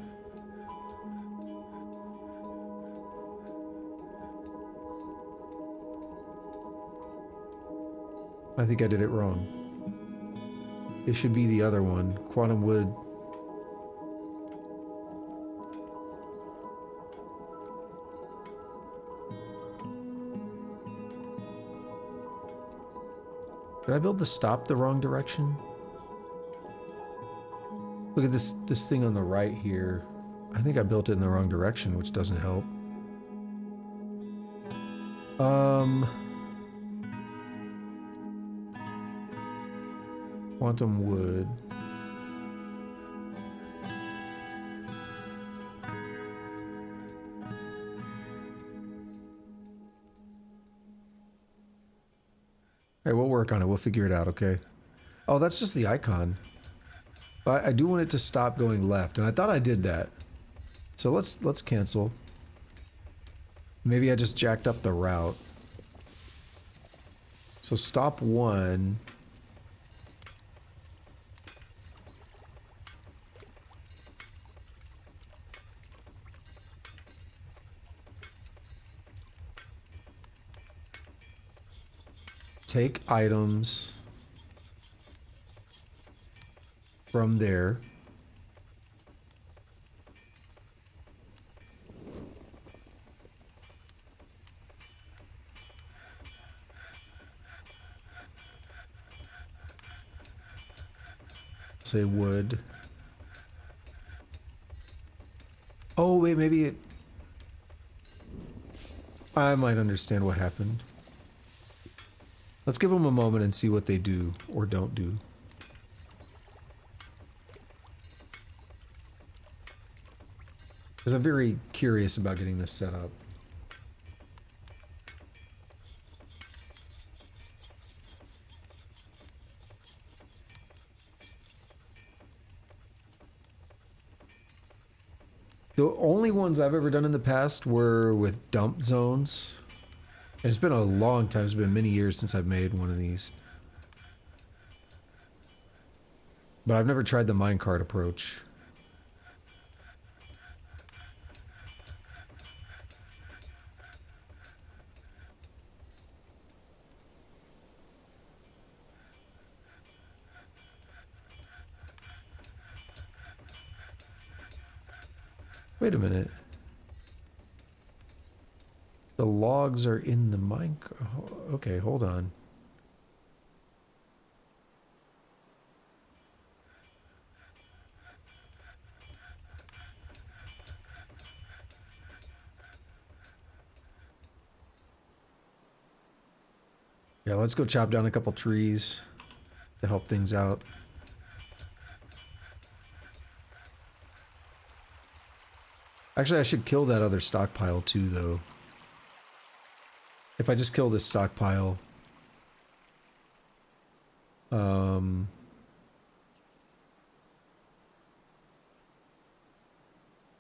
[SPEAKER 1] I think I did it wrong. It should be the other one. Quantum wood. Did I build the stop the wrong direction? Look at this thing on the right here. I think I built it in the wrong direction, which doesn't help. Quantum wood. All right, we'll work on it. We'll figure it out, okay? Oh, that's just the icon. But I do want it to stop going left, and I thought I did that. So let's cancel. Maybe I just jacked up the route. So stop 1. Take items from there. Say wood. Oh, wait, maybe it... I might understand what happened. Let's give them a moment and see what they do or don't do. Because I'm very curious about getting this set up. The only ones I've ever done in the past were with dump zones. It's been a long time, it's been many years since I've made one of these. But I've never tried the minecart approach. Wait a minute. The logs are in the mine. Okay, hold on. Yeah, let's go chop down a couple trees to help things out. Actually, I should kill that other stockpile too, though. If I just kill this stockpile...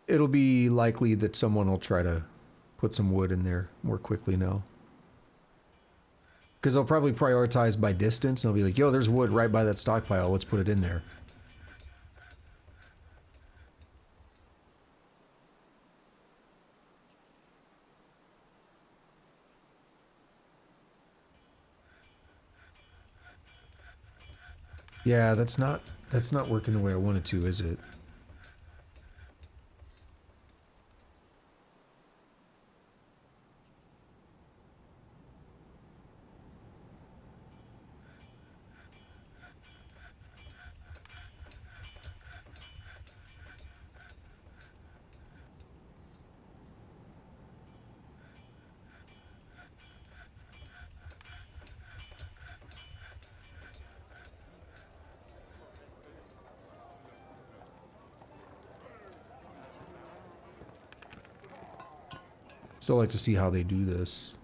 [SPEAKER 1] it'll be likely that someone will try to put some wood in there more quickly now. Because they'll probably prioritize by distance, and they'll be like, yo, there's wood right by that stockpile, let's put it in there. Yeah, that's not working the way I wanted to, is it? Still like to see how they do this.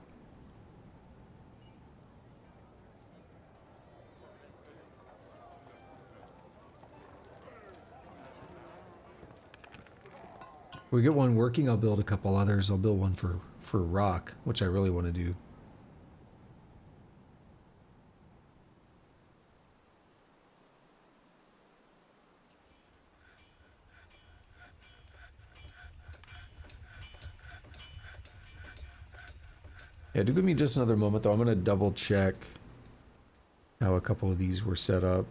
[SPEAKER 1] If we get one working, I'll build a couple others. I'll build one for rock, which I really want to do. Yeah, do give me just another moment though. I'm gonna double check how a couple of these were set up.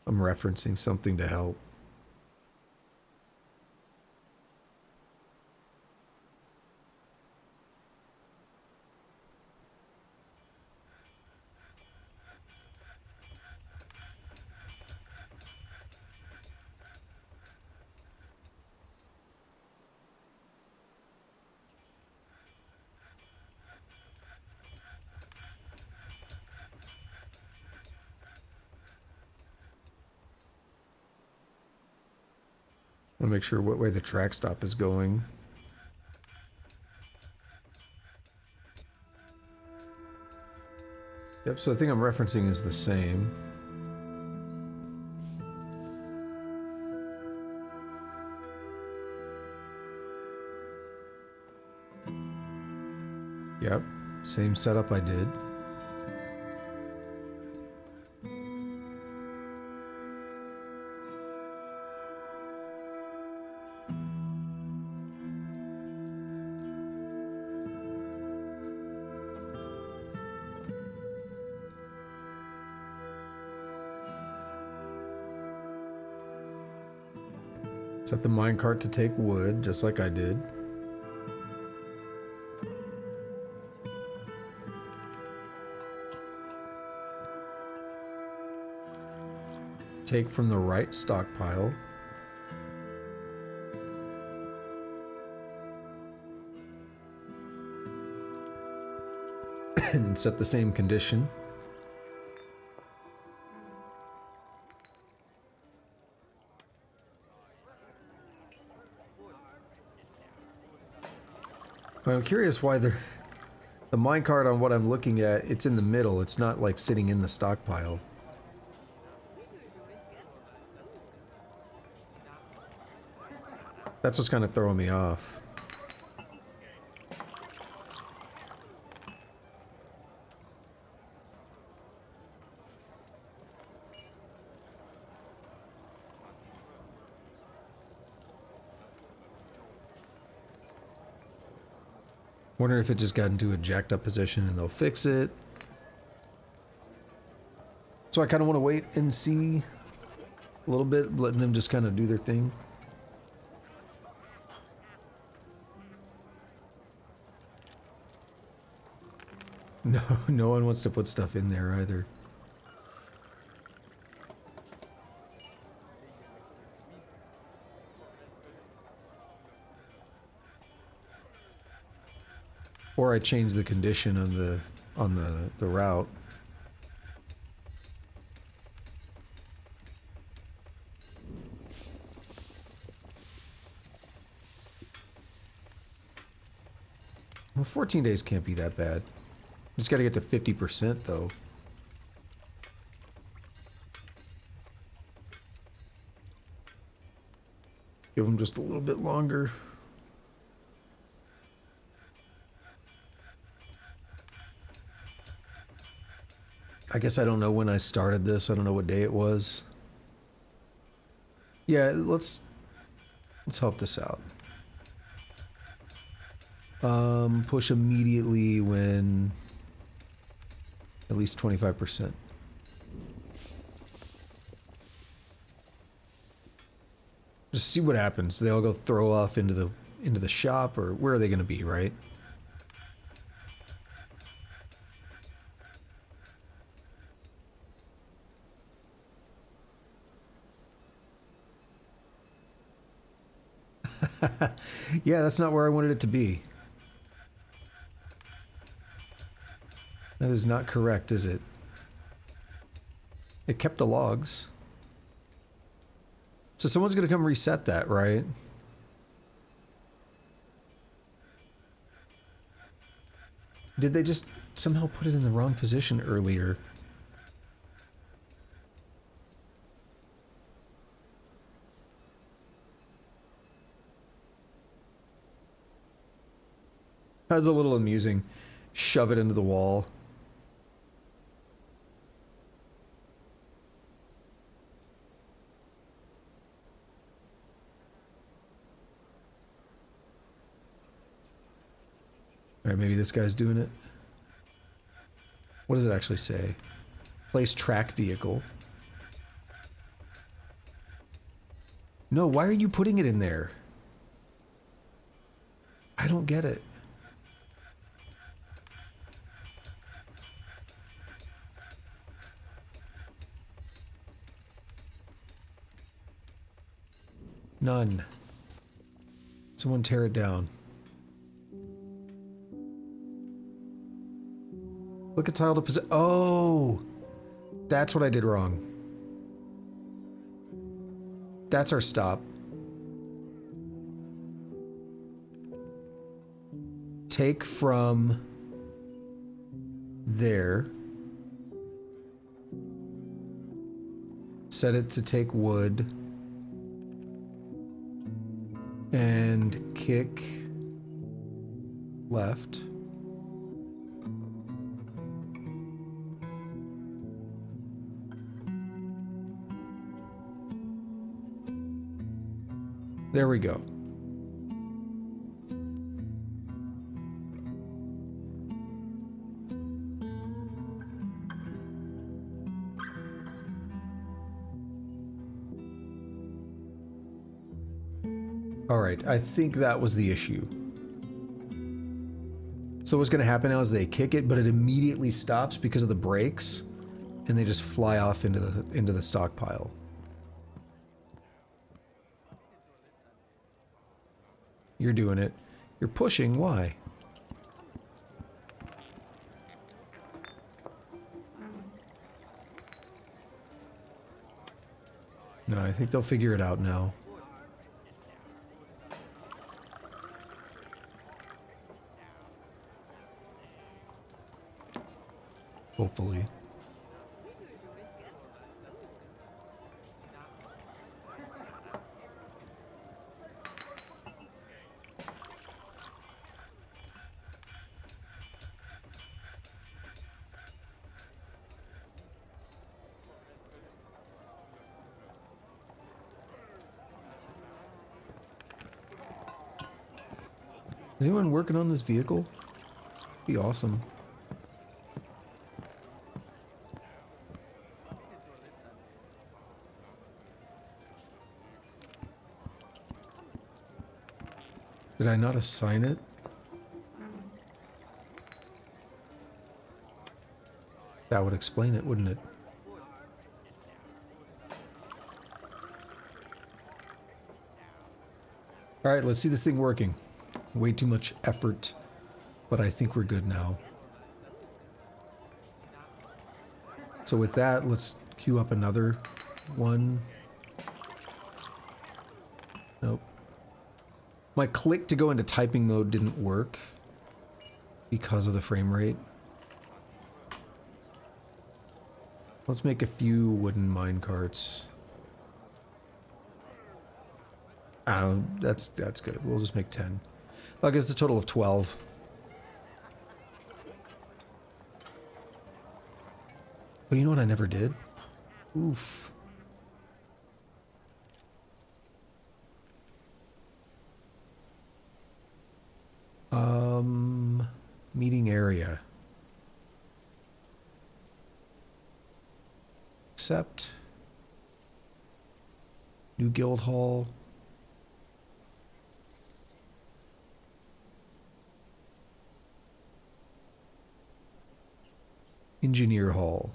[SPEAKER 1] I'm referencing something to help. Want to make sure what way the track stop is going. Yep, so the thing I'm referencing is the same. Yep, same setup I did. Set the minecart to take wood, just like I did. Take from the right stockpile. And set the same condition. I'm curious why the minecart on what I'm looking at, it's in the middle. It's not like sitting in the stockpile. That's what's kind of throwing me off. Wondering if it just got into a jacked up position and they'll fix it. So I kind of want to wait and see a little bit, letting them just kind of do their thing. No, no one wants to put stuff in there either. Or I change the condition on the route. Well, 14 days can't be that bad. Just got to get to 50% though. Give them just a little bit longer. I guess I don't know when I started this. I don't know what day it was. Yeah, let's help this out. Push immediately when at least 25%. Just see what happens. They all go throw off into the shop, or where are they going to be, right? Yeah, that's not where I wanted it to be. That is not correct, is it? It kept the logs. So someone's gonna come reset that, right? Did they just somehow put it in the wrong position earlier? That was a little amusing. Shove it into the wall. Alright, maybe this guy's doing it. What does it actually say? Place track vehicle. No, why are you putting it in there? I don't get it. None. Someone tear it down. Look at tile to position. Oh! That's what I did wrong. That's our stop. take from there, set it to take wood, and kick left. There we go. All right, I think that was the issue. So what's going to happen now is they kick it, but it immediately stops because of the brakes, and they just fly off into the stockpile. You're doing it. You're pushing. Why? No, I think they'll figure it out now. Hopefully. Is anyone working on this vehicle? Be awesome. Did I not assign it? That would explain it, wouldn't it? Alright, let's see this thing working. Way too much effort, but I think we're good now. So with that, let's queue up another one. Nope. My click to go into typing mode didn't work because of the frame rate. Let's make a few wooden mine carts. That's good. We'll just make 10. That gives a total of 12. But you know what I never did? Oof. Meeting area. Accept. New guild hall. Engineer hall.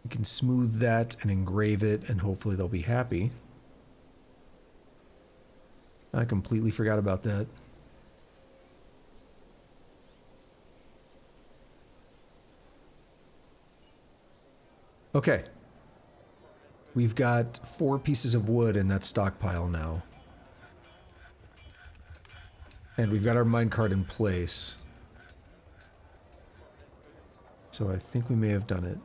[SPEAKER 1] You can smooth that and engrave it, and hopefully they'll be happy. I completely forgot about that. Okay. We've got 4 pieces of wood in that stockpile now. And we've got our minecart in place. So I think we may have done it.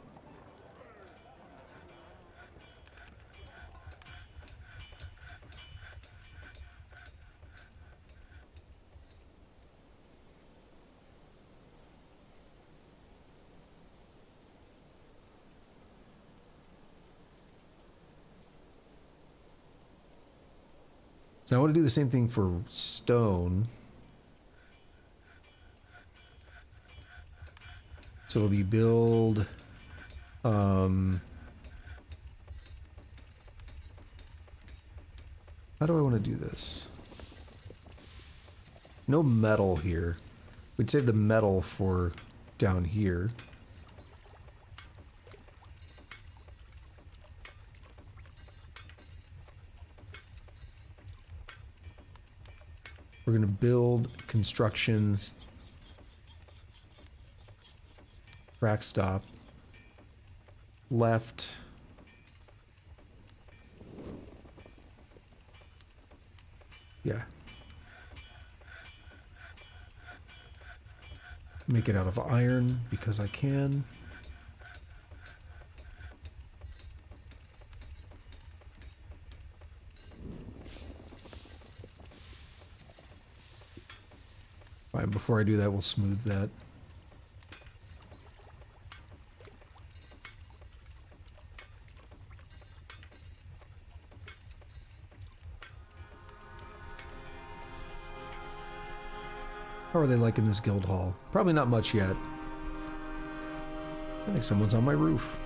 [SPEAKER 1] So I want to do the same thing for stone. So it'll be build, how do I want to do this? No metal here. We'd save the metal for down here. We're going to build constructions. Rack stop. Left. Yeah. make it out of iron because I can. All right, before I do that, we'll smooth that. How are they liking this guild hall? Probably not much yet. I think someone's on my roof.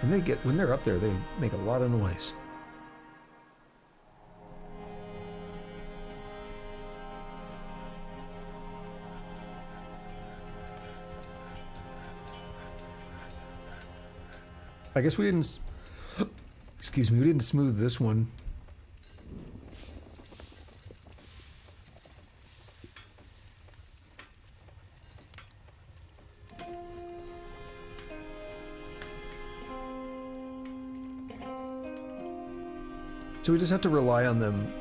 [SPEAKER 1] When they're up there, they make a lot of noise. I guess we didn't... Excuse me, we didn't smooth this one. So we just have to rely on them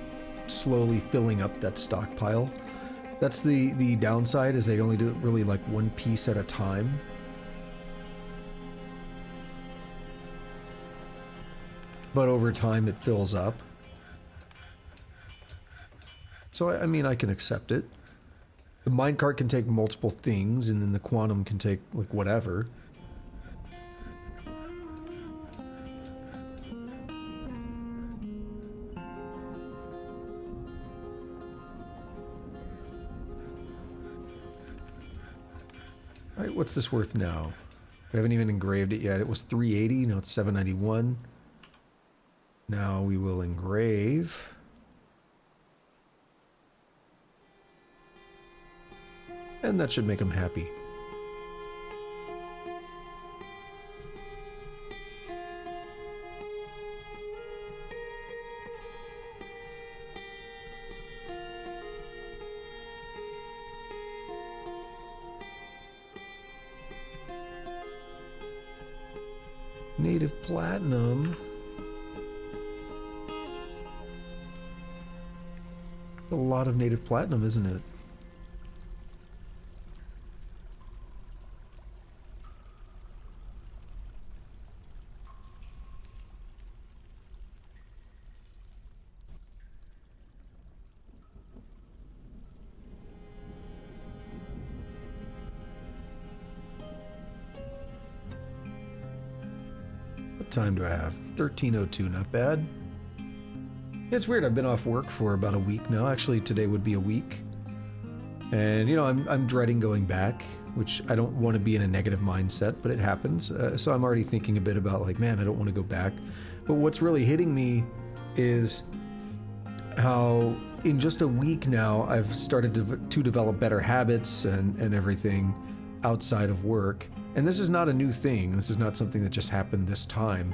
[SPEAKER 1] slowly filling up that stockpile. That's the downside, is they only do it really like one piece at a time. But over time it fills up. So I mean, I can accept it. The minecart can take multiple things, and then the quantum can take like whatever. Alright, what's this worth now? We haven't even engraved it yet. It was 380, now it's 791. Now we will engrave. And that should make them happy. Native platinum. A lot of native platinum, isn't it? What time do I have? 13:02, not bad. It's weird, I've been off work for about a week now. Actually, today would be a week. And, you know, I'm dreading going back, which I don't want to be in a negative mindset, but it happens. So I'm already thinking a bit about, like, man, I don't want to go back. But what's really hitting me is how in just a week now, I've started to develop better habits and everything outside of work. And this is not a new thing. This is not something that just happened this time.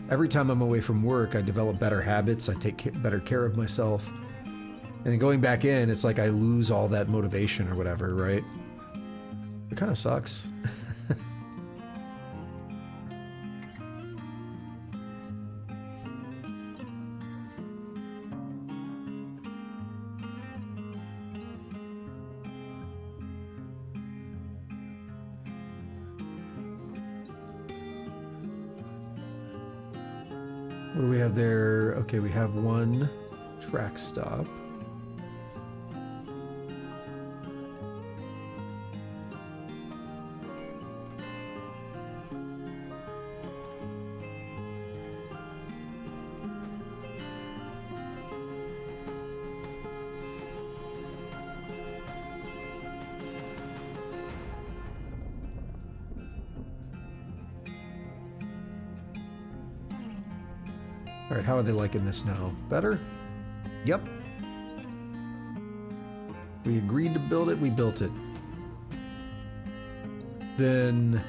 [SPEAKER 1] Every time I'm away from work, I develop better habits, I take better care of myself. And then going back in, it's like I lose all that motivation or whatever, right? It kind of sucks. What do we have there? Okay, we have one track stop. Alright, how are they liking this now? Better? Yep. We agreed to build it, we built it. Then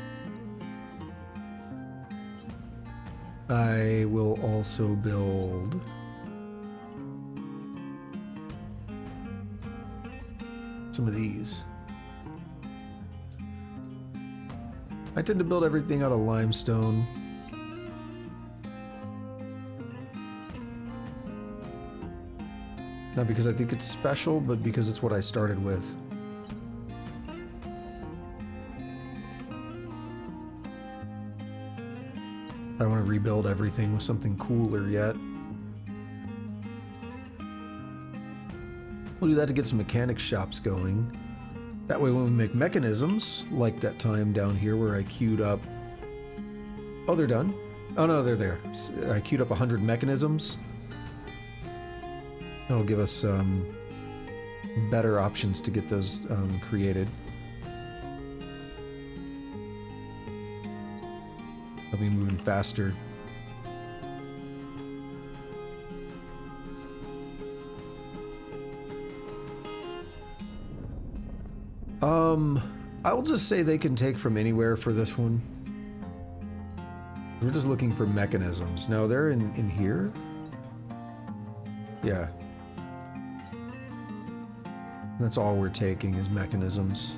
[SPEAKER 1] I will also build some of these. I tend to build everything out of limestone. Not because I think it's special, but because it's what I started with. I don't want to rebuild everything with something cooler yet. We'll do that to get some mechanic shops going. That way when we make mechanisms, like that time down here where I queued up... Oh, they're done? Oh no, they're there. I queued up 100 mechanisms. That'll give us better options to get those created. I'll be moving faster. I'll just say they can take from anywhere for this one. We're just looking for mechanisms. No, they're in here? Yeah. That's all we're taking is mechanisms.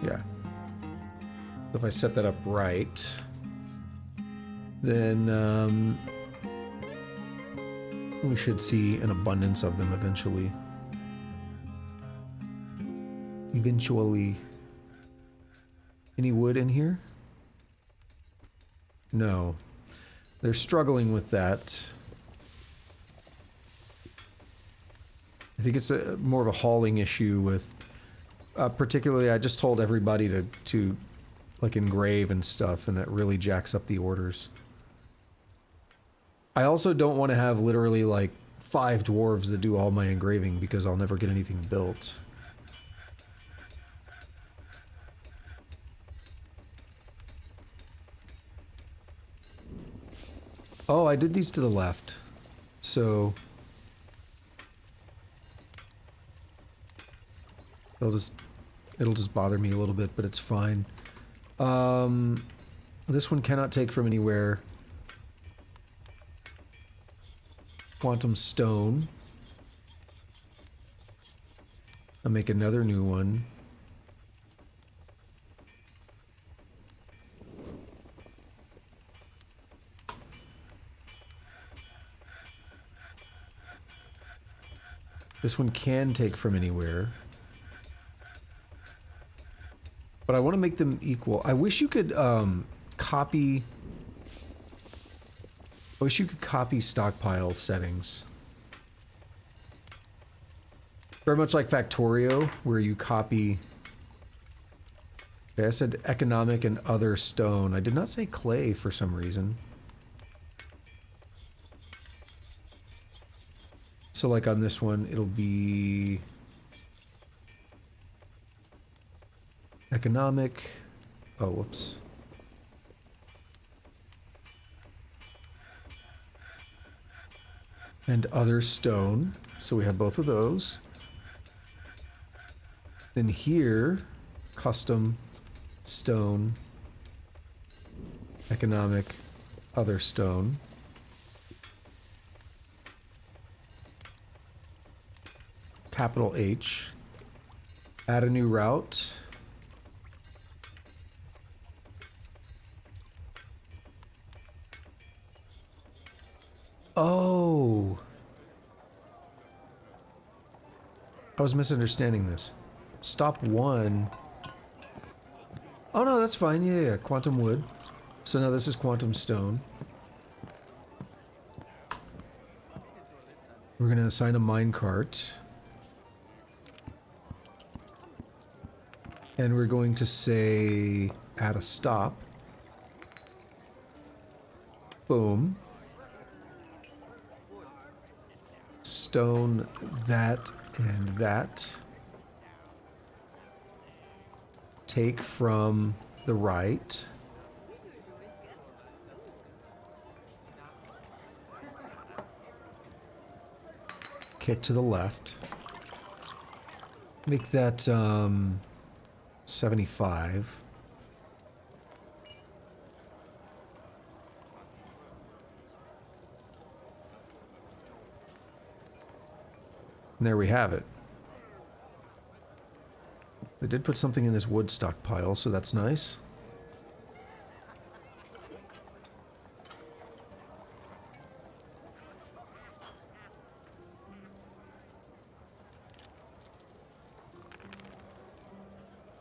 [SPEAKER 1] Yeah. So if I set that up right, then we should see an abundance of them eventually. Any wood in here? No. They're struggling with that. I think it's more of a hauling issue with... particularly, I just told everybody to like engrave and stuff, and that really jacks up the orders. I also don't want to have literally like 5 dwarves that do all my engraving because I'll never get anything built. Oh, I did these to the left. So... it'll just bother me a little bit, but it's fine. This one cannot take from anywhere. Quantum stone. I'll make another new one. This one can take from anywhere. But I want to make them equal. I wish you could copy... I wish you could copy stockpile settings. Very much like Factorio, where you copy... Okay, I said economic and other stone. I did not say clay for some reason. So like on this one, it'll be... economic... Oh, whoops. And other stone. So we have both of those. Then here, custom stone, economic, other stone. Capital H. Add a new route. Oh. I was misunderstanding this. Stop 1. Oh no, that's fine. Yeah, quantum wood. So now this is quantum stone. We're going to assign a minecart. And we're going to say add a stop. Boom. Stone that and that. Take from the right. Kick to the left. Make that 75. And there we have it. They did put something in this wood stockpile, so that's nice.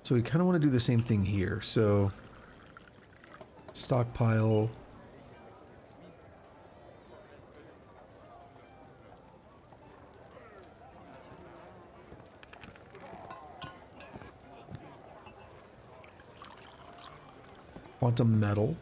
[SPEAKER 1] So we kind of want to do the same thing here. So stockpile. Quantum metal.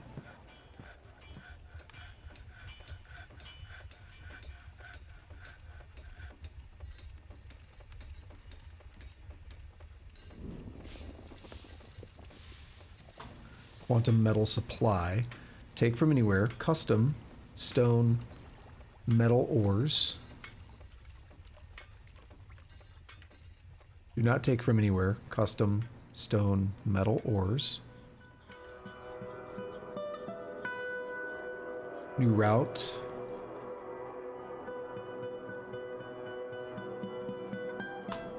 [SPEAKER 1] Quantum metal supply. Take from anywhere. Custom stone metal ores. Do not take from anywhere. Custom stone metal ores. New route.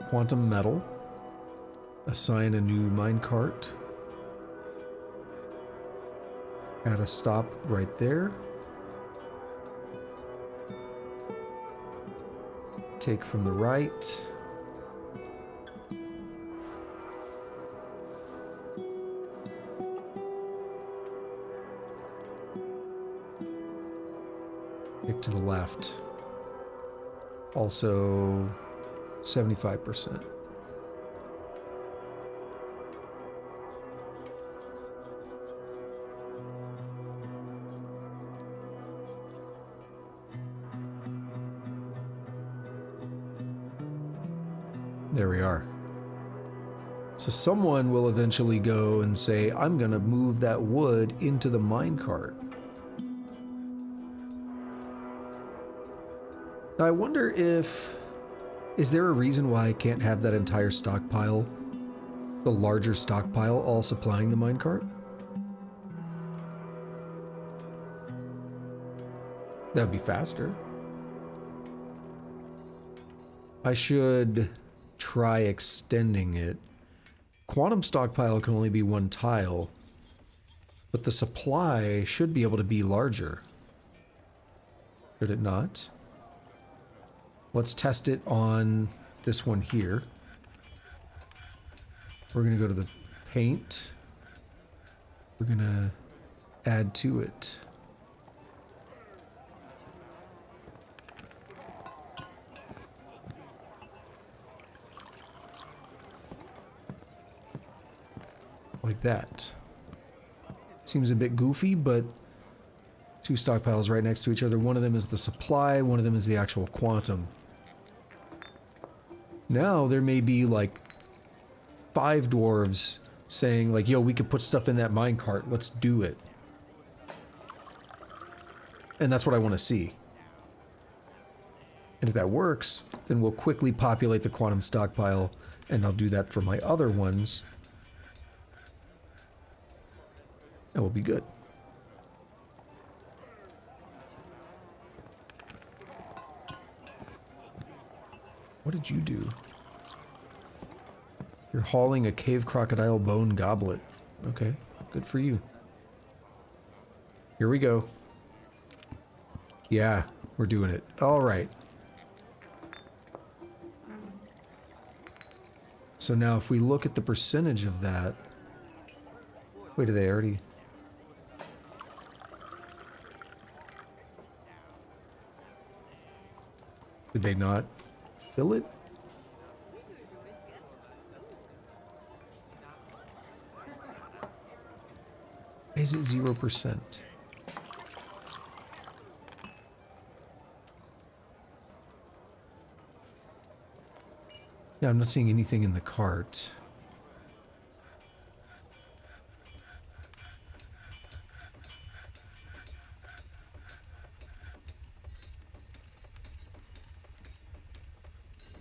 [SPEAKER 1] Quantum metal. Assign a new minecart. Add a stop right there. Take from the right. Take to the left. Also 75%. There we are. So someone will eventually go and say, I'm gonna move that wood into the minecart. Now I wonder if... Is there a reason why I can't have that entire stockpile, the larger stockpile, all supplying the minecart? That would be faster. I should try extending it. Quantum stockpile can only be one tile, but the supply should be able to be larger. Should it not? Let's test it on this one here. We're going to go to the paint. We're going to add to it. Like that. Seems a bit goofy, but two stockpiles right next to each other. One of them is the supply, one of them is the actual quantum. Now there may be like 5 dwarves saying like, yo, we could put stuff in that minecart, let's do it. And that's what I want to see. And if that works, then we'll quickly populate the quantum stockpile, and I'll do that for my other ones. And we'll be good. What did you do? You're hauling a cave crocodile bone goblet. Okay, good for you. Here we go. Yeah, we're doing it. All right. So now if we look at the percentage of that... Wait, did they already... Did they not fill it? Is it 0%? Yeah, I'm not seeing anything in the cart.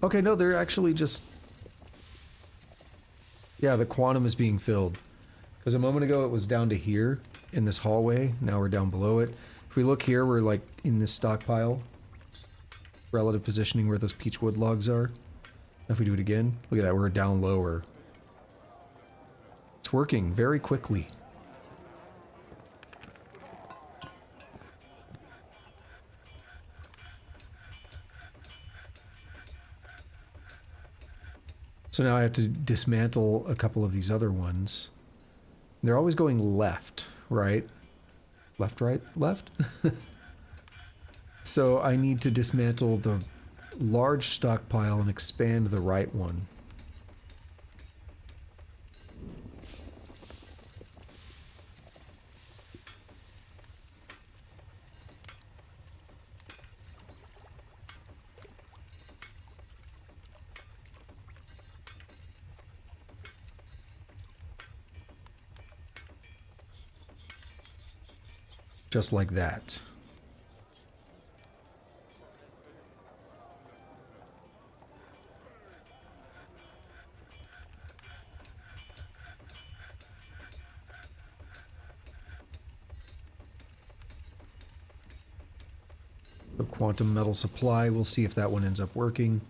[SPEAKER 1] Okay, no, they're actually just... Yeah, the quantum is being filled. Because a moment ago it was down to here in this hallway. Now we're down below it. If we look here, we're like in this stockpile. Relative positioning where those peach wood logs are. If we do it again, look at that, we're down lower. It's working very quickly. So now I have to dismantle a couple of these other ones. They're always going left, right? Left, right, left? So I need to dismantle the large stockpile and expand the right one. Just like that. The quantum metal supply, we'll see if that one ends up working.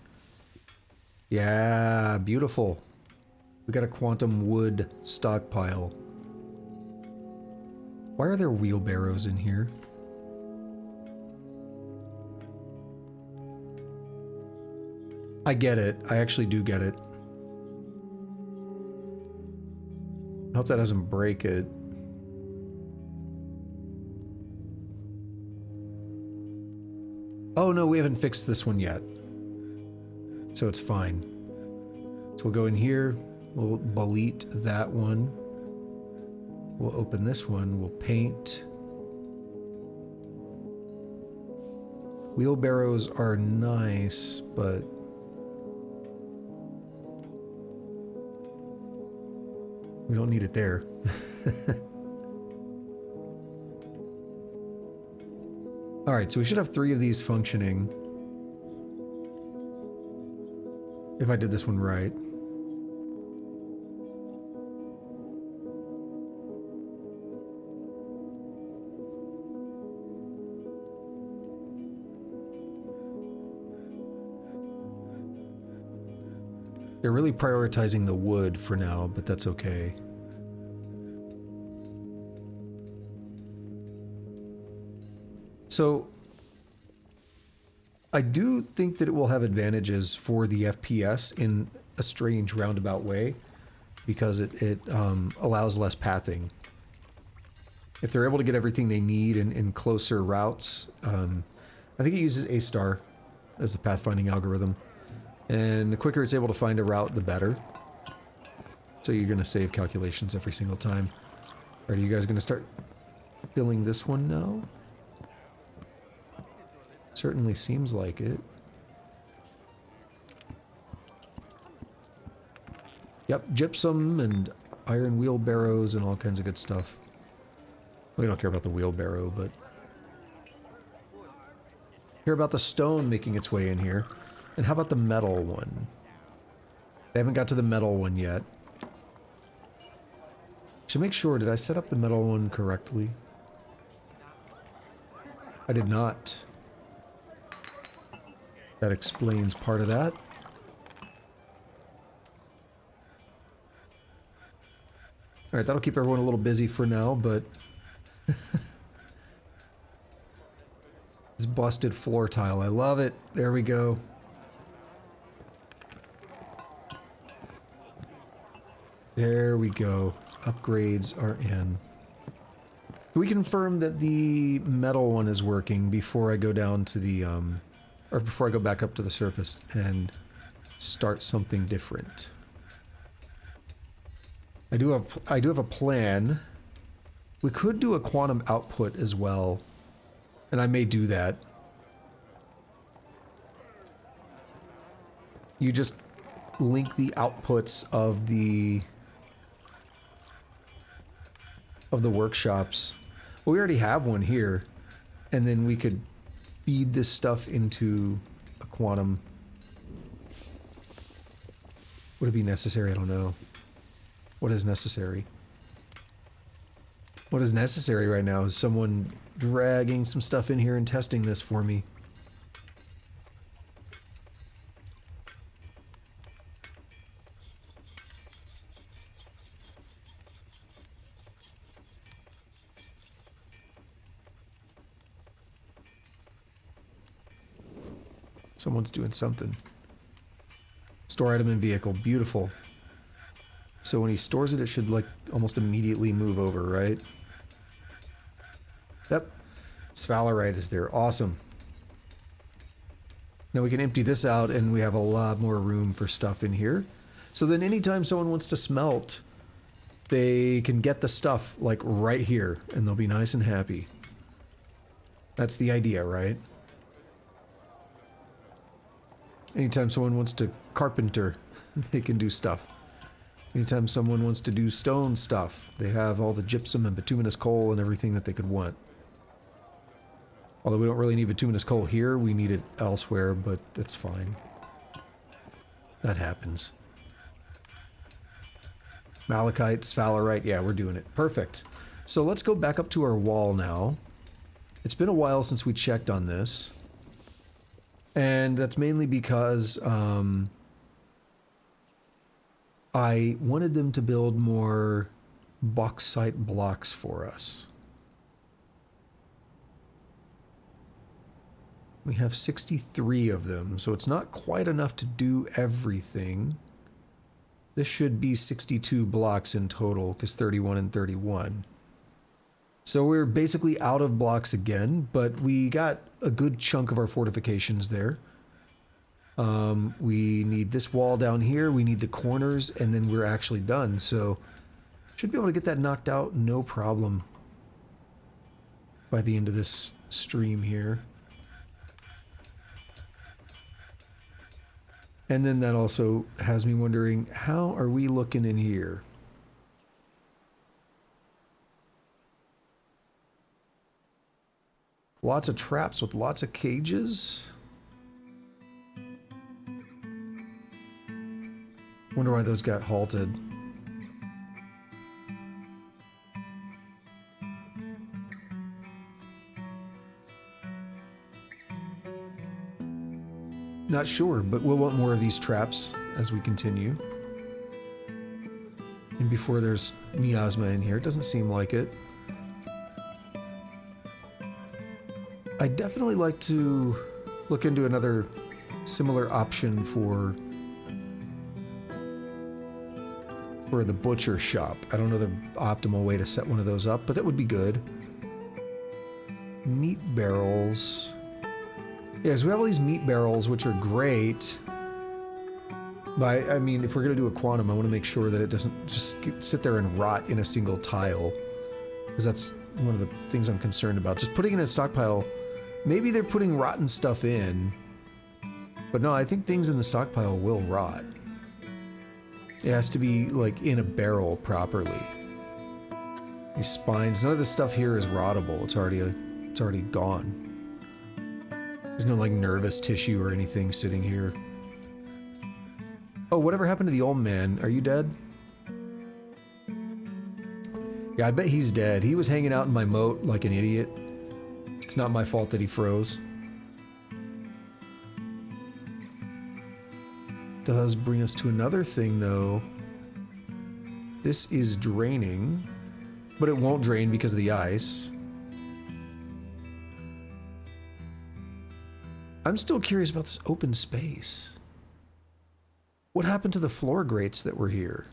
[SPEAKER 1] Yeah, beautiful. We got a quantum wood stockpile. Why are there wheelbarrows in here? I get it. I actually do get it. I hope that doesn't break it. Oh no, we haven't fixed this one yet. So it's fine. So we'll go in here, we'll delete that one. We'll open this one, we'll paint. Wheelbarrows are nice, but we don't need it there. Alright, so we should have 3 of these functioning. If I did this one right. They're really prioritizing the wood for now, but that's okay. So, I do think that it will have advantages for the FPS in a strange roundabout way, because it allows less pathing. If they're able to get everything they need in closer routes, I think it uses A* as the pathfinding algorithm. And the quicker it's able to find a route, the better. So you're going to save calculations every single time. Are you guys going to start filling this one now? Certainly seems like it. Yep, gypsum and iron wheelbarrows and all kinds of good stuff. We don't care about the wheelbarrow, but care about the stone making its way in here. And how about the metal one? They haven't got to the metal one yet. Should make sure, did I set up the metal one correctly? I did not. That explains part of that. Alright, that'll keep everyone a little busy for now, but this busted floor tile, I love it. There we go. There we go. Upgrades are in. Can we confirm that the metal one is working before I go down to the, or before I go back up to the surface and start something different? I do have a plan. We could do a quantum output as well, and I may do that. You just link the outputs of the workshops. Well, we already have one here, and then we could feed this stuff into a quantum. Would it be necessary? I don't know. What is necessary? What is necessary right now is someone dragging some stuff in here and testing this for me. Someone's doing something. Store item in vehicle. Beautiful. So when he stores it, it should, like, almost immediately move over, right? Yep. Sphalerite is there. Awesome. Now we can empty this out, and we have a lot more room for stuff in here. So then anytime someone wants to smelt, they can get the stuff, like, right here, and they'll be nice and happy. That's the idea, right? Anytime someone wants to carpenter, they can do stuff. Anytime someone wants to do stone stuff, they have all the gypsum and bituminous coal and everything that they could want. Although we don't really need bituminous coal here, we need it elsewhere, but it's fine. That happens. Malachite, sphalerite, yeah, we're doing it. Perfect. So let's go back up to our wall now. It's been a while since we checked on this. And that's mainly because I wanted them to build more bauxite blocks for us. We have 63 of them, so it's not quite enough to do everything. This should be 62 blocks in total, because 31 and 31. So we're basically out of blocks again, but we got a good chunk of our fortifications there. We need this wall down here, we need the corners, and then we're actually done. So should be able to get that knocked out, no problem, by the end of this stream here. And then that also has me wondering, how are we looking in here? Lots of traps with lots of cages. Wonder why those got halted. Not sure, but we'll want more of these traps as we continue. And before there's miasma in here, it doesn't seem like it. I'd definitely like to look into another similar option for the butcher shop. I don't know the optimal way to set one of those up, but that would be good. Meat barrels. Yeah, so we have all these meat barrels, which are great. But I mean, if we're going to do a quantum, I want to make sure that it doesn't just sit there and rot in a single tile. Because that's one of the things I'm concerned about. Just putting it in a stockpile, maybe they're putting rotten stuff in. But no, I think things in the stockpile will rot. It has to be, like, in a barrel properly. These spines, none of this stuff here is rottable. It's already gone. There's no, like, nervous tissue or anything sitting here. Oh, whatever happened to the old man? Are you dead? Yeah, I bet he's dead. He was hanging out in my moat like an idiot. It's not my fault that he froze. Does bring us to another thing, though. This is draining, but it won't drain because of the ice. I'm still curious about this open space. What happened to the floor grates that were here?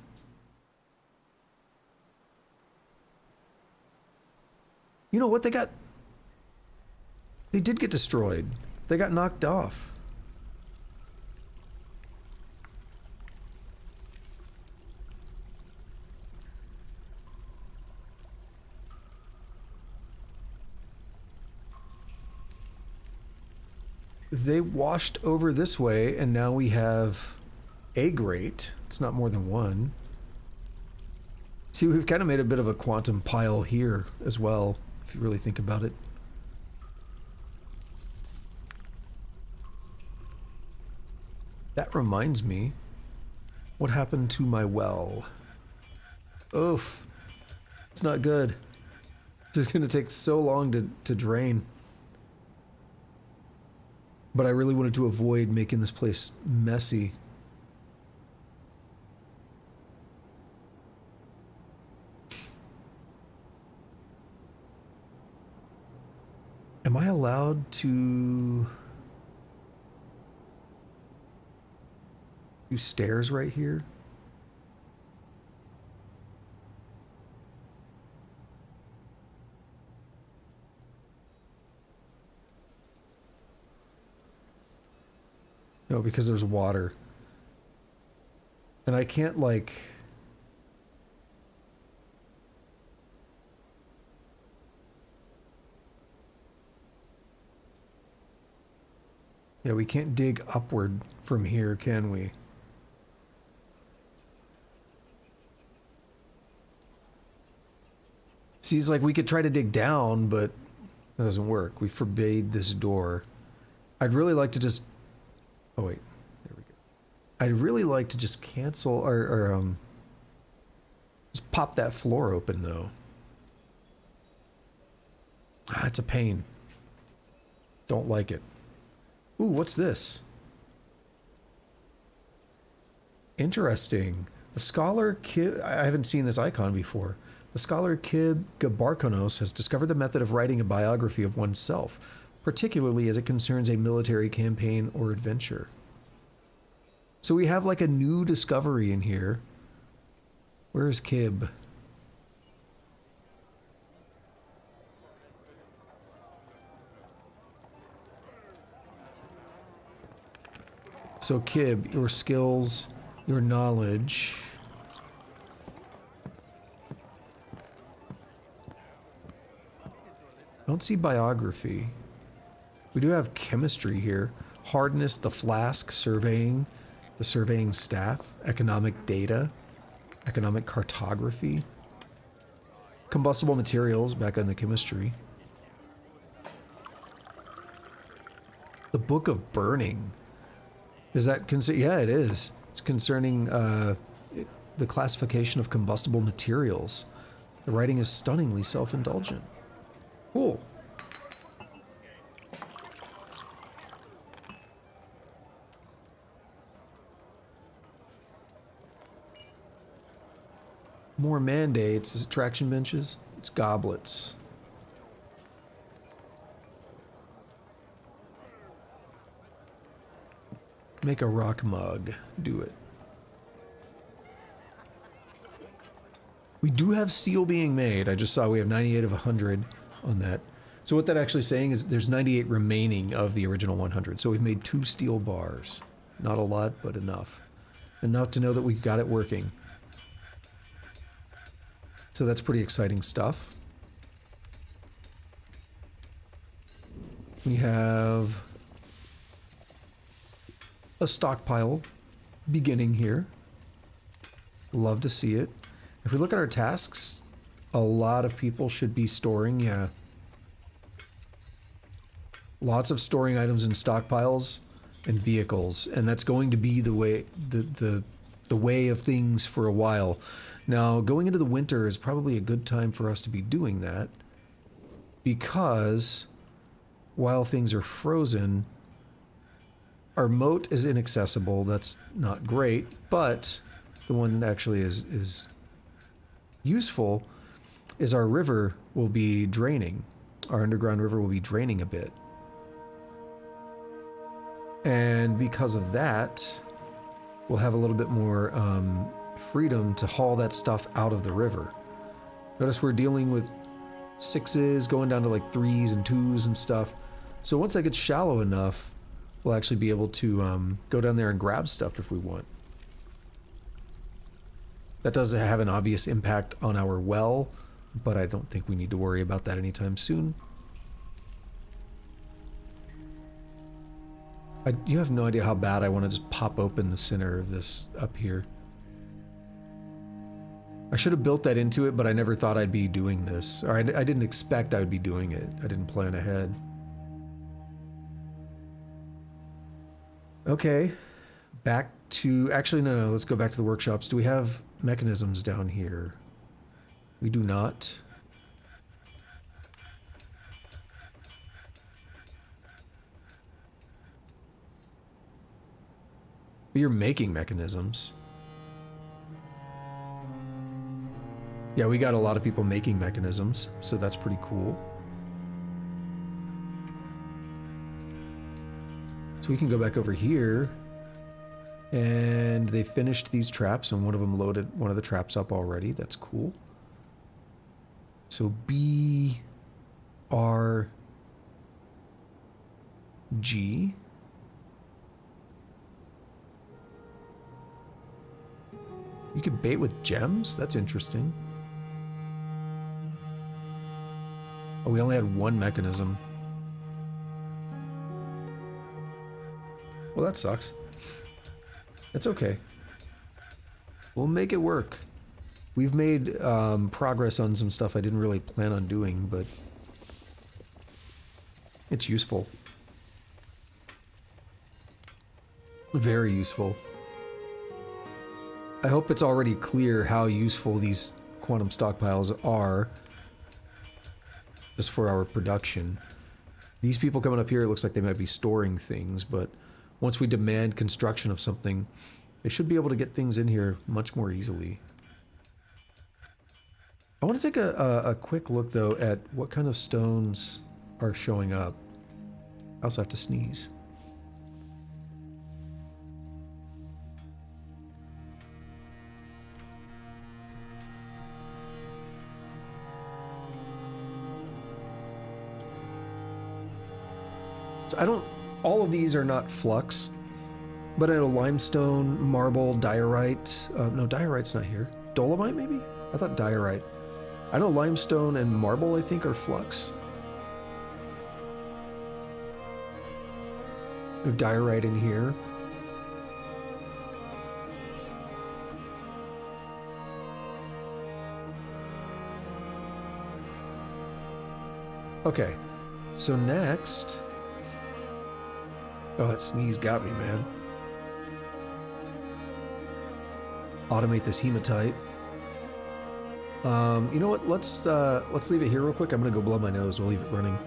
[SPEAKER 1] You know what? They did get destroyed. They got knocked off. They washed over this way, and now we have a grate. It's not more than one. See, we've kind of made a bit of a quantum pile here as well, if you really think about it. That reminds me, what happened to my well? Oof. It's not good. This is going to take so long to drain. But I really wanted to avoid making this place messy. Am I allowed to... Two stairs right here. No, because there's water. And I can't, like... Yeah, we can't dig upward from here, can we? See, it's like we could try to dig down, but that doesn't work. We forbade this door. I'd really like to just... Oh, wait. There we go. I'd really like to just cancel or just pop that floor open, though. Ah, it's a pain. Don't like it. Ooh, what's this? Interesting. The scholar Kib... I haven't seen this icon before. The scholar Kib Gabarkonos has discovered the method of writing a biography of oneself, particularly as it concerns a military campaign or adventure. So we have like a new discovery in here. Where is Kib? So Kib, your skills, your knowledge. Don't see biography. We do have chemistry here. Hardness, the flask, surveying, the surveying staff, economic data, economic cartography, combustible materials, back on the chemistry. The Book of Burning. Is that yeah, it is. It's concerning the classification of combustible materials. The writing is stunningly self-indulgent. Cool. More mandates. Is it traction benches? It's goblets. Make a rock mug. Do it. We do have steel being made. I just saw we have 98 of 100 on that. So what that actually saying is there's 98 remaining of the original 100. So we've made 2 steel bars. Not a lot, but enough. Enough to know that we got it working. So that's pretty exciting stuff. We have a stockpile beginning here. Love to see it. If we look at our tasks, a lot of people should be storing, yeah. Lots of storing items in stockpiles and vehicles, and that's going to be the way the way of things for a while. Now, going into the winter is probably a good time for us to be doing that, because while things are frozen, our moat is inaccessible. That's not great, but the one that actually is useful is our river will be draining. Our underground river will be draining a bit. And because of that, we'll have a little bit more freedom to haul that stuff out of the river. Notice we're dealing with 6s, going down to like 3s and 2s and stuff. So once that gets shallow enough, we'll actually be able to go down there and grab stuff if we want. That does have an obvious impact on our well, but I don't think we need to worry about that anytime soon. You have no idea how bad I want to just pop open the center of this up here. I should have built that into it, but I never thought I'd be doing this. Or I didn't expect I would be doing it. I didn't plan ahead. Okay. Back to... Actually, no, let's go back to the workshops. Do we have mechanisms down here? We do not. But you're making mechanisms. Yeah, we got a lot of people making mechanisms, so that's pretty cool. So we can go back over here. And they finished these traps, and one of them loaded one of the traps up already. That's cool. So B, R, G. You can bait with gems? That's interesting. Oh, we only had one mechanism. Well, that sucks. It's okay. We'll make it work. We've made progress on some stuff I didn't really plan on doing, but it's useful. Very useful. I hope it's already clear how useful these quantum stockpiles are just for our production. These people coming up here, it looks like they might be storing things, but once we demand construction of something, they should be able to get things in here much more easily. I want to take a quick look, though, at what kind of stones are showing up. I also have to sneeze. So I don't... all of these are not flux, but I know limestone, marble, diorite... no, diorite's not here. Dolomite, maybe? I thought diorite. I know limestone and marble, I think, are flux. We have diorite in here. Okay, so next... oh, that sneeze got me, man. Automate this hematite. You know what? Let's leave it here real quick. I'm gonna go blow my nose. We'll leave it running.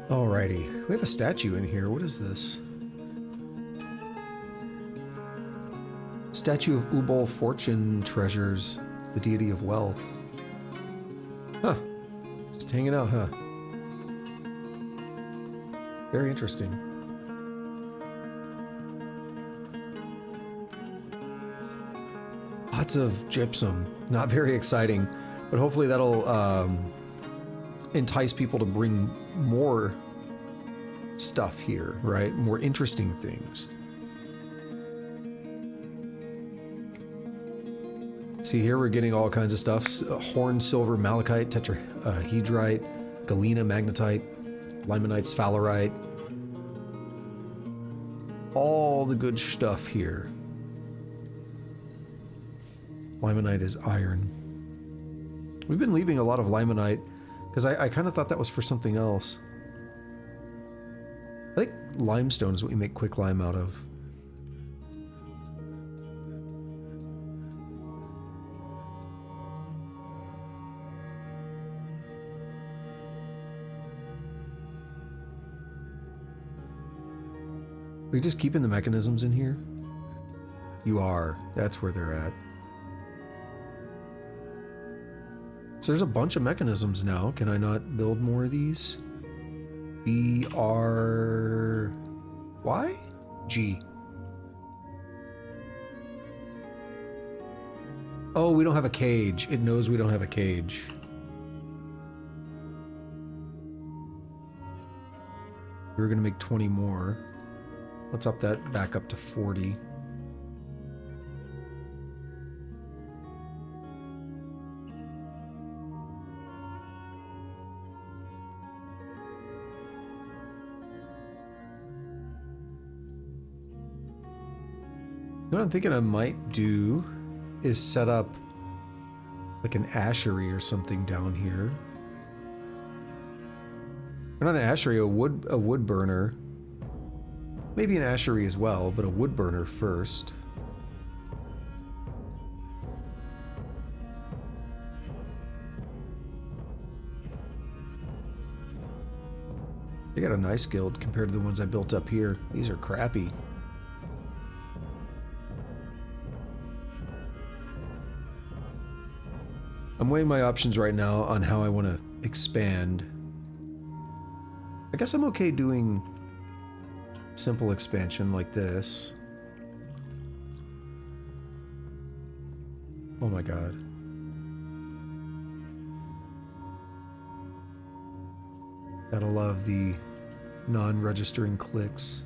[SPEAKER 1] Alrighty, we have a statue in here. What is this? Statue of Ubal Fortune treasures, the deity of wealth. Huh. Just hanging out, huh? Very interesting. Lots of gypsum. Not very exciting, but hopefully that'll entice people to bring more stuff here, right? More interesting things. See, here we're getting all kinds of stuff. Horn, silver, malachite, tetrahedrite, galena, magnetite, limonite, sphalerite. All the good stuff here. Limonite is iron. We've been leaving a lot of limonite because I kind of thought that was for something else. I think limestone is what we make quick lime out of. Are you just keeping the mechanisms in here? You are. That's where they're at. So there's a bunch of mechanisms now. Can I not build more of these? B, R, Y? G. Oh, we don't have a cage. It knows we don't have a cage. We were gonna make 20 more. Let's up that back up to 40. What I'm thinking I might do is set up Like an ashery or something down here. Or not an ashery, a wood burner. Maybe an ashery as well, but a wood burner first. They got a nice guild compared to the ones I built up here. These are crappy. I'm weighing my options right now on how I want to expand. I guess I'm okay doing simple expansion like this. Oh my god. Gotta love the non-registering clicks.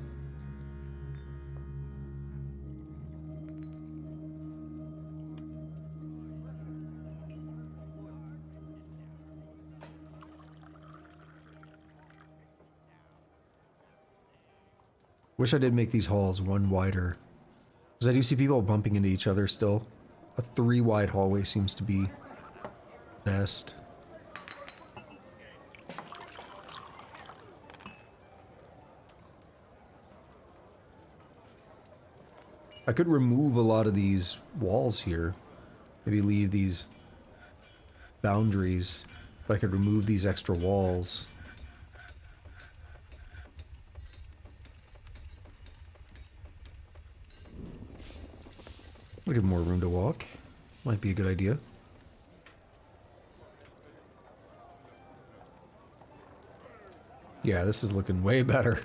[SPEAKER 1] Wish I did make these halls one wider. Because I do see people bumping into each other still. A 3-wide hallway seems to be best. I could remove a lot of these walls here. Maybe leave these boundaries. But I could remove these extra walls. I'll give more room to walk. Might be a good idea. Yeah, this is looking way better.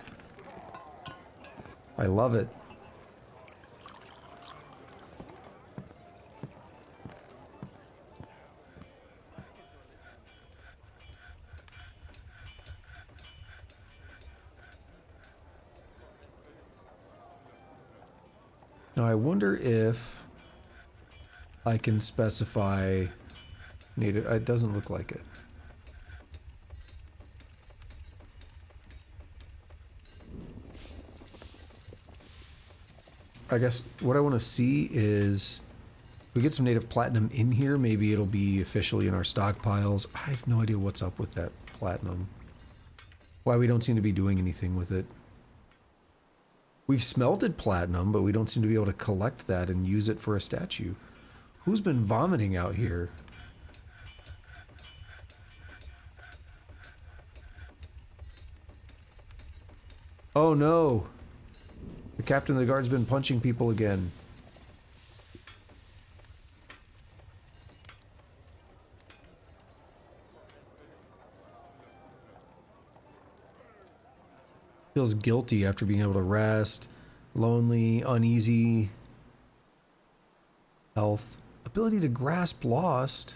[SPEAKER 1] I love it. Now I wonder if I can specify native. It doesn't look like it. I guess what I want to see is if we get some native platinum in here, maybe it'll be officially in our stockpiles. I have no idea what's up with that platinum. Why we don't seem to be doing anything with it. We've smelted platinum, but we don't seem to be able to collect that and use it for a statue. Who's been vomiting out here? Oh no! The captain of the guard's been punching people again. Feels guilty after being able to rest. Lonely, uneasy. Health. Ability to grasp lost.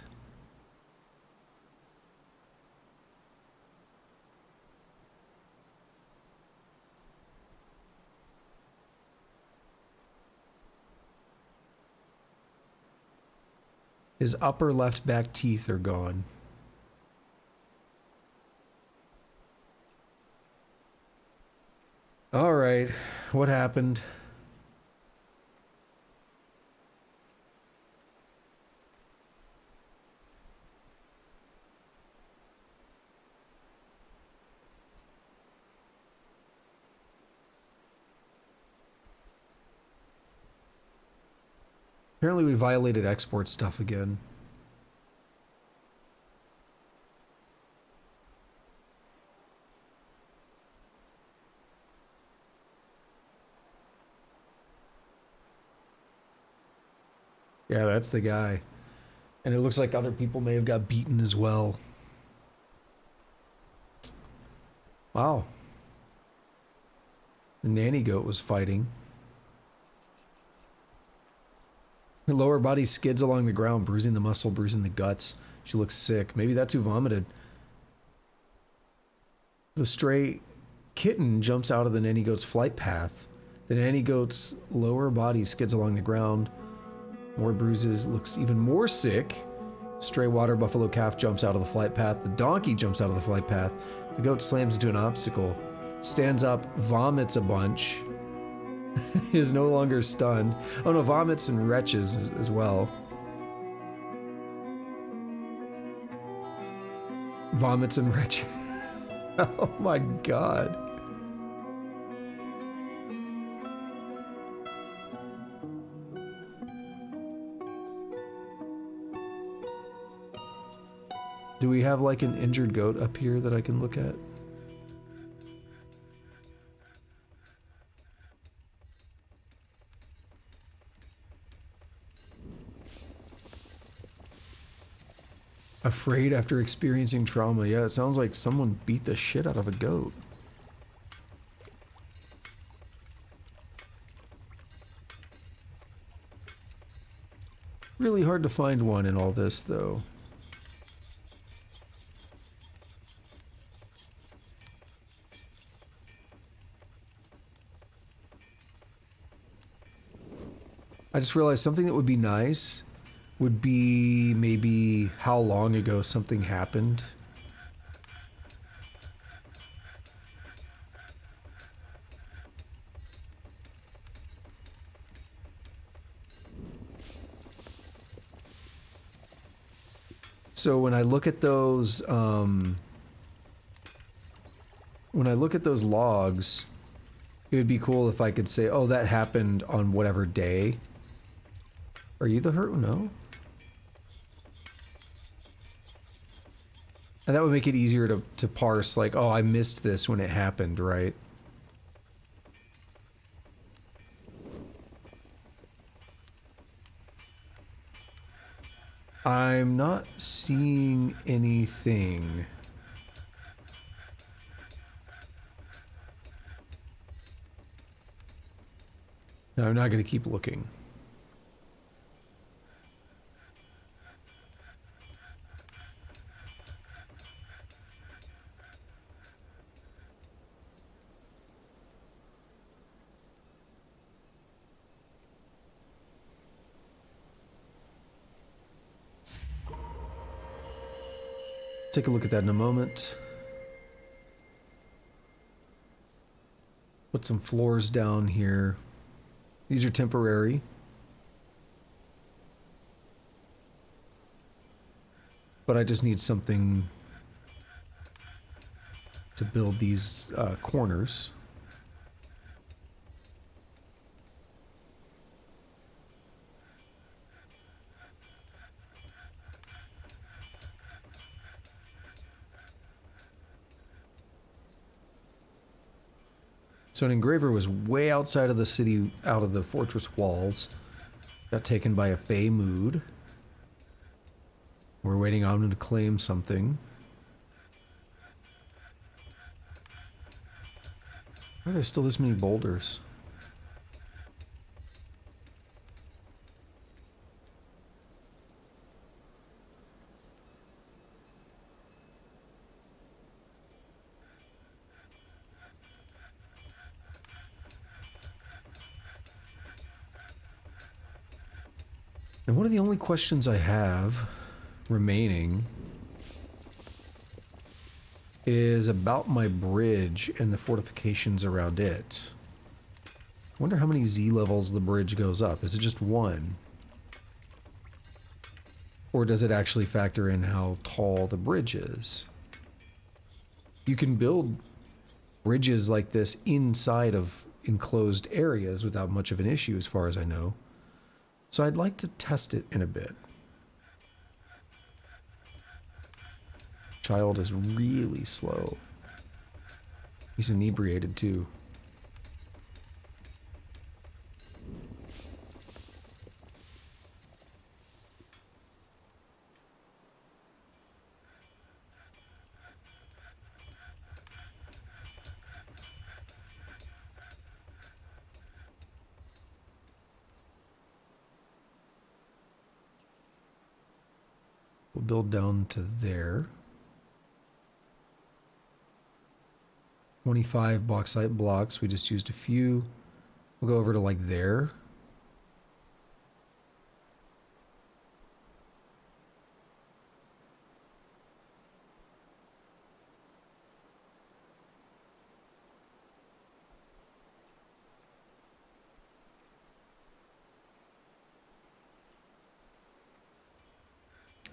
[SPEAKER 1] His upper left back teeth are gone. All right, what happened? Apparently we violated export stuff again. Yeah, that's the guy. And it looks like other people may have got beaten as well. Wow. The nanny goat was fighting. Her lower body skids along the ground, bruising the muscle, bruising the guts. She looks sick. Maybe that's who vomited. The stray kitten jumps out of the nanny goat's flight path. The nanny goat's lower body skids along the ground. More bruises, looks even more sick. Stray water buffalo calf jumps out of the flight path. The donkey jumps out of the flight path. The goat slams into an obstacle. Stands up, vomits a bunch. Is no longer stunned. Oh no, vomits and retches as well. Vomits and wretched. Oh my god. Do we have like an injured goat up here that I can look at? Afraid after experiencing trauma. Yeah, it sounds like someone beat the shit out of a goat. Really hard to find one in all this, though. I just realized something that would be nice would be maybe how long ago something happened. So when I look at those, logs, it would be cool if I could say, oh, that happened on whatever day. Are you the hurt? No. And that would make it easier to parse, like, oh, I missed this when it happened, right? I'm not seeing anything. No, I'm not going to keep looking. Take a look at that in a moment. Put some floors down here. These are temporary. But I just need something to build these corners. So an engraver was way outside of the city, out of the fortress walls. Got taken by a Fey mood. We're waiting on him to claim something. Why are there still this many boulders? And one of the only questions I have remaining is about my bridge and the fortifications around it. I wonder how many Z levels the bridge goes up. Is it just one? Or does it actually factor in how tall the bridge is? You can build bridges like this inside of enclosed areas without much of an issue, as far as I know. So I'd like to test it in a bit. Child is really slow. He's inebriated too. We'll build down to there. 25 bauxite blocks. We just used a few. We'll go over to like there.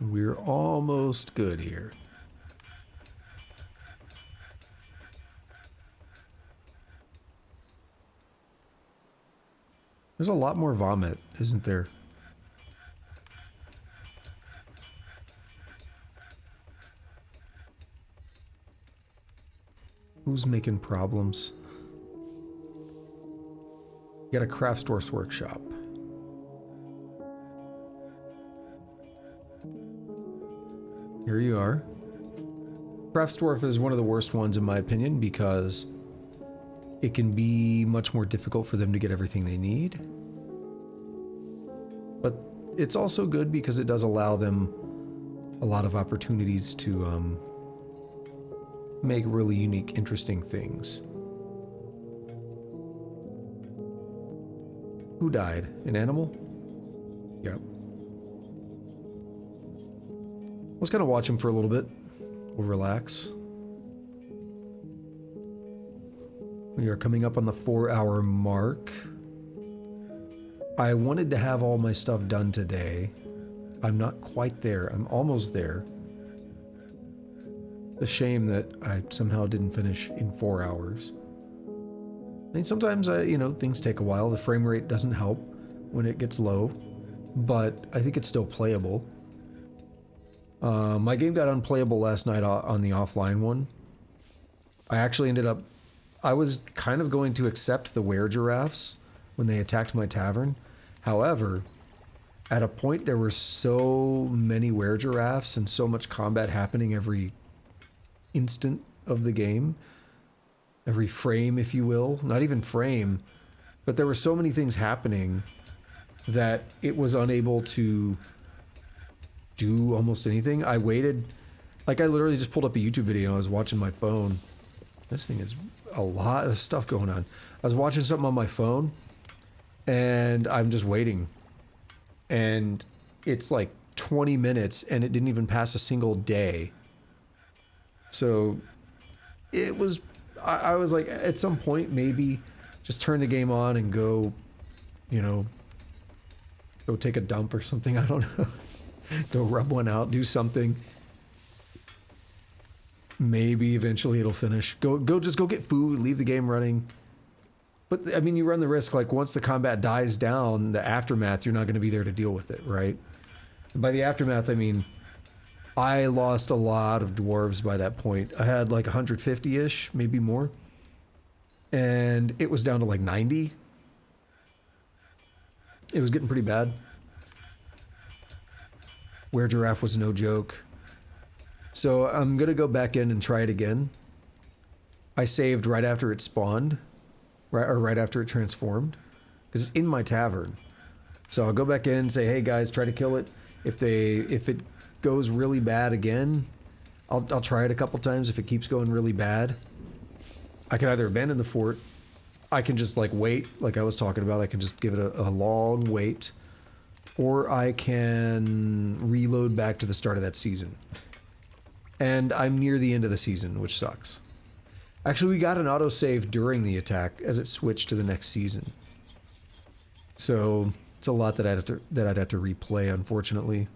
[SPEAKER 1] We're almost good here. There's a lot more vomit, isn't there? Who's making problems? You got a craft Dwarf's workshop. Here you are. Craft Dwarf is one of the worst ones in my opinion because it can be much more difficult for them to get everything they need. But it's also good because it does allow them a lot of opportunities to make really unique, interesting things. Who died? An animal? Yep. Let's kind of watch him for a little bit. We'll relax. We are coming up on the 4-hour mark. I wanted to have all my stuff done today. I'm not quite there. I'm almost there. It's a shame that I somehow didn't finish in 4 hours. I mean, sometimes, things take a while. The frame rate doesn't help when it gets low, but I think it's still playable. My game got unplayable last night on the offline one. I actually I was kind of going to accept the were-giraffes when they attacked my tavern. However, at a point there were so many were-giraffes and so much combat happening every instant of the game. Every frame, if you will. Not even frame, but there were so many things happening that it was unable to do almost anything. I waited, I literally just pulled up a YouTube video. I was watching my phone. This thing is a lot of stuff going on. I was watching something on my phone, and I'm just waiting. And it's like 20 minutes, and it didn't even pass a single day. So, it was... I was like, at some point, maybe just turn the game on and go, go take a dump or something. I don't know. Go rub one out, do something. Maybe eventually it'll finish. Just go get food, leave the game running. But, I mean, you run the risk, once the combat dies down, the aftermath, you're not going to be there to deal with it, right? By the aftermath, I mean, I lost a lot of dwarves by that point. I had 150-ish, maybe more. And it was down to 90. It was getting pretty bad. Were-giraffe was no joke. So I'm going to go back in and try it again. I saved right after it spawned. Right after it transformed. Because it's in my tavern. So I'll go back in and say, hey guys, try to kill it. If it goes really bad again, I'll try it a couple times. If it keeps going really bad, I can either abandon the fort, I can just wait, like I was talking about, I can just give it a long wait, or I can reload back to the start of that season. And I'm near the end of the season, which sucks. Actually, we got an autosave during the attack as it switched to the next season. So it's a lot that I'd have to replay, unfortunately.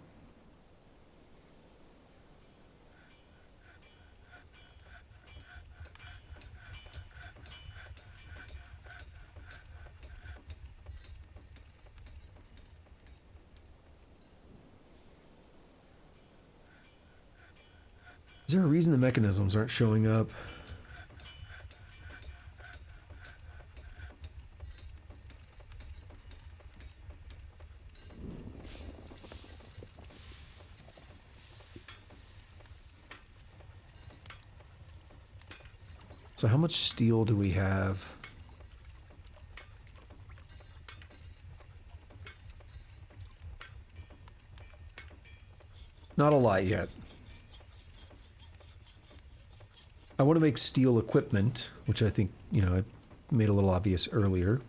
[SPEAKER 1] Is there a reason the mechanisms aren't showing up? So how much steel do we have? Not a lot yet. I want to make steel equipment, which I think, I made a little obvious earlier.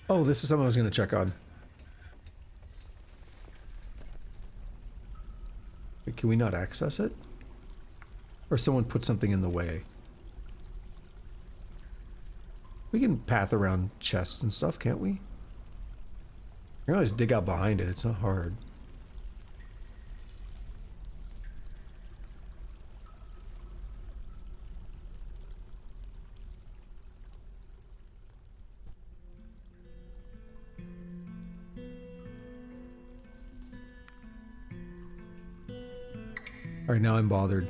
[SPEAKER 1] Oh, this is something I was going to check on. Wait, can we not access it? Or someone put something in the way? We can path around chests and stuff, can't we? You can always dig out behind it, it's not hard. Alright, now I'm bothered.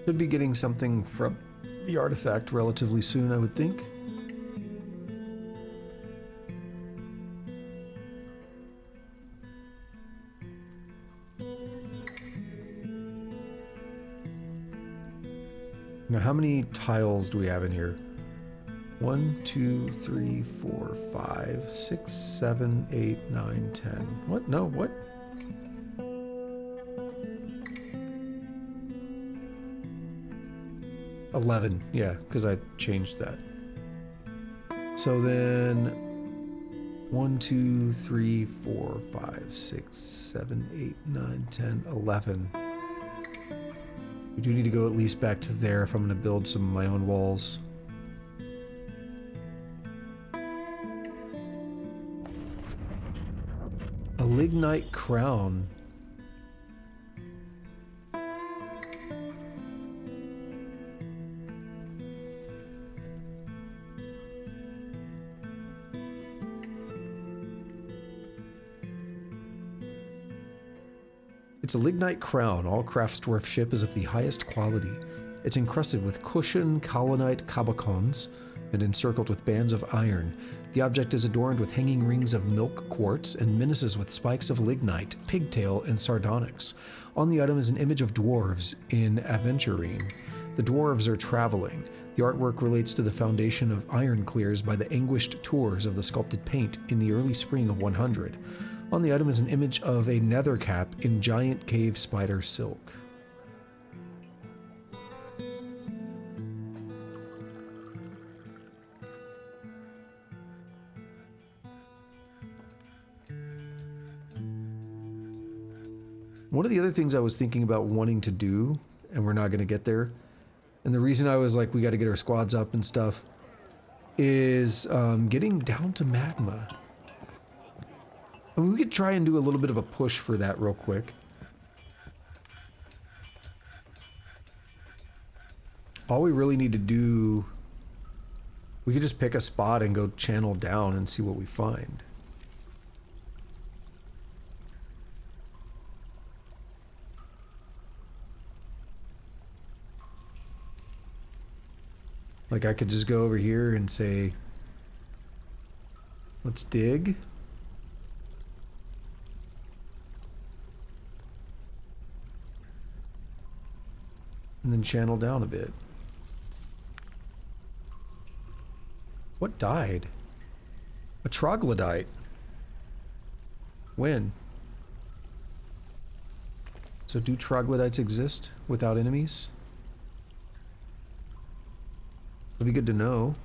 [SPEAKER 1] Should be getting something from the artifact relatively soon, I would think. Now, how many tiles do we have in here? 1, 2, 3, 4, 5, 6, 7, 8, 9, 10. What? No, what? $11, yeah, because I changed that. So then 1, 2, 3, 4, 5, 6, 7, 8, 9, 10, 11. We do need to go at least back to there if I'm going to build some of my own walls. A lignite crown. It's a lignite crown. All Crafts Dwarf ship is of the highest quality. It's encrusted with cushion kaolinite cabacons and encircled with bands of iron. The object is adorned with hanging rings of milk quartz and menaces with spikes of lignite, pigtail, and sardonyx. On the item is an image of dwarves in aventurine. The dwarves are traveling. The artwork relates to the foundation of iron clears by the anguished tours of the sculpted paint in the early spring of 100. On the item is an image of a nether cap in giant cave spider silk. One of the other things I was thinking about wanting to do, and we're not going to get there, and the reason I was like, we got to get our squads up and stuff, is getting down to magma. And we could try and do a little bit of a push for that real quick. All we really need to do... We could just pick a spot and go channel down and see what we find. Like I could just go over here and say, let's dig. And then channel down a bit. What died? A troglodyte. When? So do troglodytes exist without enemies? It'll be good to know.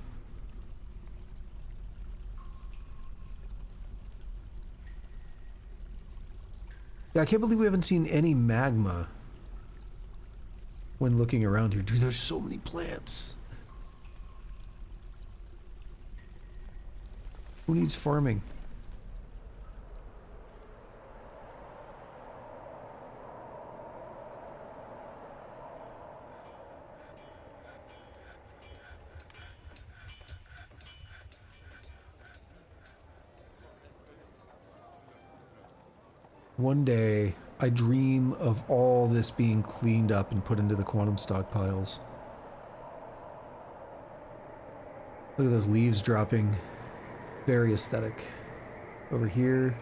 [SPEAKER 1] Yeah, I can't believe we haven't seen any magma when looking around here. Dude, there's so many plants. Who needs farming? One day, I dream of all this being cleaned up and put into the quantum stockpiles. Look at those leaves dropping. Very aesthetic. Over here.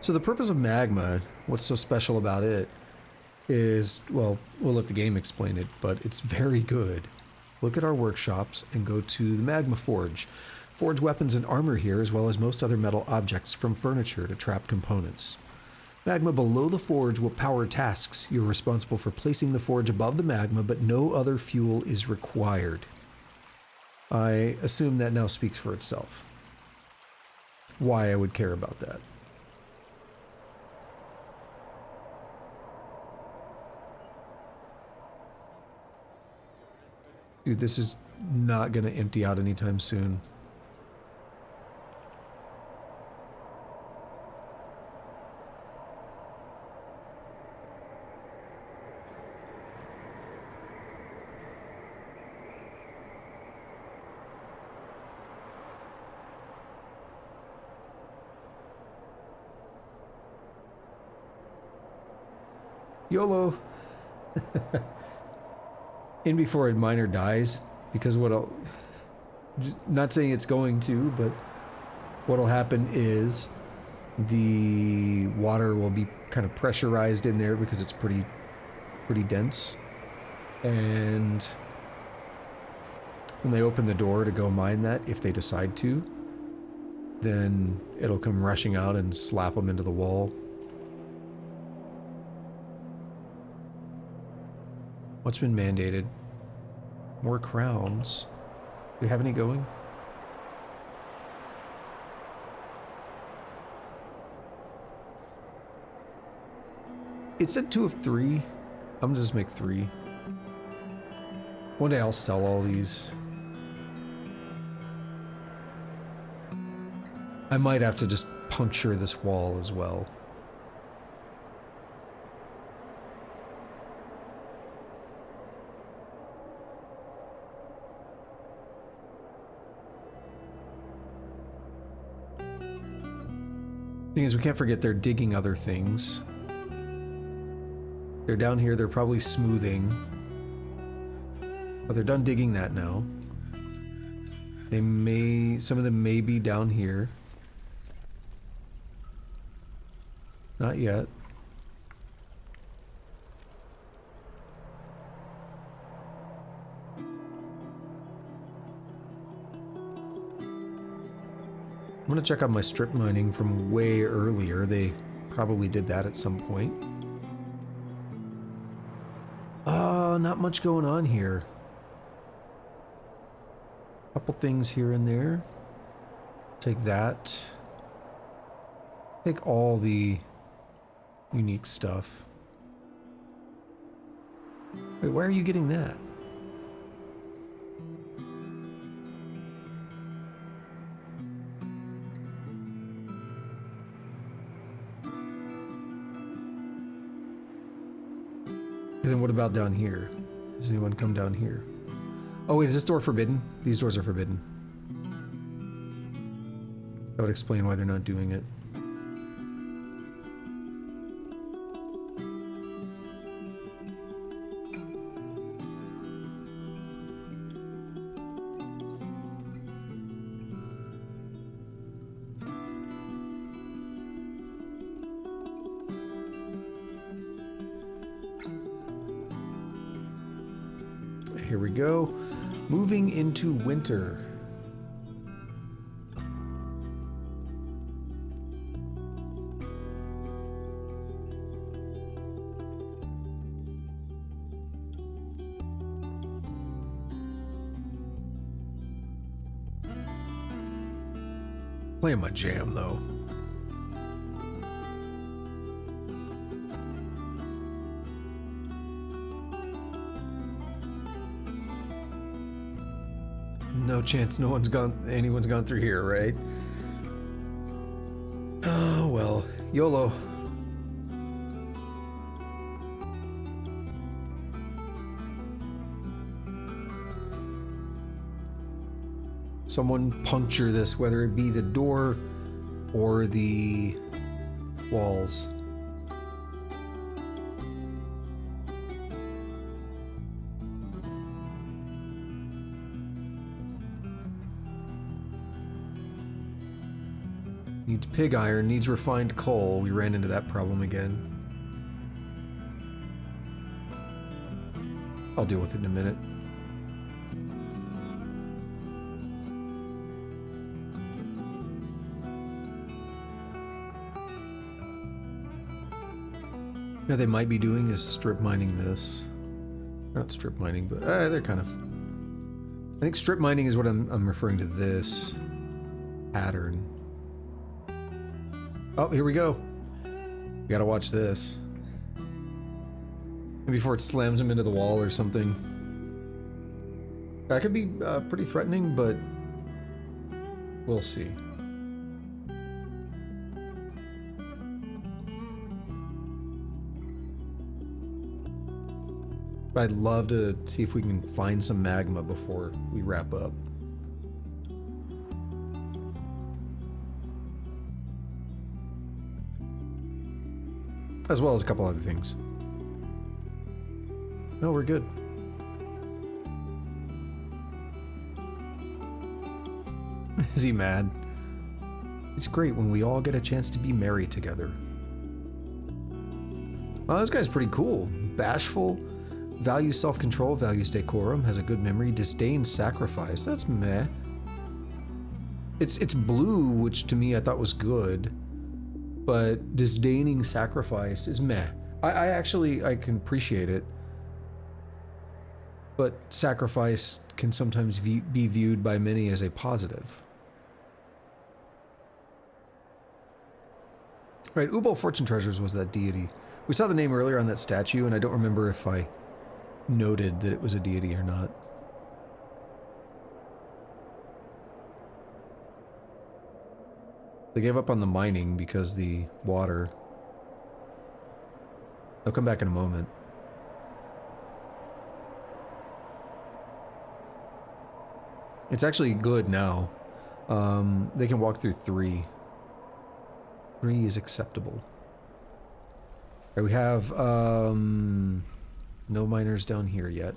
[SPEAKER 1] So the purpose of magma, what's so special about it, is, well, we'll let the game explain it, but it's very good. look at our workshops, and go to the Magma Forge. Forge weapons and armor here, as well as most other metal objects from furniture to trap components. Magma below the forge will power tasks. You're responsible for placing the forge above the magma, but no other fuel is required. I assume that now speaks for itself. Why I would care about that. Dude, this is not going to empty out anytime soon. YOLO! In before a miner dies, because what'll... Not saying it's going to, but what'll happen is the water will be kind of pressurized in there because it's pretty dense. And when they open the door to go mine that, if they decide to, then it'll come rushing out and slap them into the wall. What's been mandated? More crowns. Do we have any going? It said 2 of 3. I'm gonna just make 3. One day I'll sell all these. I might have to just puncture this wall as well. Thing is, we can't forget they're digging other things. They're down here, they're probably smoothing. But they're done digging that now. They may... Some of them may be down here. Not yet. I'm gonna check out my strip mining from way earlier. They probably did that at some point. Not much going on here. Couple things here and there. Take that. Take all the unique stuff. Wait, why are you getting that? And then what about down here? Does anyone come down here? Oh wait, is this door forbidden? These doors are forbidden. That would explain why they're not doing it. Here we go. Moving into winter. Playing my jam though. No chance anyone's gone through here, right? Oh well, YOLO. Someone puncture this, whether it be the door or the walls. Needs pig iron, needs refined coal. We ran into that problem again. I'll deal with it in a minute. What they might be doing is strip mining this. Not strip mining, but they're kind of... I think strip mining is what I'm referring to this pattern. Oh, here we go. We gotta watch this. Before it slams him into the wall or something. That could be pretty threatening, but we'll see. I'd love to see if we can find some magma before we wrap up. As well as a couple other things. No, we're good. Is he mad? It's great when we all get a chance to be merry together. Well, this guy's pretty cool. Bashful, values self-control, values decorum, has a good memory, disdains sacrifice. That's meh. It's blue, which to me I thought was good, but disdaining sacrifice is meh. I can appreciate it, but sacrifice can sometimes be viewed by many as a positive. Right, Ubal Fortune Treasures was that deity. We saw the name earlier on that statue, and I don't remember if I noted that it was a deity or not. They gave up on the mining because the water. They'll come back in a moment. It's actually good now. They can walk through 3. 3 is acceptable. Right, we have no miners down here yet.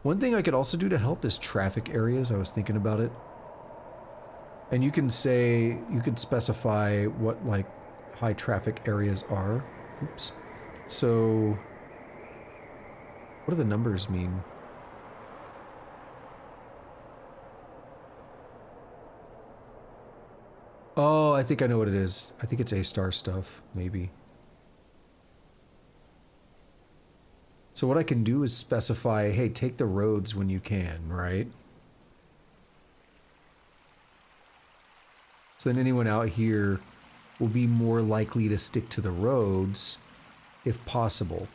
[SPEAKER 1] One thing I could also do to help is traffic areas. I was thinking about it. And you can say, you could specify what like high traffic areas are. Oops. So, what do the numbers mean? Oh, I think I know what it is. I think it's A-star stuff, maybe. So what I can do is specify, hey, take the roads when you can, right? So then anyone out here will be more likely to stick to the roads if possible.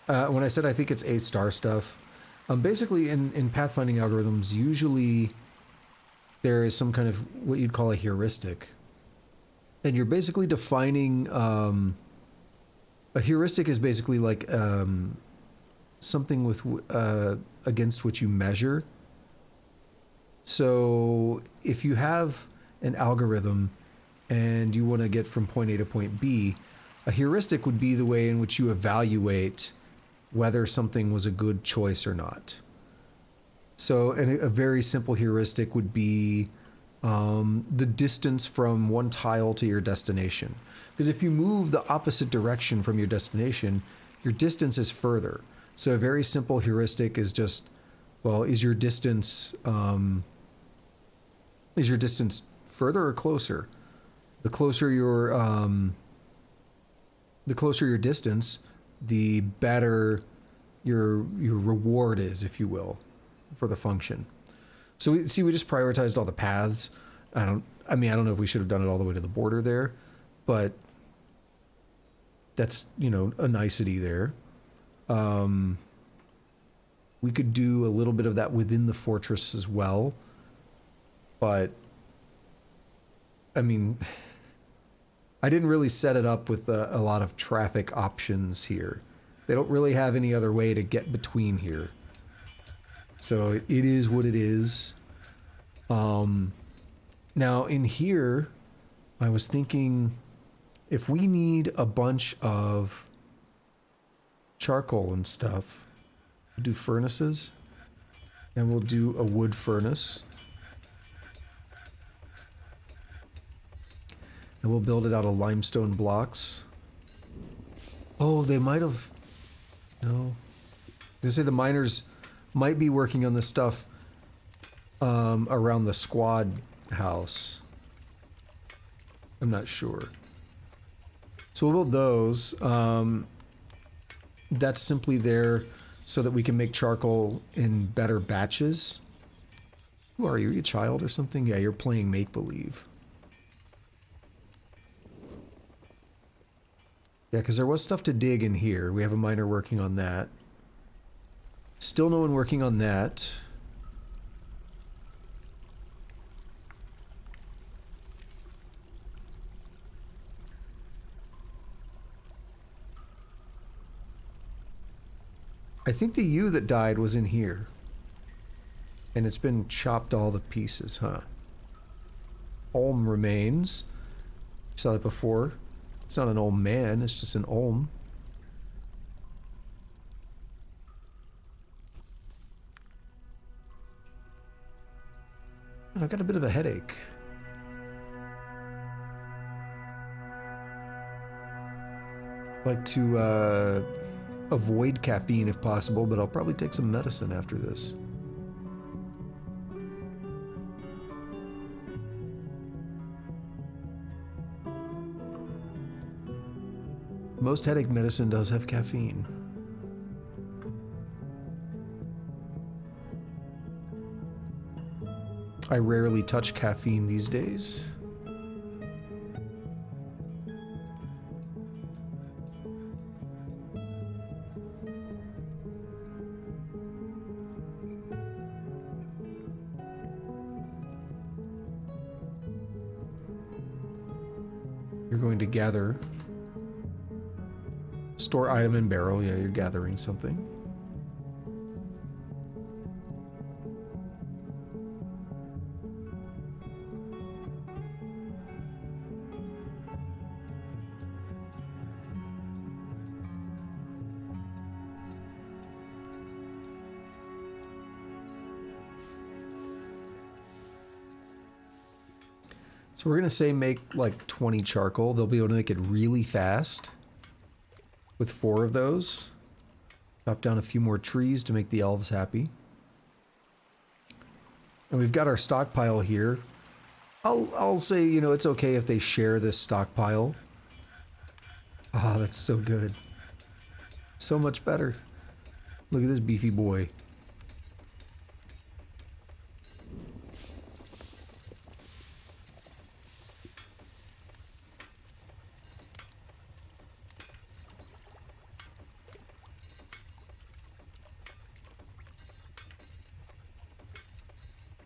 [SPEAKER 1] When I said I think it's A-star stuff, basically in pathfinding algorithms, usually there is some kind of what you'd call a heuristic. And you're basically defining, a heuristic is basically like something with against which you measure. So if you have an algorithm and you want to get from point A to point B, a heuristic would be the way in which you evaluate whether something was a good choice or not. So a very simple heuristic would be the distance from one tile to your destination. Because if you move the opposite direction from your destination, your distance is further. So a very simple heuristic is just, well, is your distance further or closer? The closer your distance, the better your reward is, if you will, for the function. So we just prioritized all the paths. I don't know if we should have done it all the way to the border there, but that's, a nicety there. We could do a little bit of that within the fortress as well, but I didn't really set it up with a lot of traffic options here. They don't really have any other way to get between here. So it is what it is. Now in here, I was thinking if we need a bunch of charcoal and stuff, we'll do furnaces, and we'll do a wood furnace. And we'll build it out of limestone blocks. Oh, they might have... No. I was gonna say the miners might be working on the stuff around the squad house. I'm not sure. So we'll build those. That's simply there so that we can make charcoal in better batches. Who are you? Are you a child or something? Yeah, you're playing make-believe. Yeah, because there was stuff to dig in here. We have a miner working on that. Still no one working on that. I think the ewe that died was in here. And it's been chopped all to pieces, huh? Olm remains. Saw that before. It's not an old man, it's just an Olm. I've got a bit of a headache. I'd like to avoid caffeine if possible, but I'll probably take some medicine after this. Most headache medicine does have caffeine. I rarely touch caffeine these days. You're going to gather. Store item in barrel. Yeah, you're gathering something. So we're going to say make like 20 charcoal. They'll be able to make it really fast with 4 of those. Chop down a few more trees to make the elves happy. And we've got our stockpile here. I'll say, you know, it's okay if they share this stockpile. Ah, that's so good. So much better. Look at this beefy boy.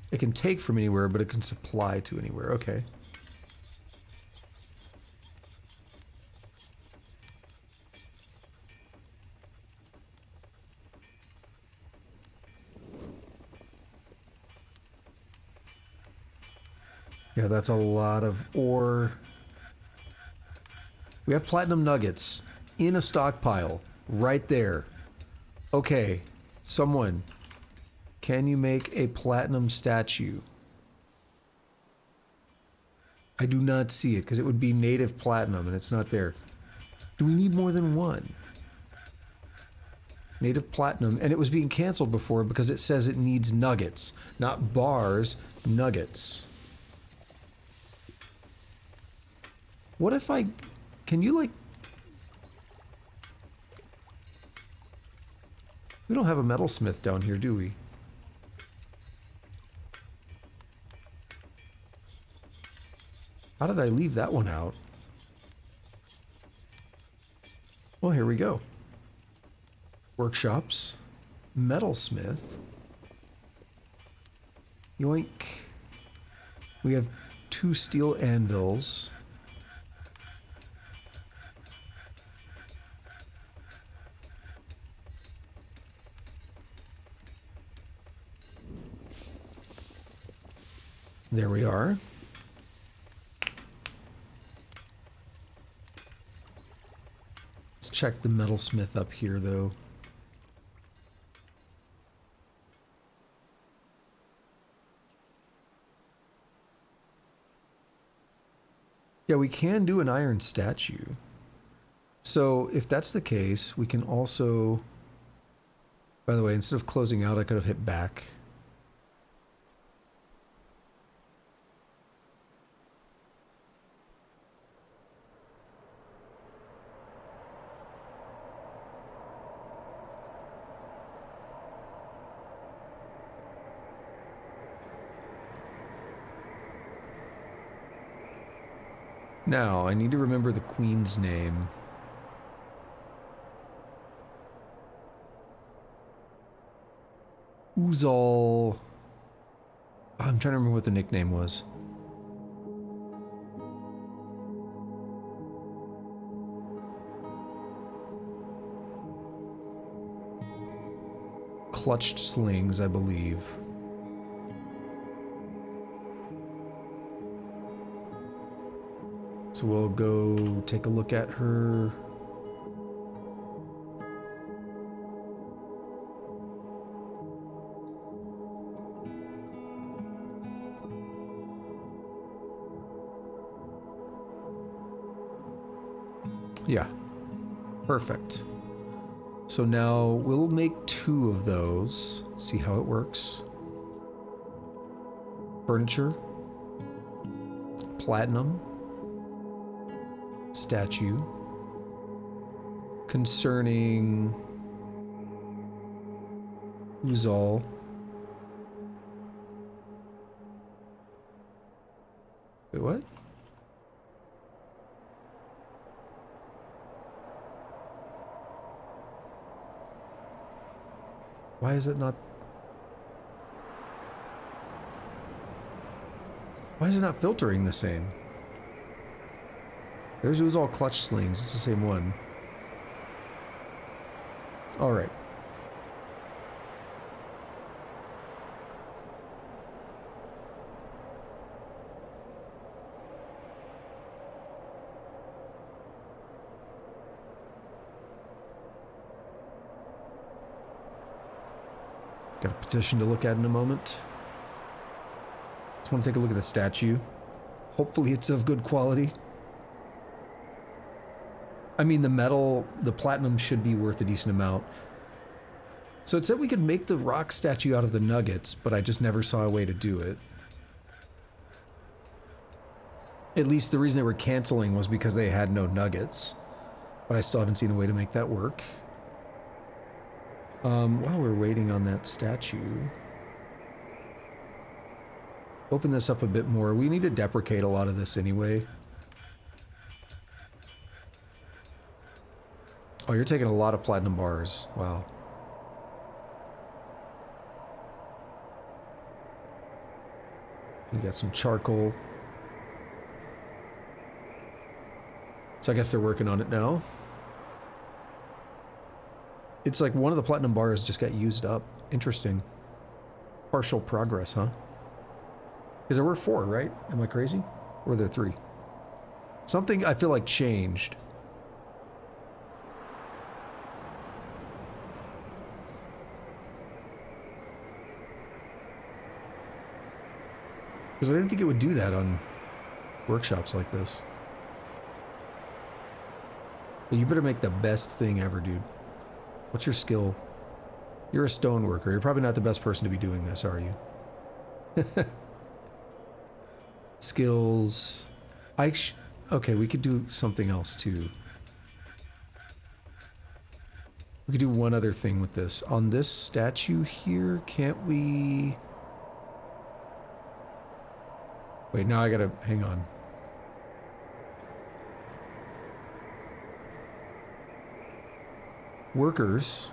[SPEAKER 1] It can take from anywhere, but it can supply to anywhere. Okay. Yeah, that's a lot of ore. We have platinum nuggets in a stockpile right there. Okay, someone. Can you make a platinum statue? I do not see it because it would be native platinum and it's not there. Do we need more than one? Native platinum, and it was being canceled before because it says it needs nuggets, not bars, nuggets. What if I... Can you like... We don't have a metalsmith down here, do we? How did I leave that one out? Well, here we go. Workshops. Metalsmith. Yoink. We have 2 steel anvils. There we are. Let's check the metalsmith up here, though. Yeah, we can do an iron statue. So if that's the case, we can also By the way, instead of closing out, I could have hit back. Now, I need to remember the queen's name. Uzal... I'm trying to remember what the nickname was. Clutched slings, I believe. So we'll go take a look at her. Yeah, perfect. So now we'll make 2 of those, see how it works. Furniture, platinum, statue, concerning Uzal. Wait, what? Why is it not... Why is it not filtering the same? There's Uzal clutch slings. It's the same one. Alright. Got a petition to look at in a moment. Just want to take a look at the statue. Hopefully it's of good quality. I mean, the metal, the platinum should be worth a decent amount. So it said we could make the rock statue out of the nuggets, but I just never saw a way to do it. At least the reason they were canceling was because they had no nuggets. But I still haven't seen a way to make that work. While we're waiting on that statue... Open this up a bit more. We need to deprecate a lot of this anyway. Oh, you're taking a lot of platinum bars. Wow. You got some charcoal. So I guess they're working on it now. It's like one of the platinum bars just got used up. Interesting. Partial progress, huh? Because there were 4, right? Am I crazy? Or were there 3? Something I feel like changed. Because I didn't think it would do that on workshops like this. But you better make the best thing ever, dude. What's your skill? You're a stoneworker. You're probably not the best person to be doing this, are you? Skills. Okay, we could do something else too. We could do one other thing with this. On this statue here, can't we... Wait, now I gotta... Hang on. Workers.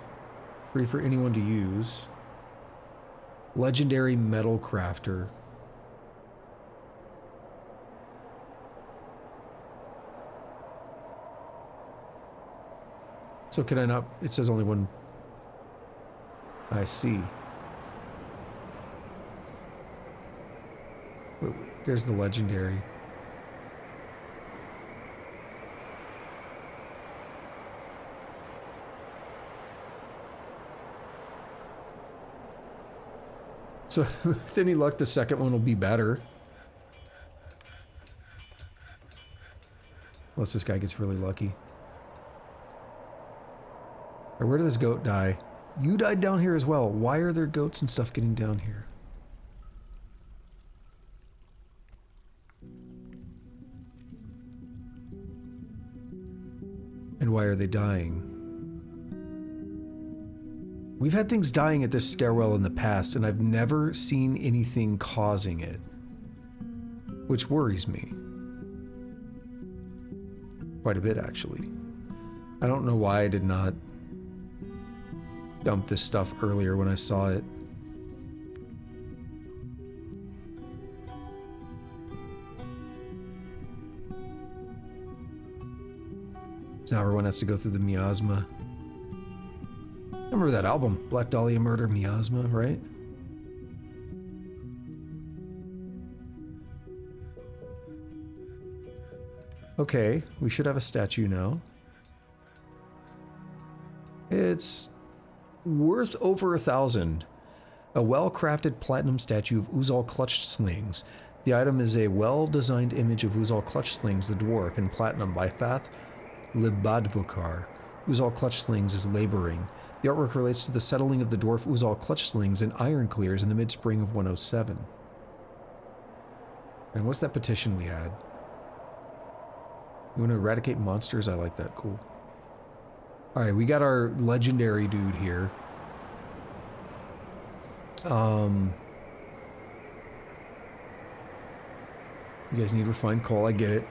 [SPEAKER 1] Free for anyone to use. Legendary metal crafter. So can I not... It says only one... I see. Wait, there's the legendary. So, with any luck, the second one will be better. Unless this guy gets really lucky. Or where did this goat die? You died down here as well. Why are there goats and stuff getting down here? And why are they dying? We've had things dying at this stairwell in the past, and I've never seen anything causing it. Which worries me. Quite a bit, actually. I don't know why I did not dump this stuff earlier when I saw it. So now everyone has to go through the miasma. Remember that album, Black Dahlia Murder, Miasma, right? Okay, we should have a statue now. It's worth over 1,000. A well-crafted platinum statue of Uzal clutch slings. The item is a well-designed image of Uzal clutch slings, the dwarf, in platinum by Fath Libadvukar. Uzal clutch slings is laboring. The artwork relates to the settling of the dwarf Uzal clutch slings in Iron Clears in the mid-spring of 107. And what's that petition we had? You want to eradicate monsters? I like that. Cool. Alright, we got our legendary dude here. You guys need refined coal, I get it.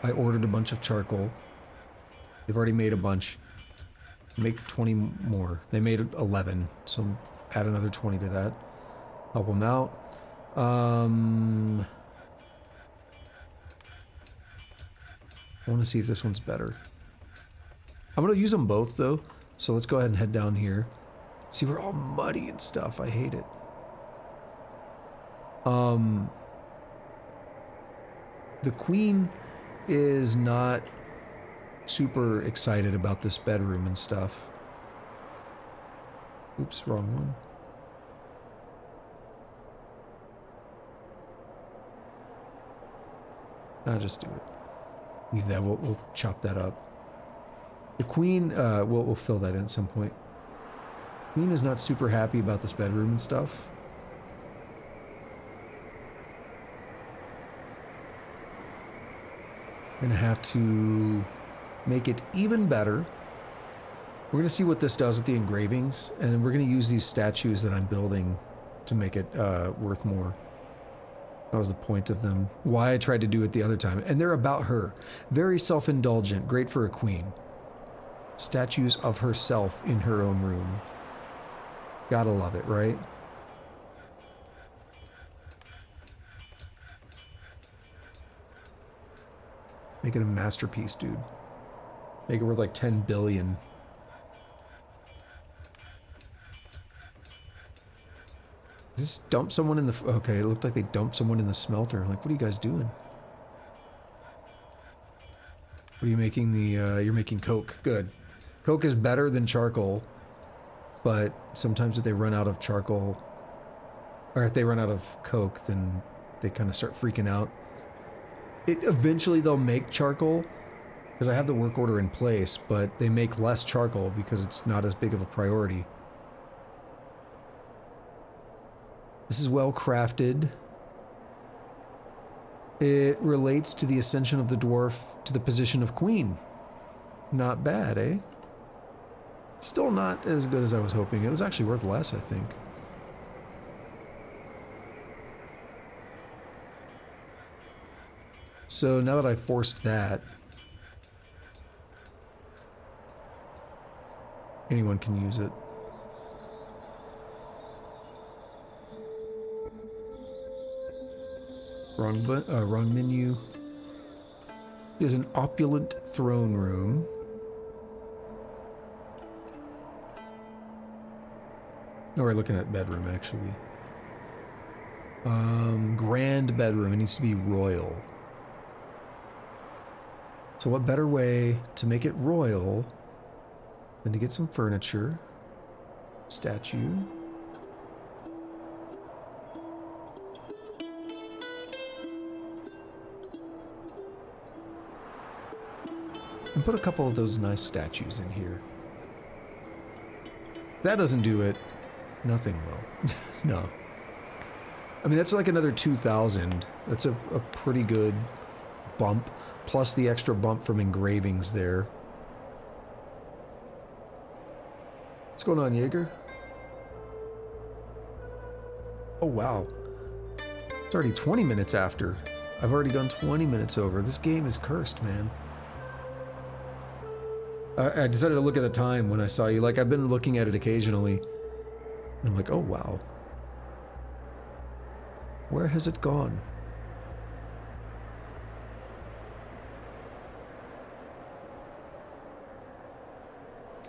[SPEAKER 1] I ordered a bunch of charcoal. They've already made a bunch. Make 20 more. They made 11, so add another 20 to that. Help them out. I want to see if this one's better. I'm going to use them both, though. So let's go ahead and head down here. See, we're all muddy and stuff. I hate it. The queen is not super excited about this bedroom and stuff. Oops, wrong one. I'll just do it. Leave that. We'll chop that up. The queen, we'll fill that in at some point. Queen is not super happy about this bedroom and stuff. I'm gonna have to make it even better. We're gonna see what this does with the engravings, and we're gonna use these statues that I'm building to make it worth more. That was the point of them. Why I tried to do it the other time. And they're about her. Very self-indulgent. Great for a queen. Statues of herself in her own room. Gotta love it, right? Make it a masterpiece, dude. Make it worth like 10 billion. Just dump someone in the... Okay, it looked like they dumped someone in the smelter. Like, what are you guys doing? What are you making the... you're making coke. Good. Coke is better than charcoal. But sometimes if they run out of charcoal... Or if they run out of coke, then they kind of start freaking out. Eventually they'll make charcoal. Because I have the work order in place. But they make less charcoal because it's not as big of a priority. This is well crafted. It relates to the ascension of the dwarf to the position of queen. Not bad, eh? Still not as good as I was hoping. It was actually worth less, I think. So now that I forced that, anyone can use it. Wrong menu. There's an opulent throne room. Oh, we're looking at bedroom, actually. Grand bedroom. It needs to be royal. So what better way to make it royal than to get some furniture, statue, and put a couple of those nice statues in here. That doesn't do it. Nothing will. No. I mean, that's like another 2,000. That's a pretty good bump. Plus the extra bump from engravings there. What's going on, Jaeger? Oh, wow. It's already 20 minutes after. I've already done 20 minutes over. This game is cursed, man. I decided to look at the time when I saw you. Like, I've been looking at it occasionally. And I'm like, oh, wow. Where has it gone?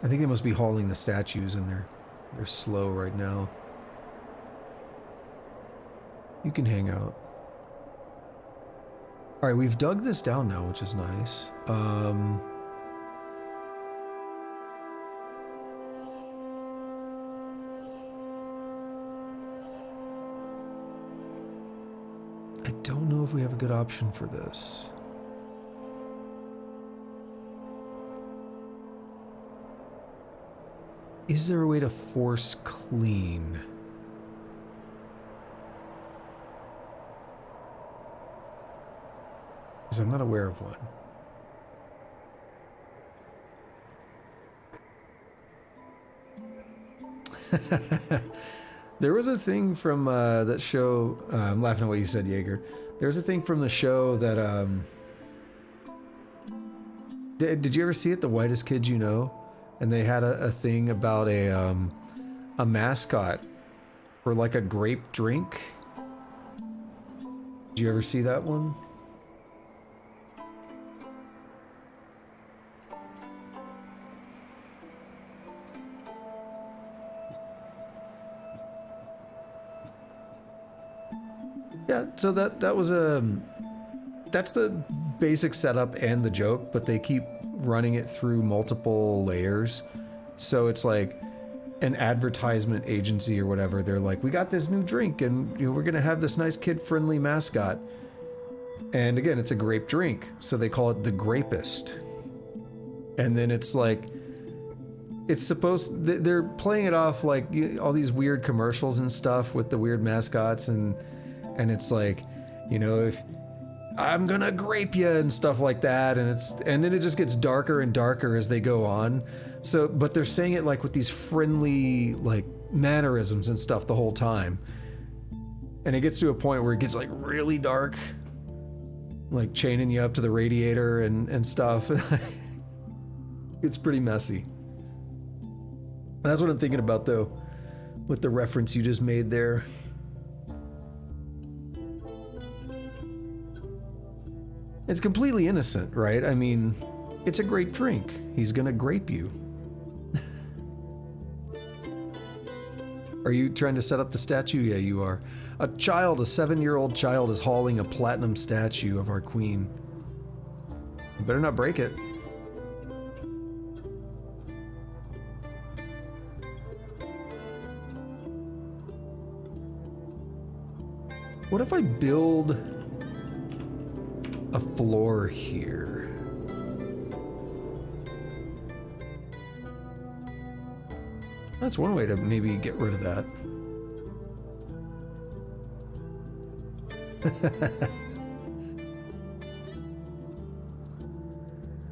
[SPEAKER 1] I think they must be hauling the statues in there. They're slow right now. You can hang out. Alright, we've dug this down now, which is nice. I don't know if we have a good option for this. Is there a way to force clean? Because I'm not aware of one. There was a thing from that show, I'm laughing at what you said, Jaeger. There was a thing from the show that, did you ever see it, The Whitest Kids You Know? And they had a thing about a mascot for like a grape drink. Did you ever see that one? Yeah, so that was that's the basic setup and the joke, but they keep running it through multiple layers. So it's like an advertisement agency or whatever. They're like, we got this new drink and you know, we're gonna have this nice kid-friendly mascot. And again, it's a grape drink, so they call it the Grapist. And then it's like, it's supposed, they're playing it off like all these weird commercials and stuff with the weird mascots, and it's like, you know, if I'm gonna grape you and stuff like that, and then it just gets darker and darker as they go on. So, but they're saying it like with these friendly like mannerisms and stuff the whole time. And it gets to a point where it gets like really dark, like chaining you up to the radiator and stuff. It's pretty messy. That's what I'm thinking about though, with the reference you just made there. It's completely innocent, right? I mean, it's a grape drink. He's gonna grape you. Are you trying to set up the statue? Yeah, you are. A 7-year-old child is hauling a platinum statue of our queen. You better not break it. What if I build a floor here? That's one way to maybe get rid of that.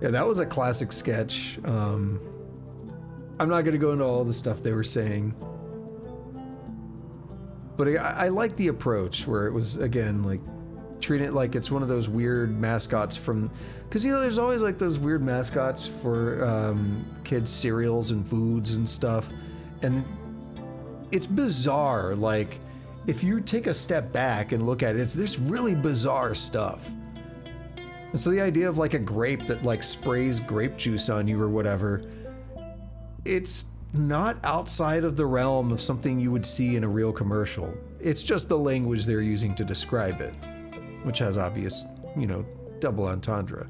[SPEAKER 1] Yeah, that was a classic sketch. I'm not going to go into all the stuff they were saying, but I like the approach where it was, again, like treating it like it's one of those weird mascots from, because you know there's always like those weird mascots for kids cereals and foods and stuff, and it's bizarre. Like if you take a step back and look at it, there's really bizarre stuff. And so the idea of like a grape that like sprays grape juice on you or whatever, it's not outside of the realm of something you would see in a real commercial. It's just the language they're using to describe it, which has obvious, you know, double entendre.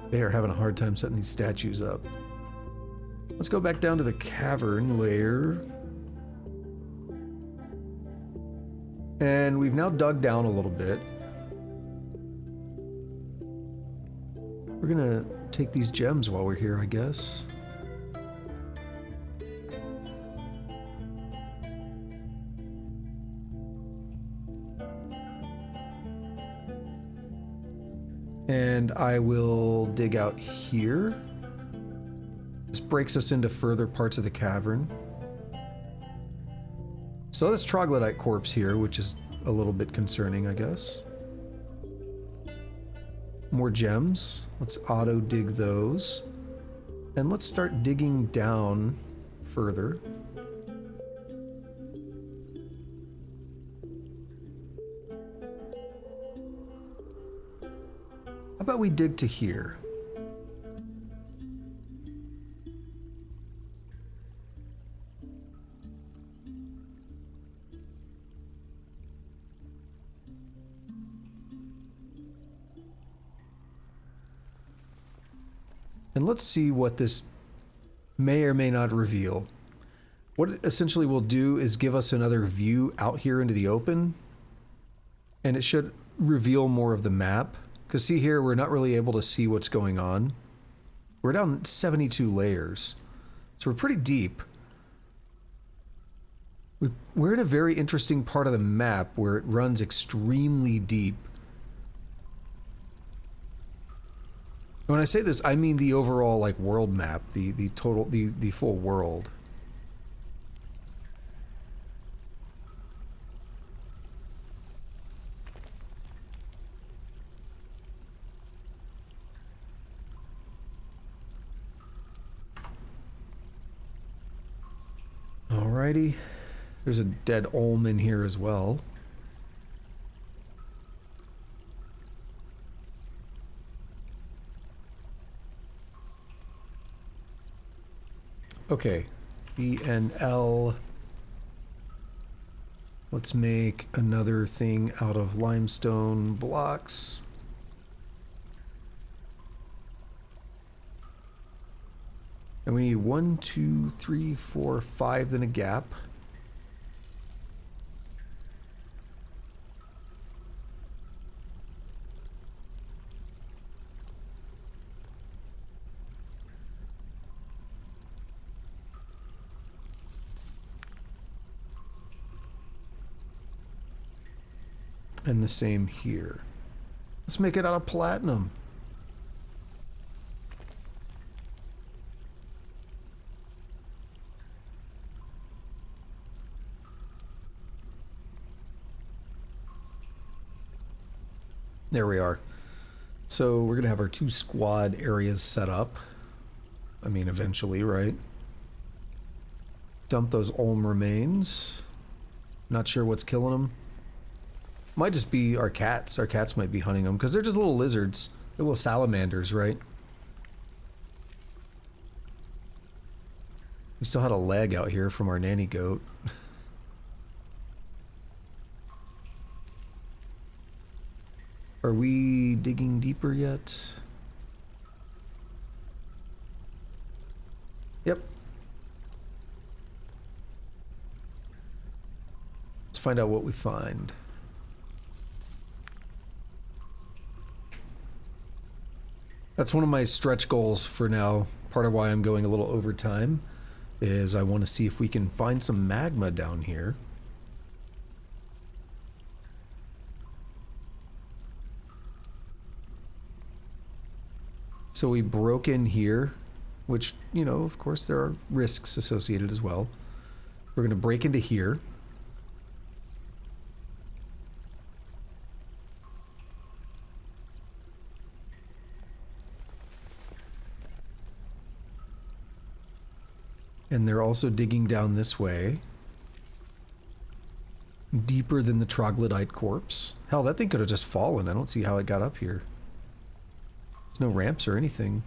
[SPEAKER 1] They are having a hard time setting these statues up. Let's go back down to the cavern layer. And we've now dug down a little bit. We're gonna take these gems while we're here, I guess. And I will dig out here. This breaks us into further parts of the cavern. So that's troglodyte corpse here, which is a little bit concerning, I guess. More gems. Let's auto dig those. And let's start digging down further. How about we dig to here? And let's see what this may or may not reveal. What it essentially will do is give us another view out here into the open. And it should reveal more of the map. Because see here, we're not really able to see what's going on. We're down 72 layers. So we're pretty deep. We're in a very interesting part of the map where it runs extremely deep. When I say this, I mean the overall like world map, the total, the full world. Alrighty. There's a dead olm in here as well. Okay, E and L. Let's make another thing out of limestone blocks. And we need 1, 2, 3, 4, 5, then a gap. And the same here. Let's make it out of platinum. There we are. So we're gonna have our 2 squad areas set up. I mean, eventually, right? Dump those olm remains. Not sure what's killing them. Might just be our cats. Our cats might be hunting them, because they're just little lizards. They're little salamanders, right? We still had a leg out here from our nanny goat. Are we digging deeper yet? Yep. Let's find out what we find. That's one of my stretch goals for now. Part of why I'm going a little over time is I want to see if we can find some magma down here. So we broke in here, which, you know, of course there are risks associated as well. We're going to break into here. And they're also digging down this way. Deeper than the troglodyte corpse. Hell, that thing could have just fallen. I don't see how it got up here. There's no ramps or anything.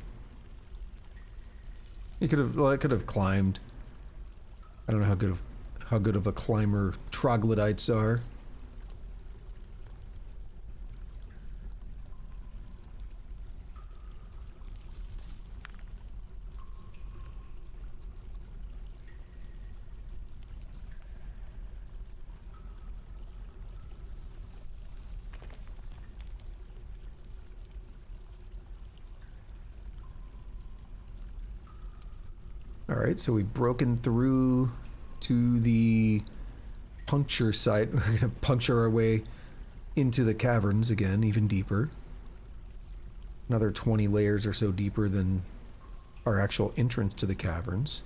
[SPEAKER 1] It could have, well, it could have climbed. I don't know how good of a climber troglodytes are. Alright, so we've broken through to the puncture site. We're gonna puncture our way into the caverns again, even deeper. Another 20 layers or so deeper than our actual entrance to the caverns.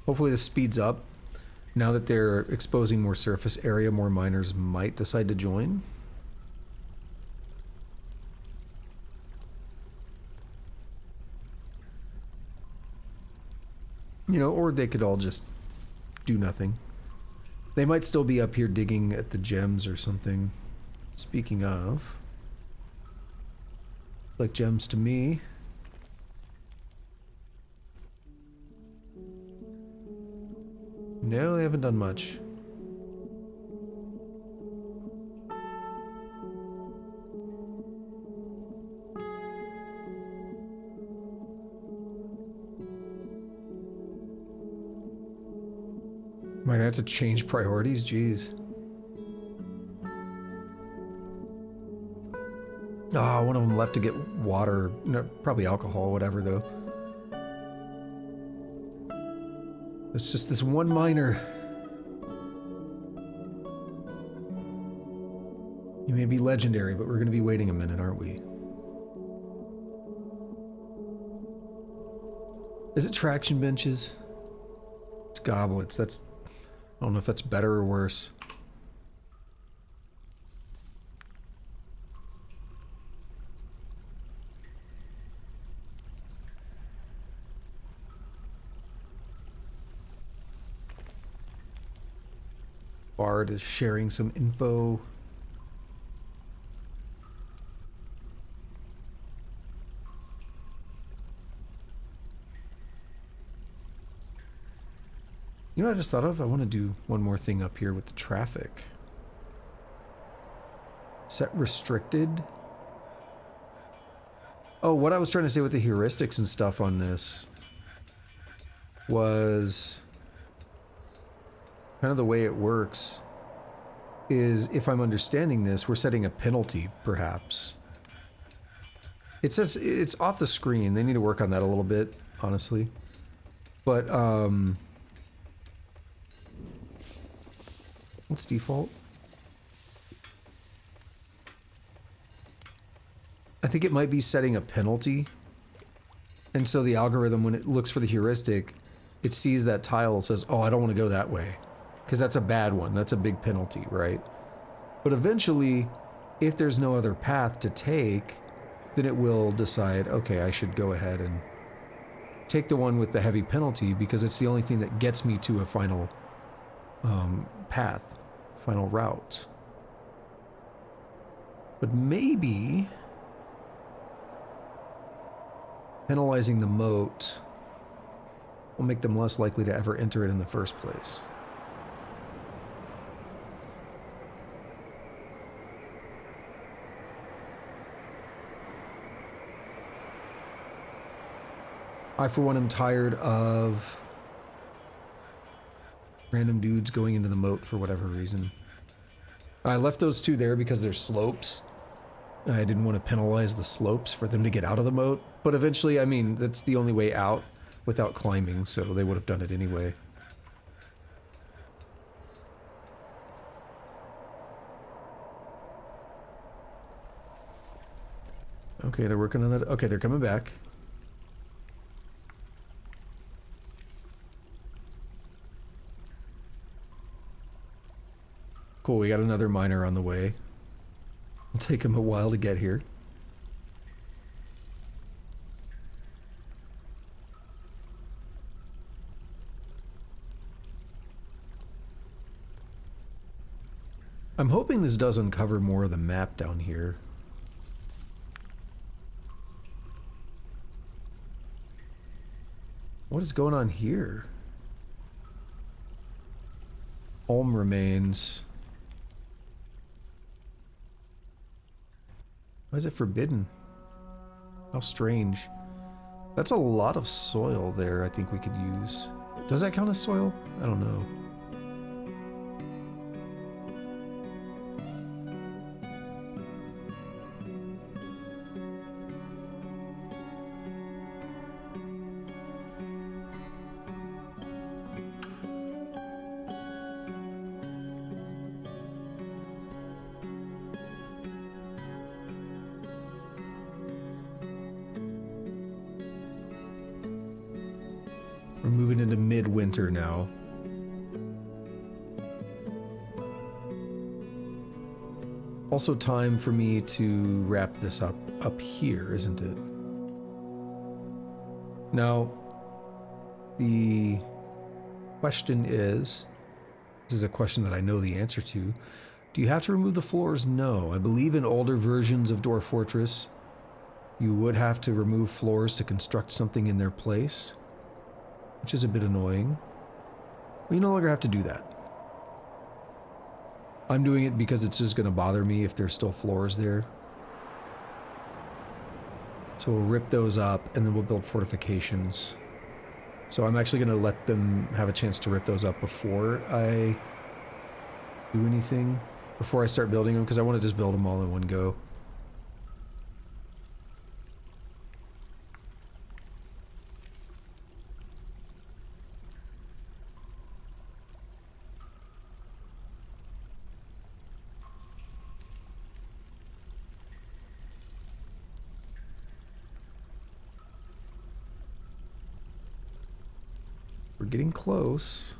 [SPEAKER 1] Hopefully this speeds up. Now that they're exposing more surface area, more miners might decide to join. You know, or they could all just do nothing. They might still be up here digging at the gems or something. Speaking of, like gems to me. No, they haven't done much. Might have to change priorities, jeez. Ah, one of them left to get water, no, probably alcohol, whatever though. It's just this one miner. You may be legendary, but we're going to be waiting a minute, aren't we? Is it traction benches? It's goblets. That's... I don't know if that's better or worse. Bard is sharing some info. You know what I just thought of? I want to do one more thing up here with the traffic. Set restricted. Oh, what I was trying to say with the heuristics and stuff on this was kind of the way it works is, if I'm understanding this, we're setting a penalty, perhaps. It says it's off the screen. They need to work on that a little bit, honestly. But, what's default? I think it might be setting a penalty. And so the algorithm, when it looks for the heuristic, it sees that tile and says, oh, I don't want to go that way. Because that's a bad one. That's a big penalty, right? But eventually, if there's no other path to take, then it will decide, okay, I should go ahead and take the one with the heavy penalty because it's the only thing that gets me to a final path, final route. But maybe penalizing the moat will make them less likely to ever enter it in the first place. I, for one, am tired of random dudes going into the moat for whatever reason. I left those two there because they're slopes. I didn't want to penalize the slopes for them to get out of the moat. But eventually, I mean, that's the only way out without climbing, so they would have done it anyway. Okay, they're working on that. Okay, they're coming back. Cool, we got another miner on the way. It'll take him a while to get here. I'm hoping this does uncover more of the map down here. What is going on here? Ulm remains. Why is it forbidden? How strange. That's a lot of soil there I think we could use. Does that count as soil? I don't know. We're moving into midwinter now. Also time for me to wrap this up here, isn't it? Now, the question is, this is a question that I know the answer to. Do you have to remove the floors? No. I believe in older versions of Dwarf Fortress, you would have to remove floors to construct something in their place, which is a bit annoying. But you no longer have to do that. I'm doing it because it's just going to bother me if there's still floors there. So we'll rip those up and then we'll build fortifications. So I'm actually going to let them have a chance to rip those up before I do anything, before I start building them, because I want to just build them all in one go. We're getting close.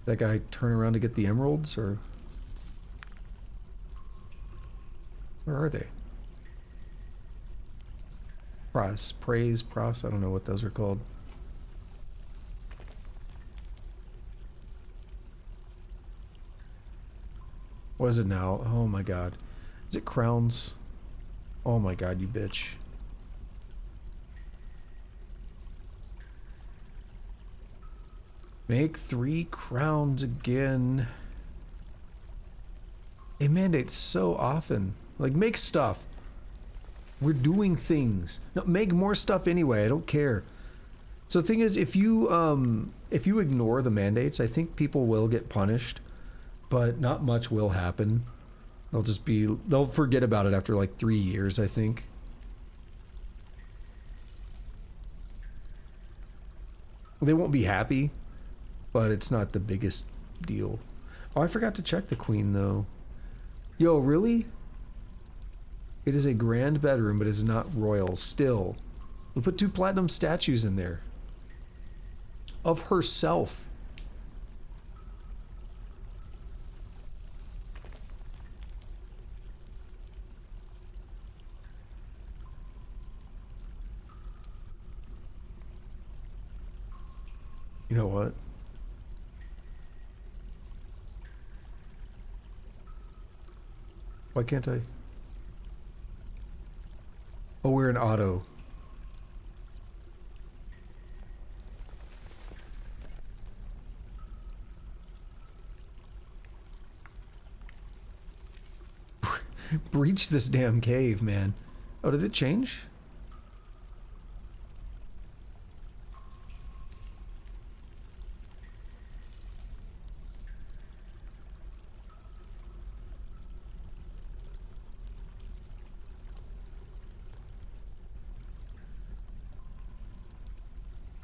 [SPEAKER 1] That guy turn around to get the emeralds, or where are they? Praise, I don't know what those are called. What is it now? Oh my god. Is it crowns? Oh my god, you bitch. Make 3 crowns again. They mandate so often. Like, make stuff. We're doing things. No, make more stuff anyway. I don't care. So the thing is, if you ignore the mandates, I think people will get punished, but not much will happen. They'll forget about it after like 3 years, I think. They won't be happy, but it's not the biggest deal. Oh, I forgot to check the queen, though. Yo, really? It is a grand bedroom, but is not royal. Still. We put 2 platinum statues in there. Of herself. You know what? Why can't I? Oh, we're in auto. Breach this damn cave, man. Oh, did it change?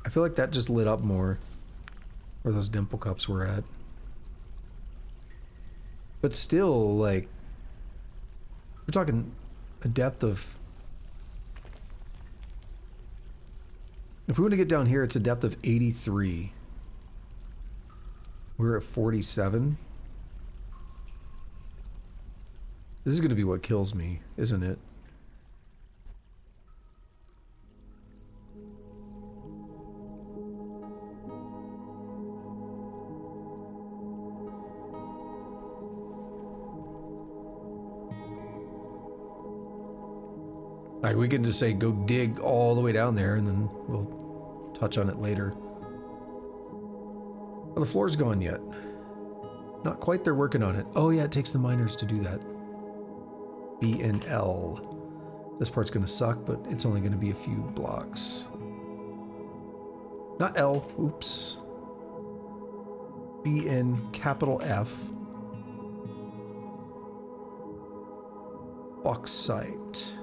[SPEAKER 1] I feel like that just lit up more where those dimple cups were at. But still, like, we're talking a depth of... If we want to get down here, it's a depth of 83. We're at 47. This is going to be what kills me, isn't it? Like, we can just say, go dig all the way down there, and then we'll touch on it later. Oh, the floor's gone yet. Not quite, they're working on it. Oh yeah, it takes the miners to do that. B and L. This part's gonna suck, but it's only gonna be a few blocks. Not L, oops. BN capital F. Bauxite.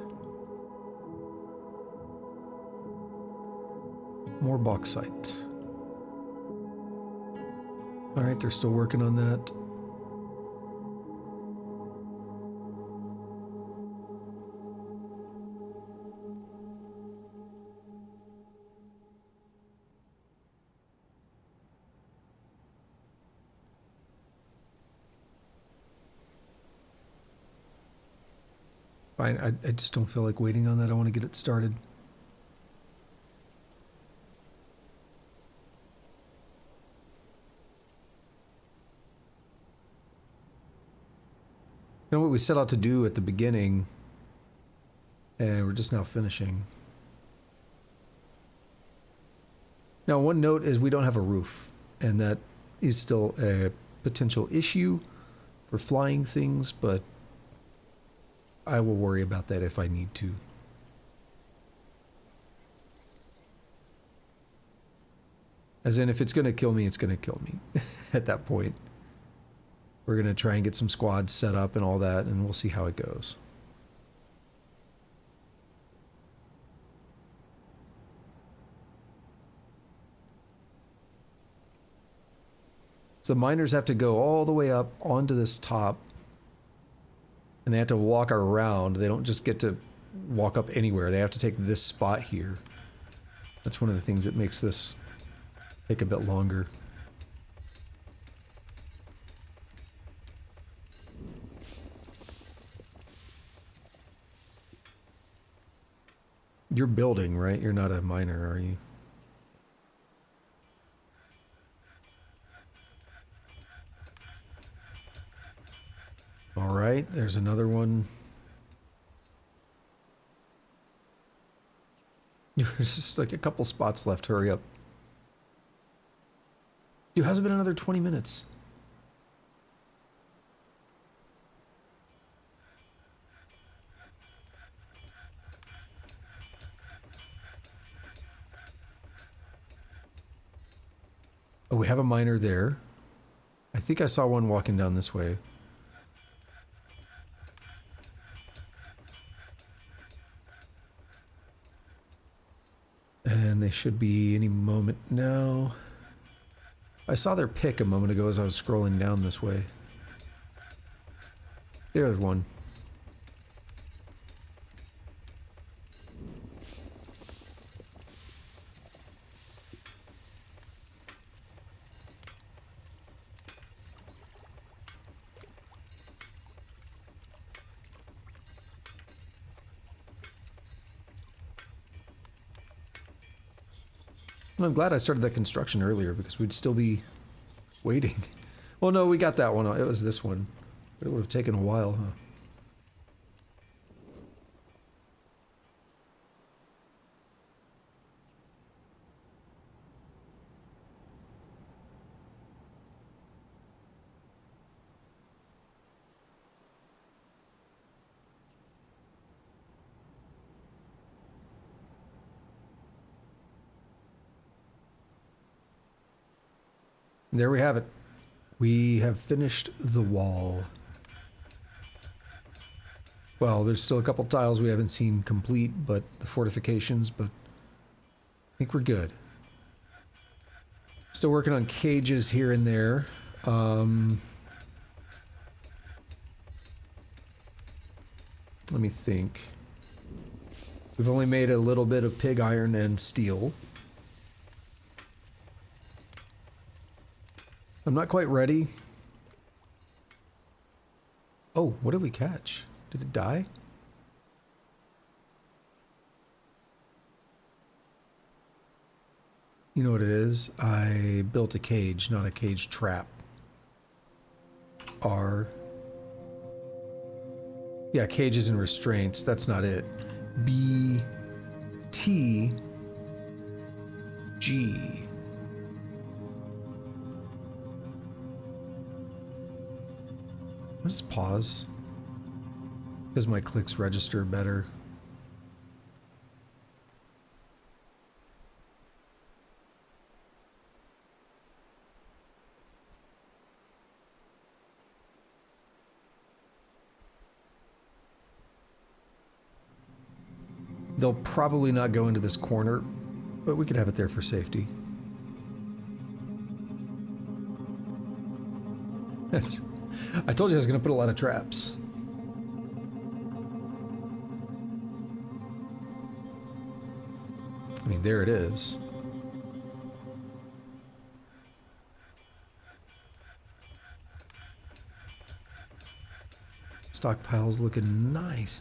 [SPEAKER 1] More bauxite. Alright, they're still working on that. Fine, I just don't feel like waiting on that. I want to get it started. You know what we set out to do at the beginning, and we're just now finishing. Now, one note is we don't have a roof, and that is still a potential issue for flying things, but I will worry about that if I need to. As in, if it's going to kill me, it's going to kill me at that point. We're going to try and get some squads set up and all that, and we'll see how it goes. So the miners have to go all the way up onto this top, and they have to walk around. They don't just get to walk up anywhere. They have to take this spot here. That's one of the things that makes this take a bit longer. You're building, right? You're not a miner, are you? All right, there's another one. There's just like a couple spots left. Hurry up. Dude, how's it been another 20 minutes? Oh, we have a miner there. I think I saw one walking down this way. And they should be any moment now. I saw their pick a moment ago as I was scrolling down this way. There's one. Well, I'm glad I started that construction earlier because we'd still be waiting. Well, no, we got that one. It was this one. But it would have taken a while, huh? There we have it. We have finished the wall. Well, there's still a couple tiles we haven't seen complete, but the fortifications, but I think we're good. Still working on cages here and there. Let me think. We've only made a little bit of pig iron and steel. I'm not quite ready. Oh, what did we catch? Did it die? You know what it is? I built a cage, not a cage trap. R. Yeah, cages and restraints. That's not it. B. T. G. I'll just pause. Because my clicks register better. They'll probably not go into this corner, but we could have it there for safety. That's... I told you I was going to put a lot of traps. I mean, there it is. Stockpile's looking nice.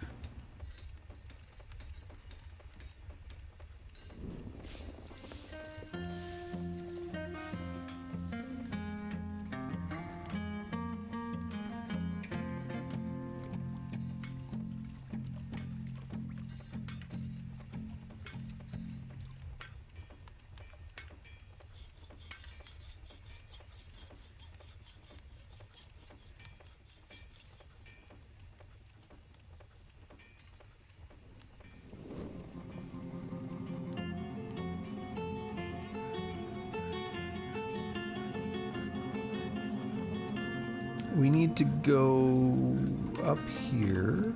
[SPEAKER 1] We need to go up here.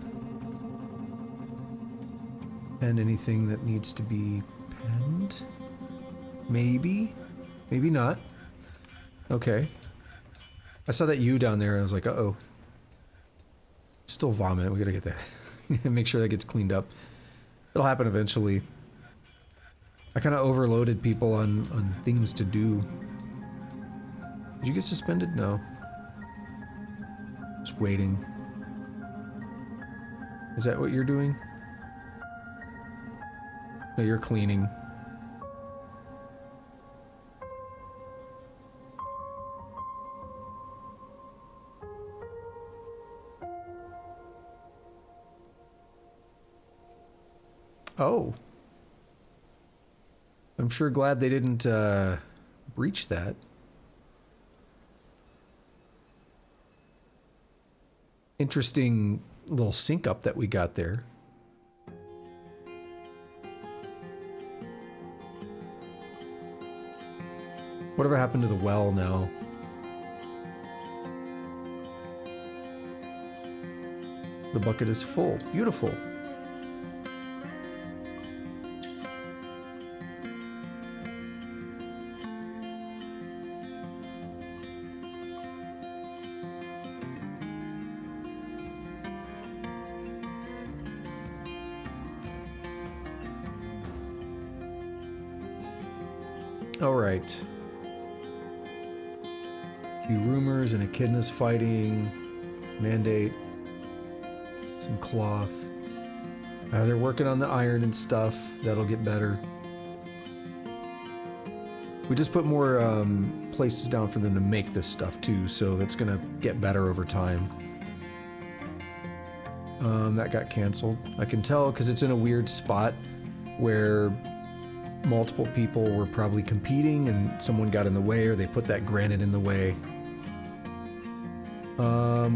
[SPEAKER 1] And anything that needs to be penned? Maybe? Maybe not. Okay. I saw that U down there and I was like, uh-oh. Still vomit. We gotta get that. Make sure that gets cleaned up. It'll happen eventually. I kind of overloaded people on things to do. Did you get suspended? No. Just waiting. Is that what you're doing? No, you're cleaning. Oh. I'm sure glad they didn't breach that. Interesting little sync up that we got there. Whatever happened to the well now? The bucket is full. Beautiful. All right. Few rumors and echidnas fighting. Mandate. Some cloth. They're working on the iron and stuff. That'll get better. We just put more places down for them to make this stuff too, so that's gonna get better over time. That got canceled. I can tell because it's in a weird spot where multiple people were probably competing and someone got in the way, or they put that granite in the way.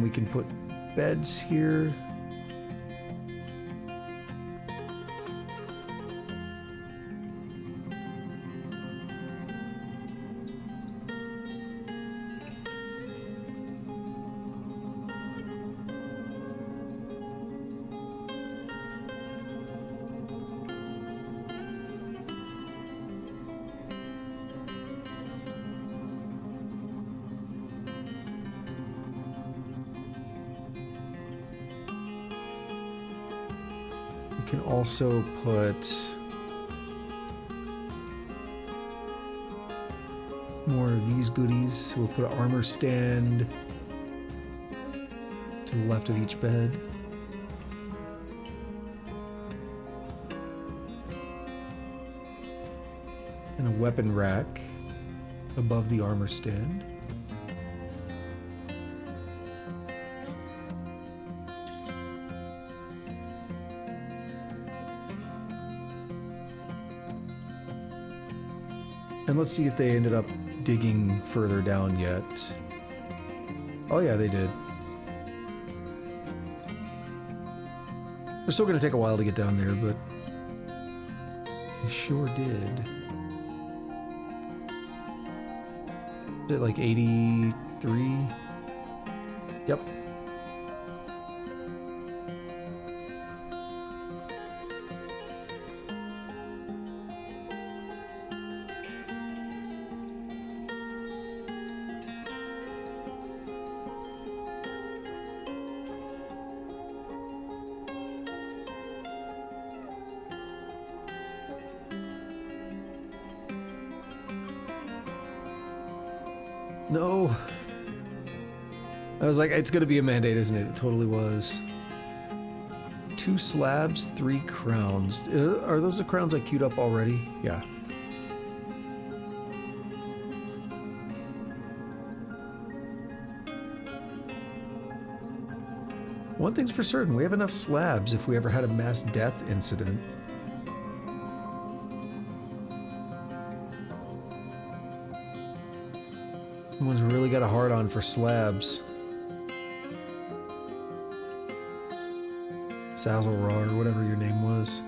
[SPEAKER 1] We can put beds here. We can also put more of these goodies. We'll put an armor stand to the left of each bed. And a weapon rack above the armor stand. And let's see if they ended up digging further down yet. Oh yeah, they did. They're still going to take a while to get down there, but they sure did. Is it like 83? Yep. No. I was like, it's gonna be a mandate, isn't it? It totally was. 2 slabs, 3 crowns. Are those the crowns I queued up already? Yeah. One thing's for certain, we have enough slabs if we ever had a mass death incident. Someone's really got a hard-on for slabs. Sazzle-Raw, or whatever your name was.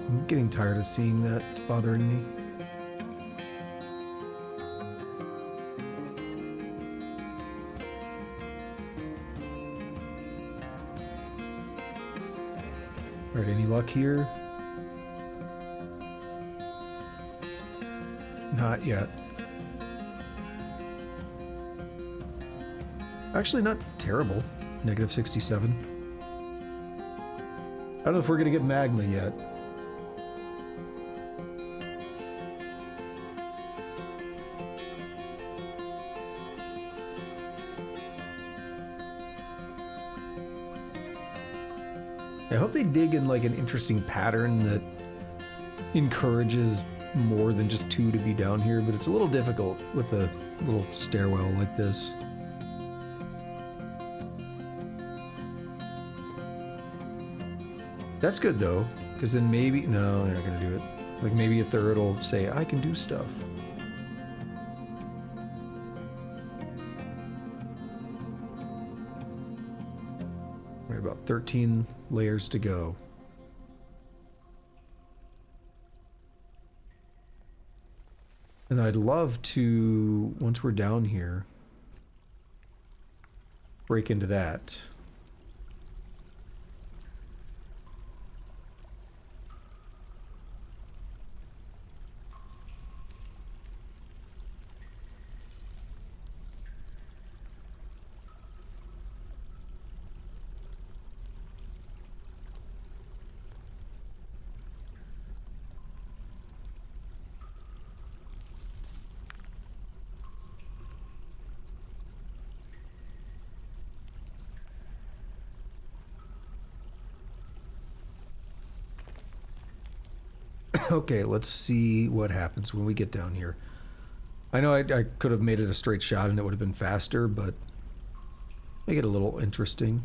[SPEAKER 1] I'm getting tired of seeing that bothering me. Alright, any luck here? Not yet. Actually, not terrible. Negative 67. I don't know if we're gonna get magma yet. I hope they dig in like an interesting pattern that encourages more than just 2 to be down here, but it's a little difficult with a little stairwell like this. That's good though, because then maybe, no, they're not gonna do it. Like maybe a third will say, I can do stuff. Right, about 13 layers to go. And I'd love to, once we're down here, break into that. Okay, let's see what happens when we get down here. I know I could have made it a straight shot and it would have been faster, but make it a little interesting.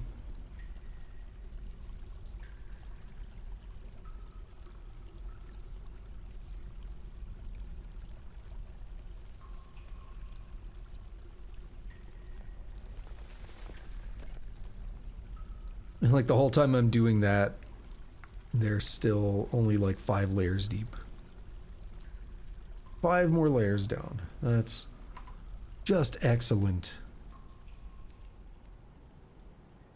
[SPEAKER 1] And like the whole time I'm doing that, they're still only like 5 layers deep. 5 more layers down. That's just excellent.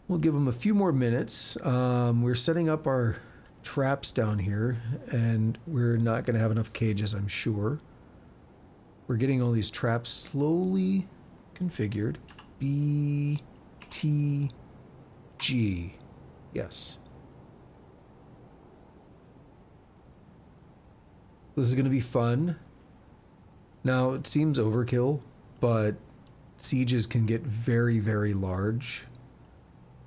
[SPEAKER 1] We'll give them a few more minutes. We're setting up our traps down here, and we're not going to have enough cages, I'm sure. We're getting all these traps slowly configured. B, T, G. Yes. This is going to be fun. Now, it seems overkill, but sieges can get very, very large.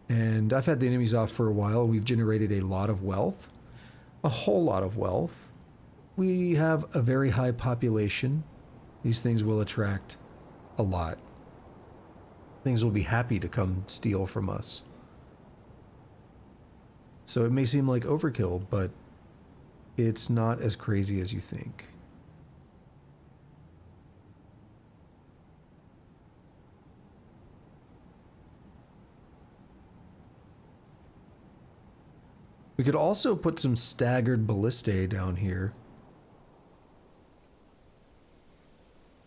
[SPEAKER 1] And I've had the enemies off for a while. We've generated a lot of wealth. A whole lot of wealth. We have a very high population. These things will attract a lot. Things will be happy to come steal from us. So it may seem like overkill, but it's not as crazy as you think. We could also put some staggered ballistae down here.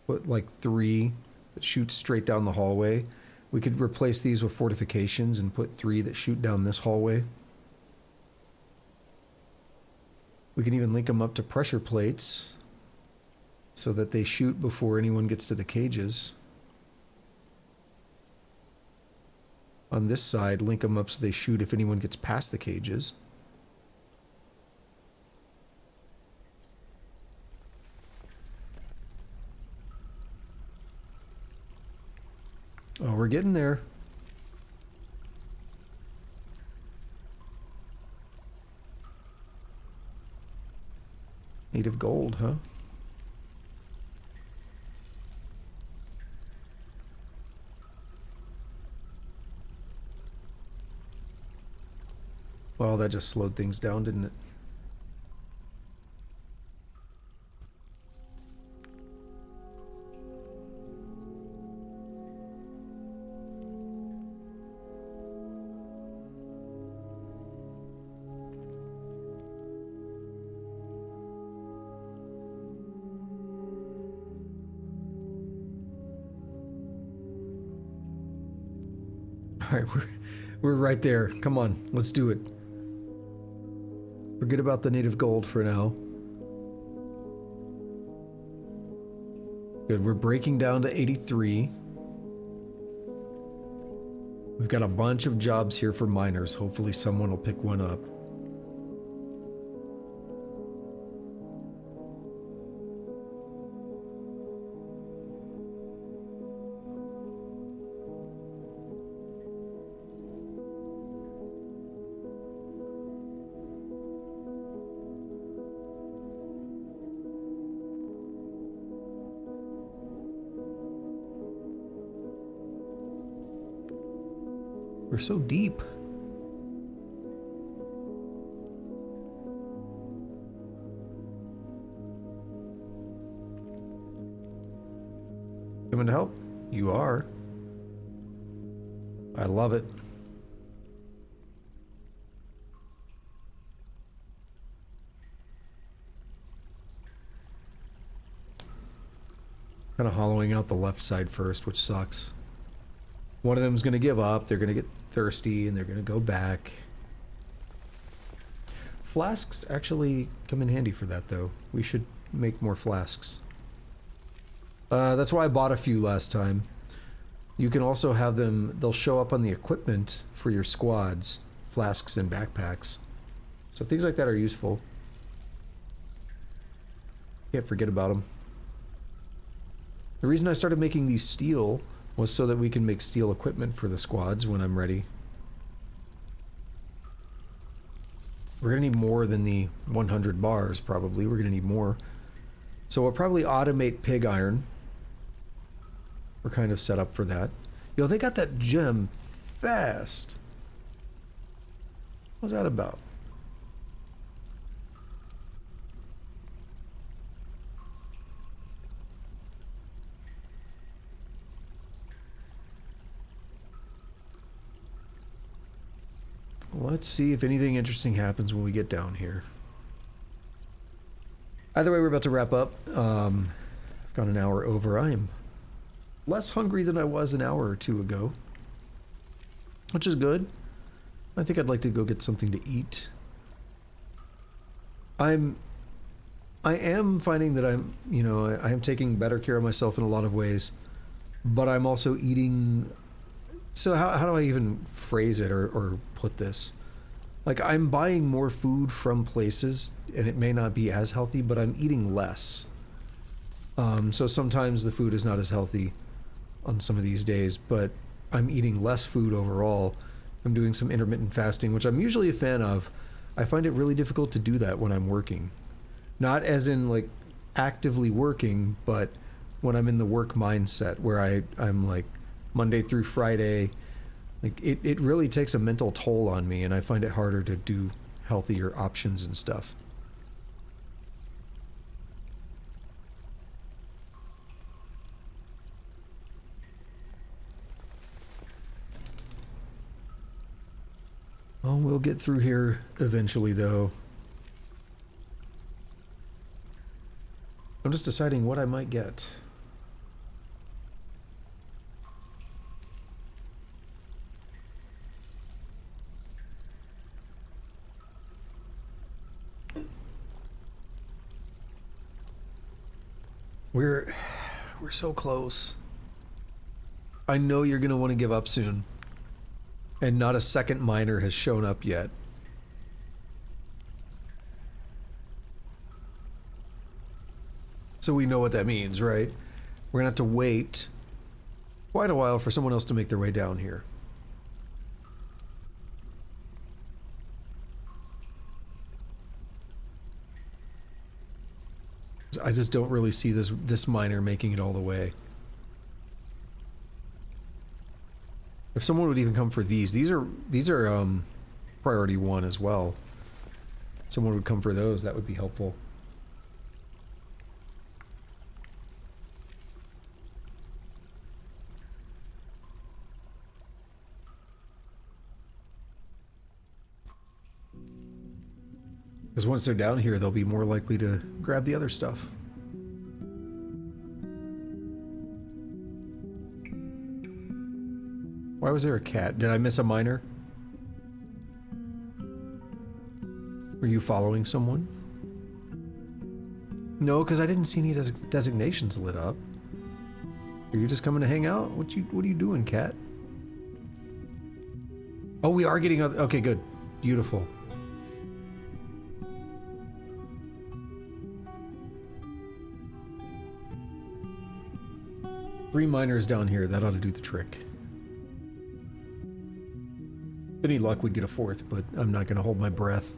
[SPEAKER 1] Put like 3 that shoot straight down the hallway. We could replace these with fortifications and put 3 that shoot down this hallway. We can even link them up to pressure plates so that they shoot before anyone gets to the cages. on this side, link them up so they shoot if anyone gets past the cages. Oh, we're getting there. Native gold, huh? Well, that just slowed things down, didn't it? All right, we're right there. Come on, let's do it. Forget about the native gold for now. Good, we're breaking down to 83. We've got a bunch of jobs here for miners. Hopefully someone will pick one up. We're so deep. Coming to help? You are. I love it. Kind of hollowing out the left side first, which sucks. One of them's going to give up, they're going to get thirsty, and they're going to go back. Flasks actually come in handy for that, though. We should make more flasks. That's why I bought a few last time. You can also have them, they'll show up on the equipment for your squads, flasks and backpacks. So things like that are useful. Can't forget about them. The reason I started making these steel was so that we can make steel equipment for the squads when I'm ready. We're gonna need more than the 100 bars, probably. We're gonna need more. So we'll probably automate pig iron. We're kind of set up for that. Yo, they got that gem fast. What's that about? Let's see if anything interesting happens when we get down here. Either way, we're about to wrap up. I've gone an hour over. I am less hungry than I was an hour or two ago, which is good. I think I'd like to go get something to eat. I am finding that I'm, you know, I am taking better care of myself in a lot of ways, but I'm also eating. So how do I even phrase it or put this? Like, I'm buying more food from places, and it may not be as healthy, but I'm eating less. So sometimes the food is not as healthy on some of these days, but I'm eating less food overall. I'm doing some intermittent fasting, which I'm usually a fan of. I find it really difficult to do that when I'm working. Not as in, like, actively working, but when I'm in the work mindset, where I'm like, Monday through Friday, like it really takes a mental toll on me, and I find it harder to do healthier options and stuff. Oh, we'll get through here eventually, though. I'm just deciding what I might get. We're so close. I know you're gonna want to give up soon. And not a second miner has shown up yet. So we know what that means, right? We're gonna have to wait quite a while for someone else to make their way down here. I just don't really see this miner making it all the way. If someone would even come for these are priority 1 as well. Someone would come for those, that would be helpful. Because once they're down here, they'll be more likely to grab the other stuff. Why was there a cat? Did I miss a miner? Were you following someone? No, because I didn't see any designations lit up. Are you just coming to hang out? What are you doing, cat? Oh, we are getting other... Okay, good. Beautiful. Three miners down here, that ought to do the trick. With any luck, we'd get a fourth, but I'm not going to hold my breath.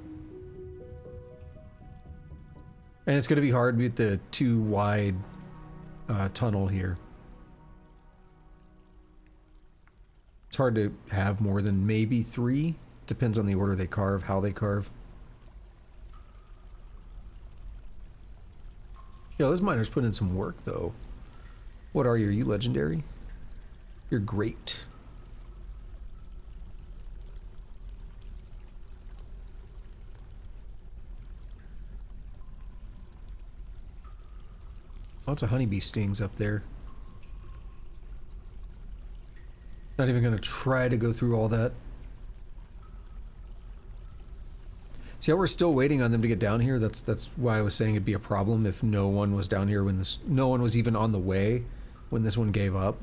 [SPEAKER 1] And it's going to be hard with the too wide tunnel here. It's hard to have more than maybe 3. Depends on the order they carve, how they carve. Yo, this miner's putting in some work, though. What are you? Are you legendary? You're great. Lots of honeybee stings up there. Not even going to try to go through all that. See how we're still waiting on them to get down here? That's why I was saying it'd be a problem if no one was down here when no one was even on the way when this one gave up.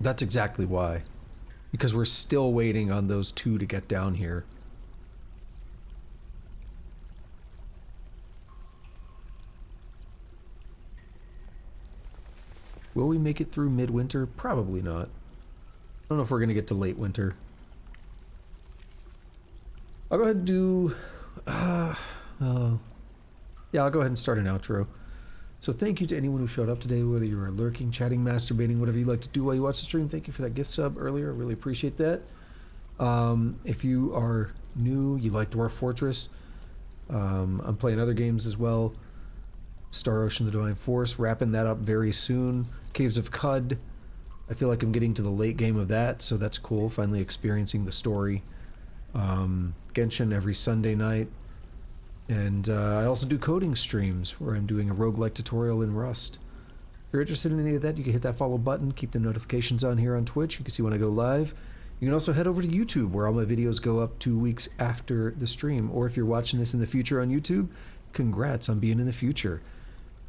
[SPEAKER 1] That's exactly why. Because we're still waiting on those 2 to get down here. Will we make it through midwinter? Probably not. I don't know if we're going to get to late winter. I'll go ahead and do... yeah, I'll go ahead and start an outro. So thank you to anyone who showed up today, whether you were lurking, chatting, masturbating, whatever you like to do while you watch the stream. Thank you for that gift sub earlier. I really appreciate that. If you are new, you like Dwarf Fortress, I'm playing other games as well. Star Ocean, the Divine Force, wrapping that up very soon. Caves of Cud. I feel like I'm getting to the late game of that, so that's cool. Finally experiencing the story. Genshin every Sunday night. And I also do coding streams where I'm doing a roguelike tutorial in Rust. If you're interested in any of that, you can hit that follow button, keep the notifications on here on Twitch. You can see when I go live. You can also head over to YouTube where all my videos go up 2 weeks after the stream. Or if you're watching this in the future on YouTube, congrats on being in the future.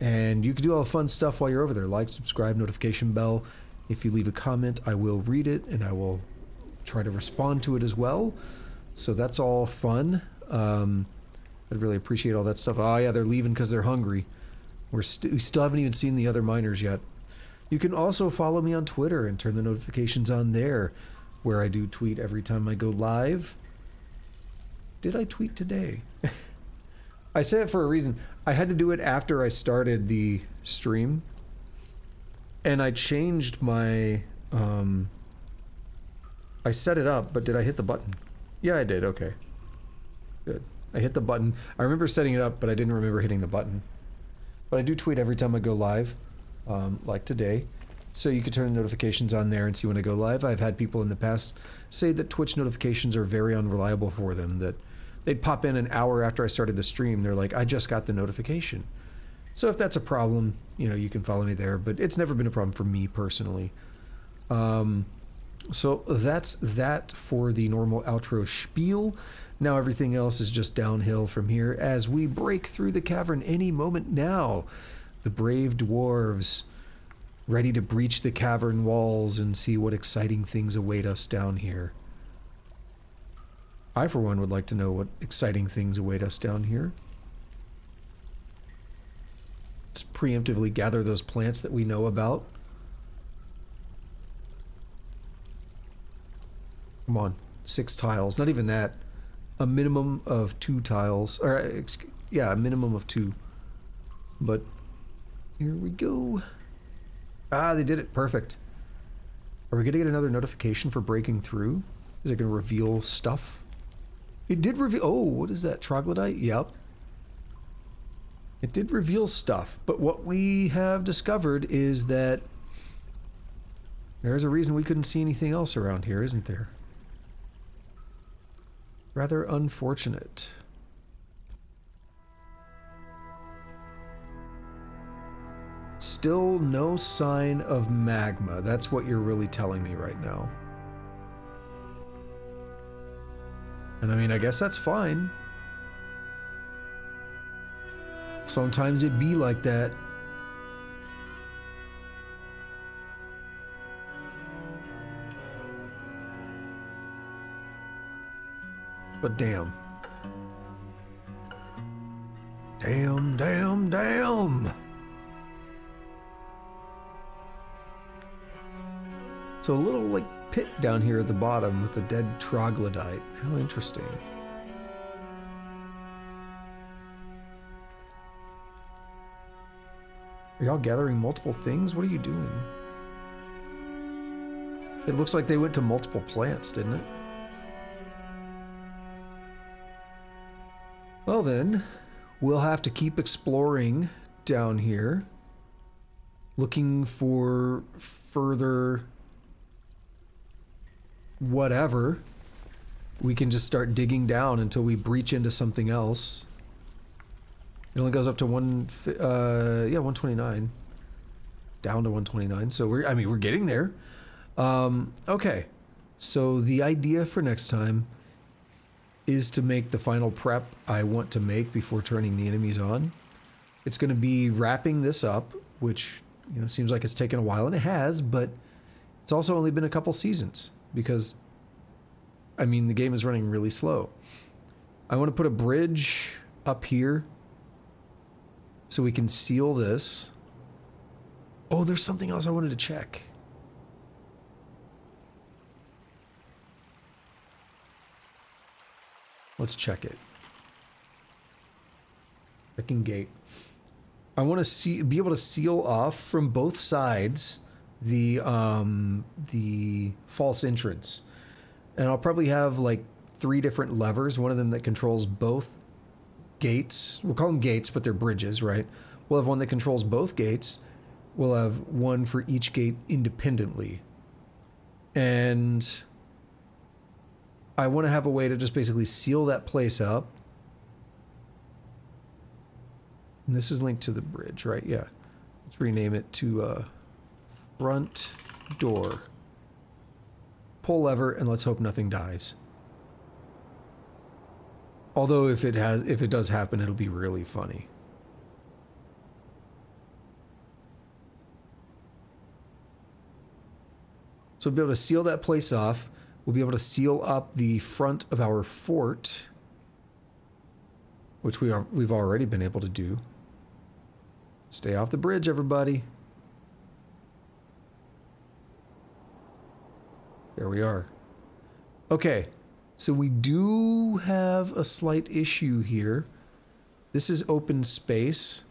[SPEAKER 1] And you can do all the fun stuff while you're over there. Like, subscribe, notification bell. If you leave a comment, I will read it and I will try to respond to it as well. So that's all fun. I'd really appreciate all that stuff. Oh yeah, they're leaving because they're hungry. We still haven't even seen the other miners yet. You can also follow me on Twitter and turn the notifications on there, where I do tweet every time I go live. Did I tweet today? I say it for a reason. I had to do it after I started the stream. And I changed my... I set it up, but did I hit the button? Yeah, I did. Okay. Good. I hit the button. I remember setting it up, but I didn't remember hitting the button. But I do tweet every time I go live, like today. So you can turn the notifications on there and see when I go live. I've had people in the past say that Twitch notifications are very unreliable for them, that they'd pop in an hour after I started the stream. They're like, I just got the notification. So if that's a problem, you know, you can follow me there. But it's never been a problem for me personally. So that's that for the normal outro spiel. Now everything else is just downhill from here as we break through the cavern any moment now. The brave dwarves ready to breach the cavern walls and see what exciting things await us down here. I, for one, would like to know what exciting things await us down here. Let's preemptively gather those plants that we know about. Come on, 6 tiles. Not even that. A minimum of 2 tiles. Or, yeah, a minimum of 2. But here we go. Ah, they did it. Perfect. Are we going to get another notification for breaking through? Is it going to reveal stuff? It did reveal... Oh, what is that? Troglodyte? Yep. It did reveal stuff. But what we have discovered is that there's a reason we couldn't see anything else around here, isn't there? Rather unfortunate. Still no sign of magma. That's what you're really telling me right now. And I mean, I guess that's fine. Sometimes it be like that. But damn. Damn, damn, damn. So a little, like, pit down here at the bottom with the dead troglodyte. How interesting. Are y'all gathering multiple things? What are you doing? It looks like they went to multiple plants, didn't it? Well then, we'll have to keep exploring down here, looking for further whatever. We can just start digging down until we breach into something else. It only goes up to 129. Down to 129. So we're getting there. Okay. So the idea for next time is to make the final prep I want to make before turning the enemies on. It's going to be wrapping this up, which, you know, seems like it's taken a while, and it has, but it's also only been a couple seasons because, I mean, the game is running really slow. I want to put a bridge up here so we can seal this. Oh, there's something else I wanted to check. Let's check it. Checking gate. I want to be able to seal off from both sides the false entrance. And I'll probably have like 3 different levers, one of them that controls both gates. We'll call them gates, but they're bridges, right? We'll have one that controls both gates. We'll have one for each gate independently. And I want to have a way to just basically seal that place up. And this is linked to the bridge, right? Yeah. Let's rename it to front door. Pull lever, and let's hope nothing dies. Although if it does happen, it'll be really funny. So we'll be able to seal that place off. We'll be able to seal up the front of our fort, which we've already been able to do. Stay off the bridge, everybody. There we are. Okay, so we do have a slight issue here. This is open space,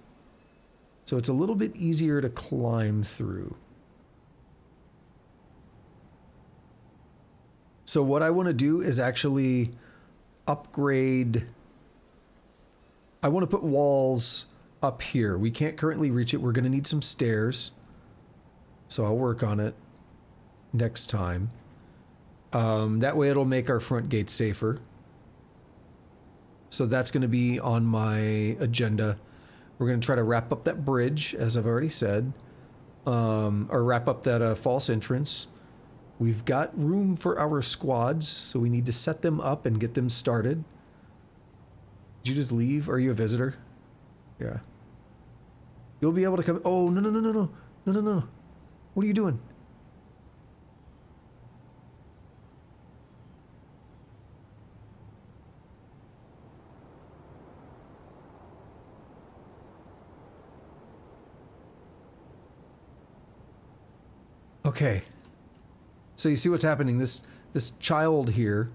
[SPEAKER 1] so it's a little bit easier to climb through. So what I want to do is actually upgrade. I want to put walls up here. We can't currently reach it. We're going to need some stairs. So I'll work on it next time. That way it'll make our front gate safer. So that's going to be on my agenda. We're going to try to wrap up that bridge, as I've already said. Or wrap up that false entrance. We've got room for our squads, so we need to set them up and get them started. Did you just leave? Are you a visitor? Yeah. You'll be able to come... Oh, no, no, no, no, no. No, no, no. What are you doing? Okay. So you see what's happening. This child here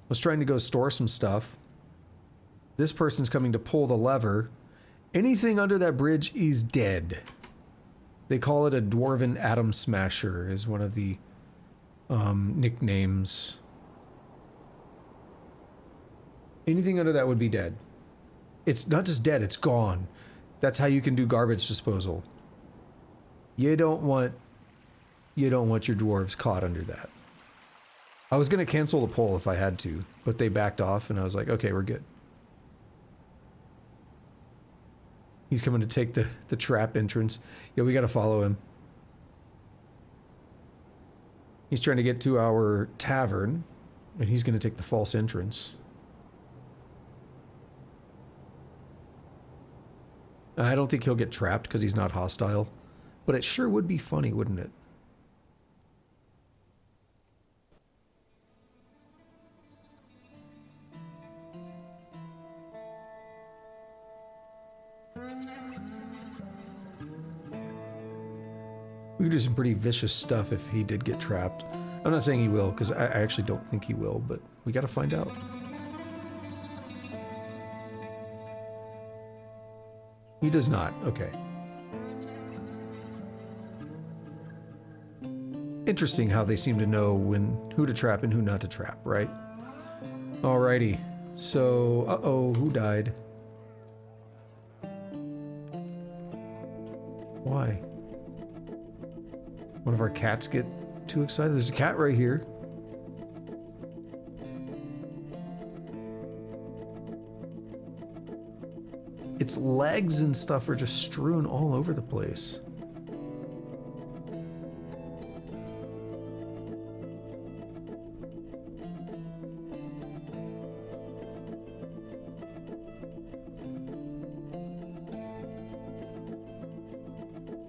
[SPEAKER 1] was trying to go store some stuff. This person's coming to pull the lever. Anything under that bridge is dead. They call it a Dwarven Atom Smasher, is one of the nicknames. Anything under that would be dead. It's not just dead, it's gone. That's how you can do garbage disposal. You don't want your dwarves caught under that. I was going to cancel the poll if I had to, but they backed off and I was like, okay, we're good. He's coming to take the trap entrance. Yeah, we got to follow him. He's trying to get to our tavern, and he's going to take the false entrance. I don't think he'll get trapped because he's not hostile, but it sure would be funny, wouldn't it? We could do some pretty vicious stuff if he did get trapped. I'm not saying he will, because I actually don't think he will, but we gotta find out. He does not. Okay. Interesting how they seem to know who to trap and who not to trap, right? Alrighty. So, uh-oh, who died? Why? One of our cats get too excited? There's a cat right here. Its legs and stuff are just strewn all over the place.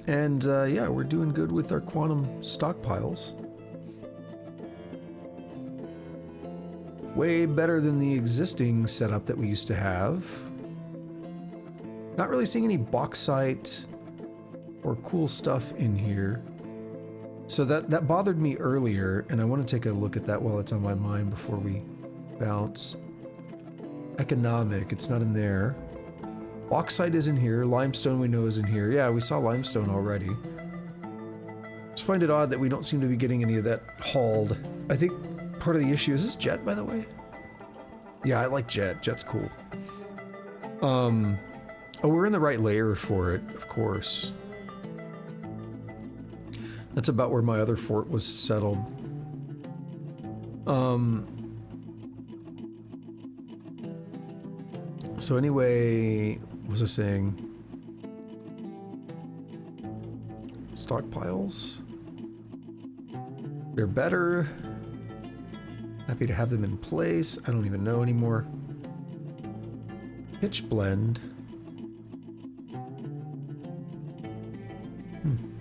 [SPEAKER 1] And yeah, we're doing good with our quantum stockpiles. Way better than the existing setup that we used to have. Not really seeing any bauxite or cool stuff in here. So that bothered me earlier, and I want to take a look at that while it's on my mind before we bounce. Economic, it's not in there. Bauxite is in here. Limestone we know is in here. Yeah, we saw limestone already. Just find it odd that we don't seem to be getting any of that hauled. I think part of the issue is this jet, by the way. Yeah, I like jet. Jet's cool. Oh, we're in the right layer for it, of course. That's about where my other fort was settled. So anyway, what was I saying? Stockpiles. They're better. Happy to have them in place. I don't even know anymore. Pitch blend.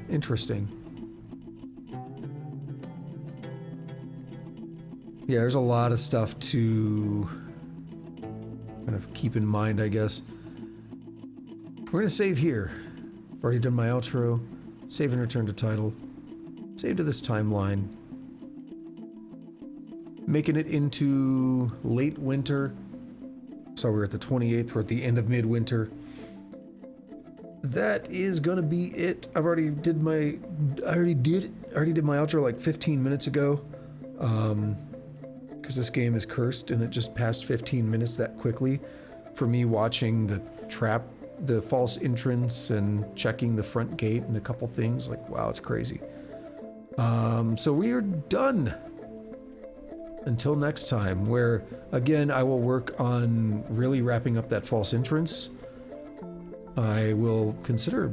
[SPEAKER 1] Interesting. Yeah, there's a lot of stuff to kind of keep in mind, I guess. We're gonna save here. I've already done my outro. Save and return to title. Save to this timeline. Making it into late winter. So we're at the 28th, we're at the end of midwinter. That is gonna be it. I already did my outro like 15 minutes ago. Because this game is cursed and it just passed 15 minutes that quickly for me watching the false entrance and checking the front gate and a couple things. Like, wow, it's crazy. So we are done. Until next time, where again I will work on really wrapping up that false entrance. I will consider.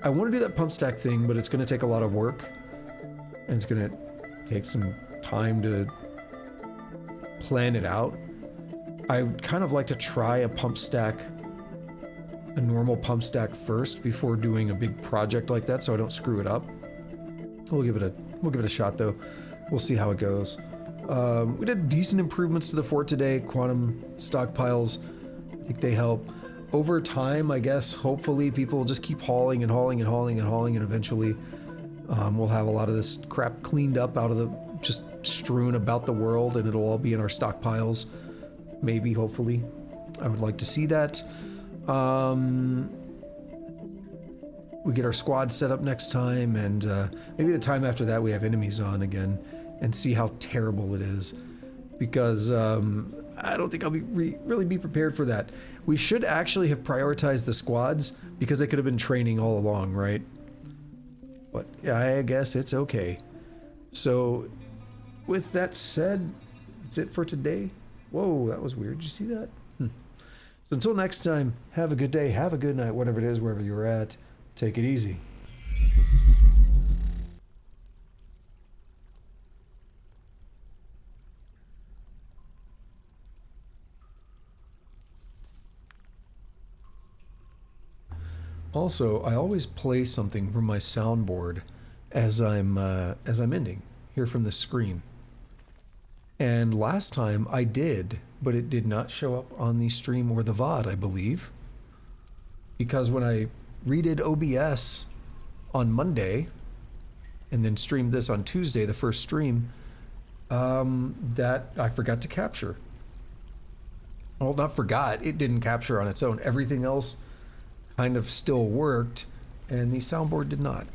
[SPEAKER 1] I want to do that pump stack thing, but it's going to take a lot of work, and it's going to take some time to plan it out. I would kind of like to try a normal pump stack first before doing a big project like that, so I don't screw it up. we'll give it a shot though. We'll see how it goes. We did decent improvements to the fort today. Quantum stockpiles, I think they help. Over time, I guess, hopefully people will just keep hauling and hauling and hauling and hauling, and eventually we'll have a lot of this crap cleaned up out of the, just strewn about the world, and it'll all be in our stockpiles. Maybe, hopefully. I would like to see that. We get our squad set up next time, and maybe the time after that we have enemies on again and see how terrible it is, because I don't think I'll be really be prepared for that. We should actually have prioritized the squads because they could have been training all along, right? But I guess it's okay. So with that said, that's it for today. Whoa, that was weird. Did you see that? So until next time, have a good day, have a good night, whatever it is, wherever you're at. Take it easy. Also, I always play something from my soundboard as I'm ending here from the screen. And last time I did, but it did not show up on the stream or the VOD, I believe. Because when I redid OBS on Monday and then streamed this on Tuesday, the first stream, that I forgot to capture. Well, not forgot, it didn't capture on its own. Everything else kind of still worked, and the soundboard did not.